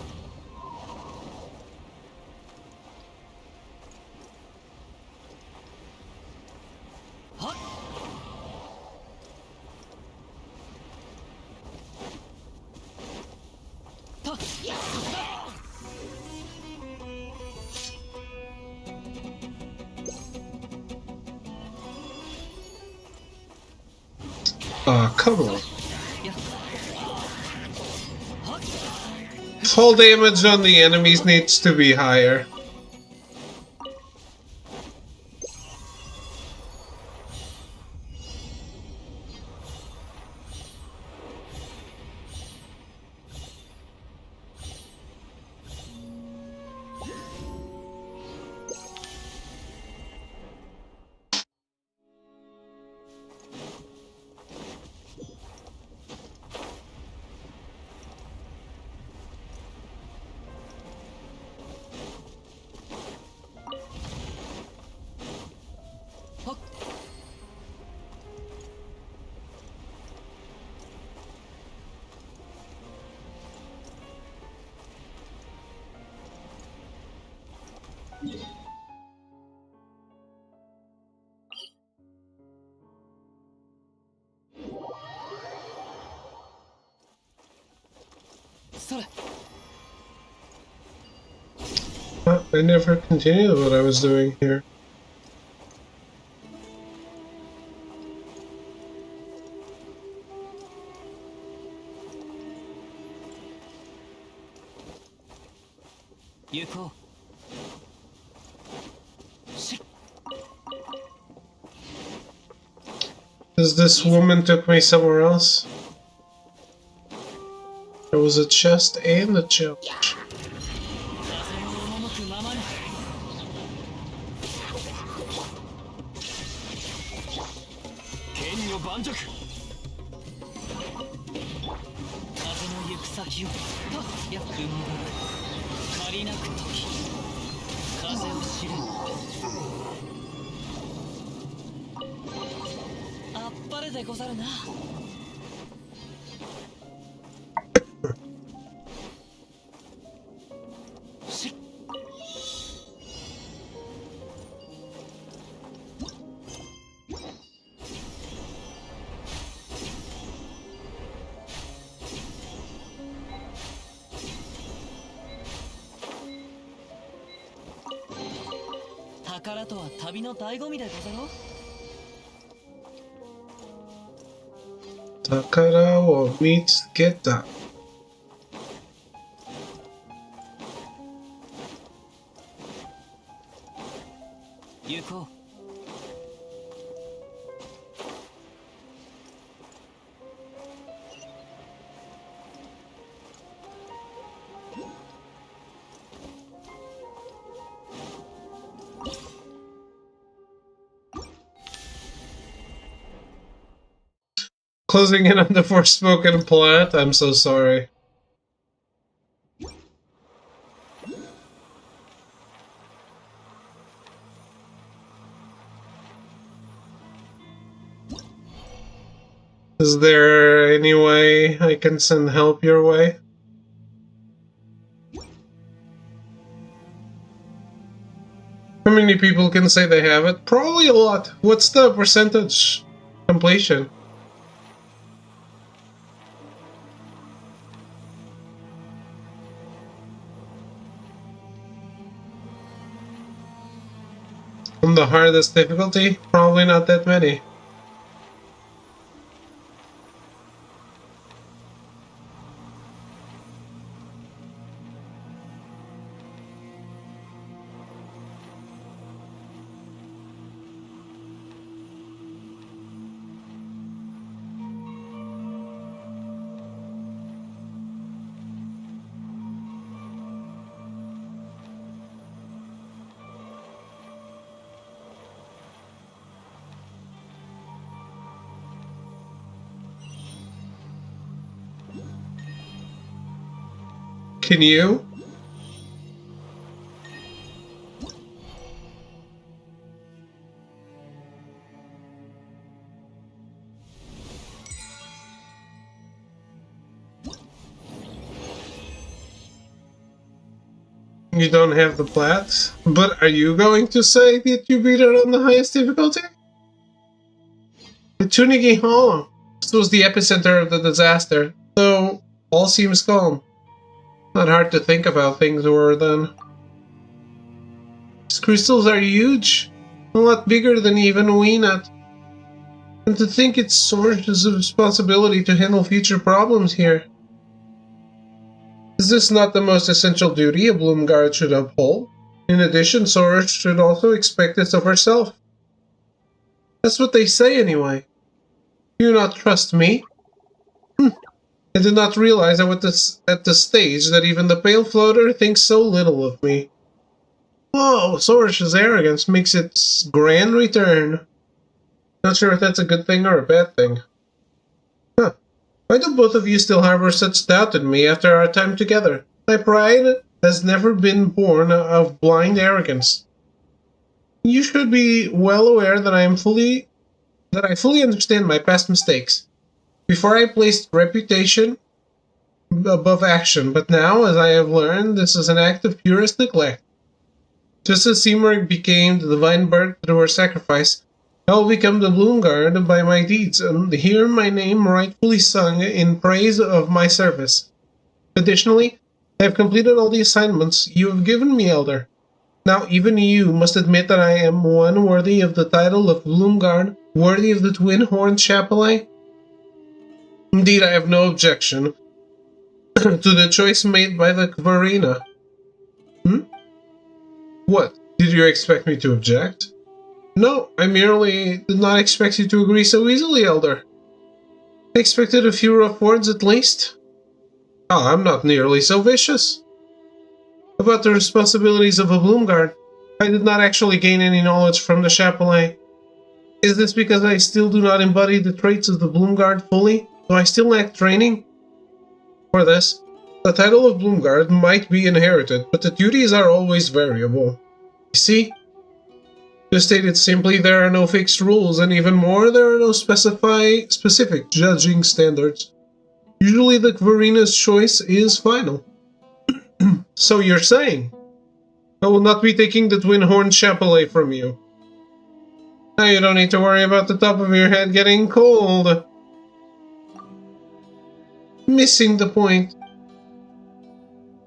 はっ。たっ。 Ah, come on. Fall damage on the enemies needs to be higher. I never continued what I was doing here. Because this woman took me somewhere else. There was a chest and a challenge. Takara wo mitsuketa. Closing in on the Forspoken plot? I'm so sorry. Is there any way I can send help your way? How many people can say they have it? Probably a lot. What's the percentage completion? On the hardest difficulty? Probably not that many. Can you? You don't have the plat, but are you going to say that you beat it on the highest difficulty? The Tunigi Hollow. This was the epicenter of the disaster, though all seems calm. Not hard to think about things were then. These crystals are huge, a lot bigger than even Weenat. And to think it's Sorge's responsibility to handle future problems here. Is this not the most essential duty a Bloomguard should uphold? In addition, Sorge should also expect this of herself. That's what they say anyway. Do you not trust me? I did not realize I was at the stage that even the Pale Floater thinks so little of me. Whoa, Sorge's arrogance makes its grand return. Not sure if that's a good thing or a bad thing. Huh. Why do both of you still harbor such doubt in me after our time together? My pride has never been born of blind arrogance. You should be well aware that I fully understand my past mistakes. Before I placed reputation above action, but now, as I have learned, this is an act of purest neglect. Just as Seymour became the divine bird through her sacrifice, I will become the Bloomguard by my deeds, and hear my name rightfully sung in praise of my service. Additionally, I have completed all the assignments you have given me, Elder. Now even you must admit that I am one worthy of the title of Bloomguard, worthy of the twin-horned Chapelet. Indeed, I have no objection to the choice made by the Kvarina. What? Did you expect me to object? No, I merely did not expect you to agree so easily, Elder. I expected a few rough words at least. Oh, I'm not nearly so vicious. About the responsibilities of a Bloomguard, I did not actually gain any knowledge from the Chapelet. Is this because I still do not embody the traits of the Bloomguard fully? Do I still lack training? For this, the title of Bloomguard might be inherited, but the duties are always variable. You see? To state it simply, there are no fixed rules, and even more, there are no specific judging standards. Usually the Kvarina's choice is final. So you're saying, I will not be taking the twin-horned Chapelet from you. Now you don't need to worry about the top of your head getting cold. Missing the point.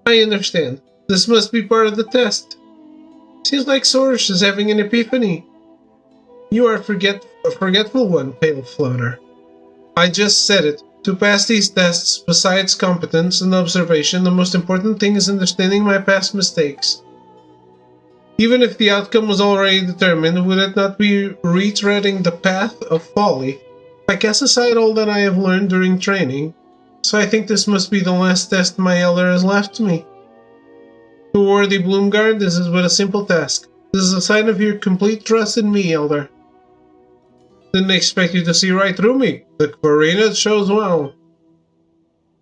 I understand. This must be part of the test. Seems like Sorge is having an epiphany. You are a forgetful one, Pale Floater. I just said it. To pass these tests, besides competence and observation, the most important thing is understanding my past mistakes. Even if the outcome was already determined, would it not be retreading the path of folly? I cast aside all that I have learned during training, so I think this must be the last test my elder has left me. To a worthy Bloomguard, this is but a simple task. This is a sign of your complete trust in me, Elder. Didn't expect you to see right through me. The Kvarina shows well.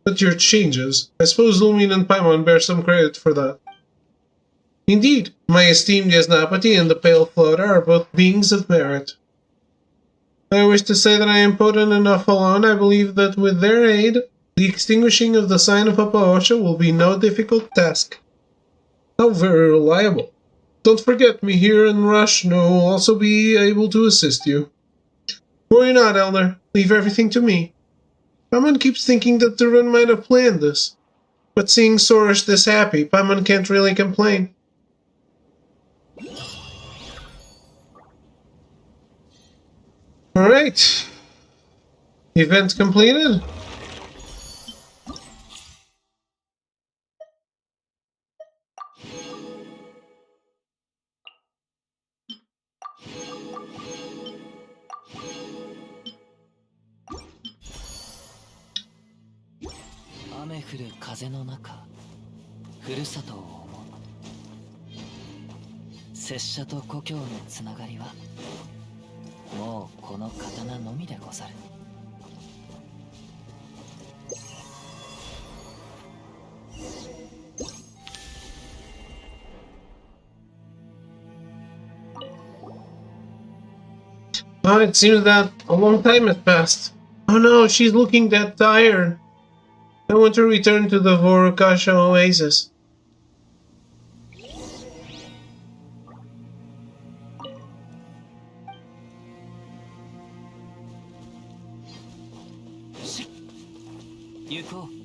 But your changes, I suppose Lumin and Paimon bear some credit for that. Indeed, my esteemed Yasnapati and the Pale Floater are both beings of merit. I wish to say that I am potent enough alone. I believe that with their aid, the extinguishing of the sign of Apaosha will be no difficult task. How very reliable. Don't forget me here in Rushno will also be able to assist you. Worry not, Elder. Leave everything to me. Paimon keeps thinking that Durun might have planned this. But seeing Sorge this happy, Paimon can't really complain. Alright. Event completed. Oh, it seems that a long time has passed. Oh no, she's looking that tired. I want to return to the Vorukasha oasis. 行こう。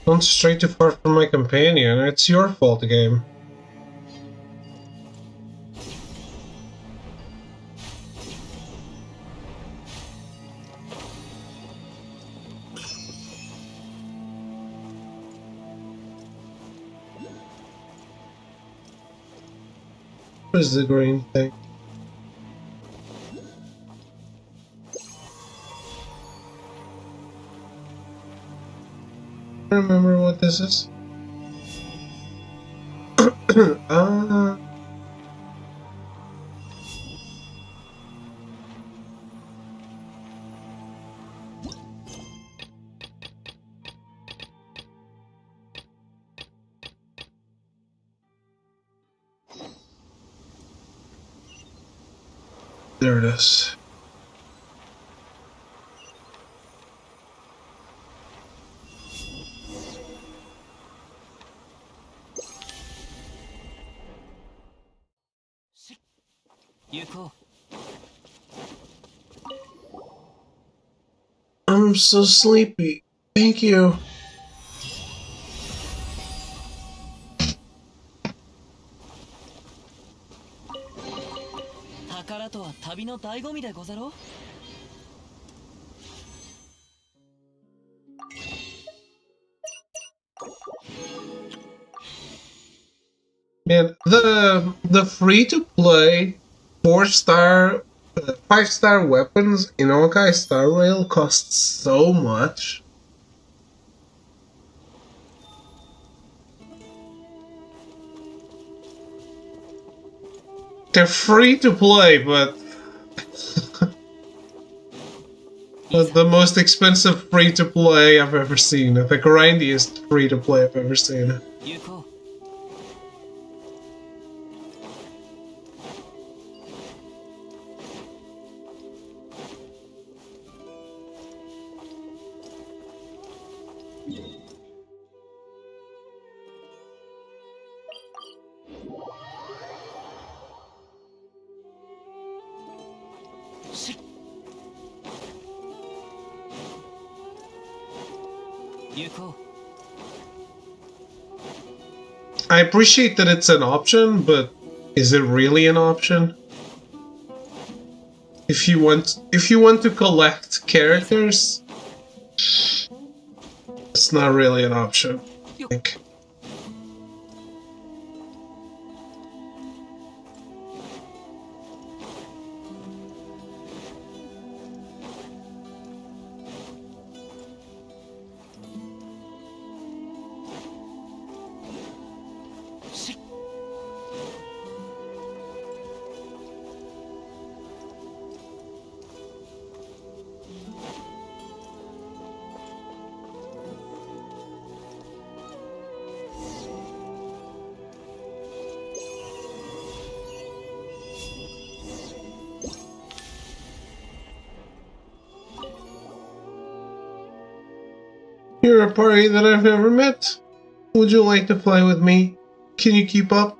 Don't stray too far from my companion. It's your fault, game. What is the green thing? I remember what this is. Ah. There it is. I'm so sleepy. Thank you. 宝とは旅の醍醐味でござろう。 Man, the free to play 4-star, 5-star weapons in Honkai Star Rail cost so much. They're free to play, but the most expensive free to play I've ever seen. The grindiest free to play I've ever seen. 行こう。 I appreciate that it's an option, but is it really an option? If you want to collect characters, it's not really an option, I think. You're a party that I've never met. Would you like to fly with me? Can you keep up?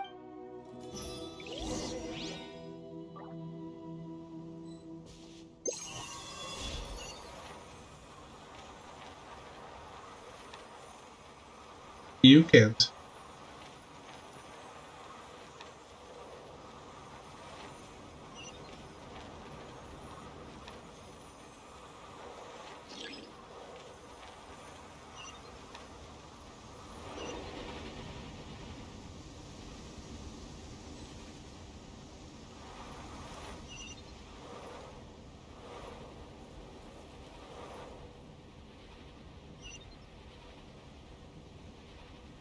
You can't.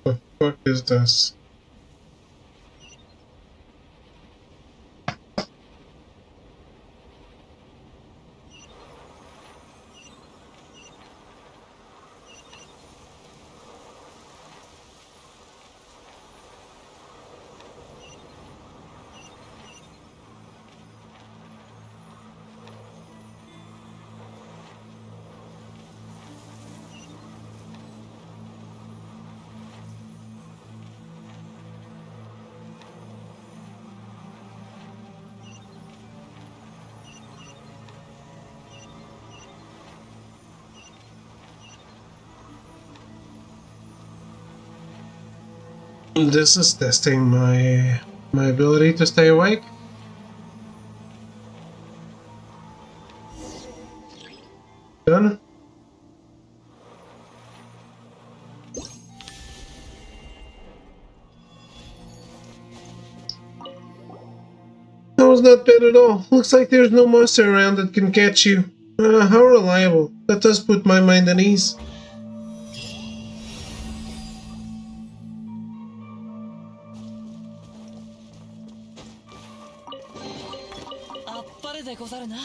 What the fuck is this? This is testing my ability to stay awake. Done. That was not bad at all. Looks like there's no monster around that can catch you. How reliable. That does put my mind at ease. あっぱれでござるな。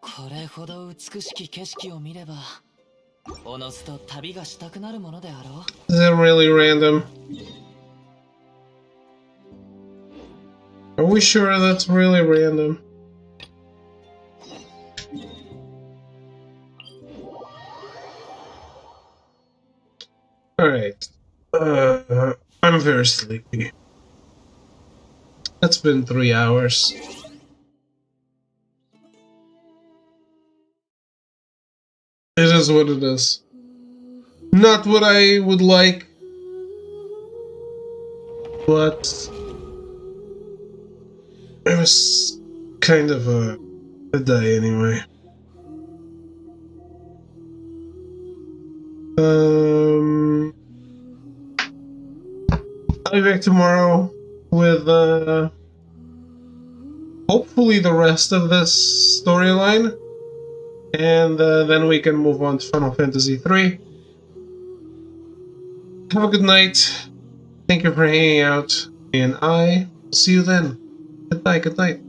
これほど美しき景色を見れば、おのずと旅がしたくなるものであろう。 Is that really random? Are we sure that's really random? Alright. I'm very sleepy. It's been 3 hours. It is what it is. Not what I would like, but it was kind of a day anyway. I'll be back tomorrow with hopefully the rest of this storyline, and then we can move on to Final Fantasy III. Have a good night. Thank you for hanging out, and I will see you then. Good night, good night.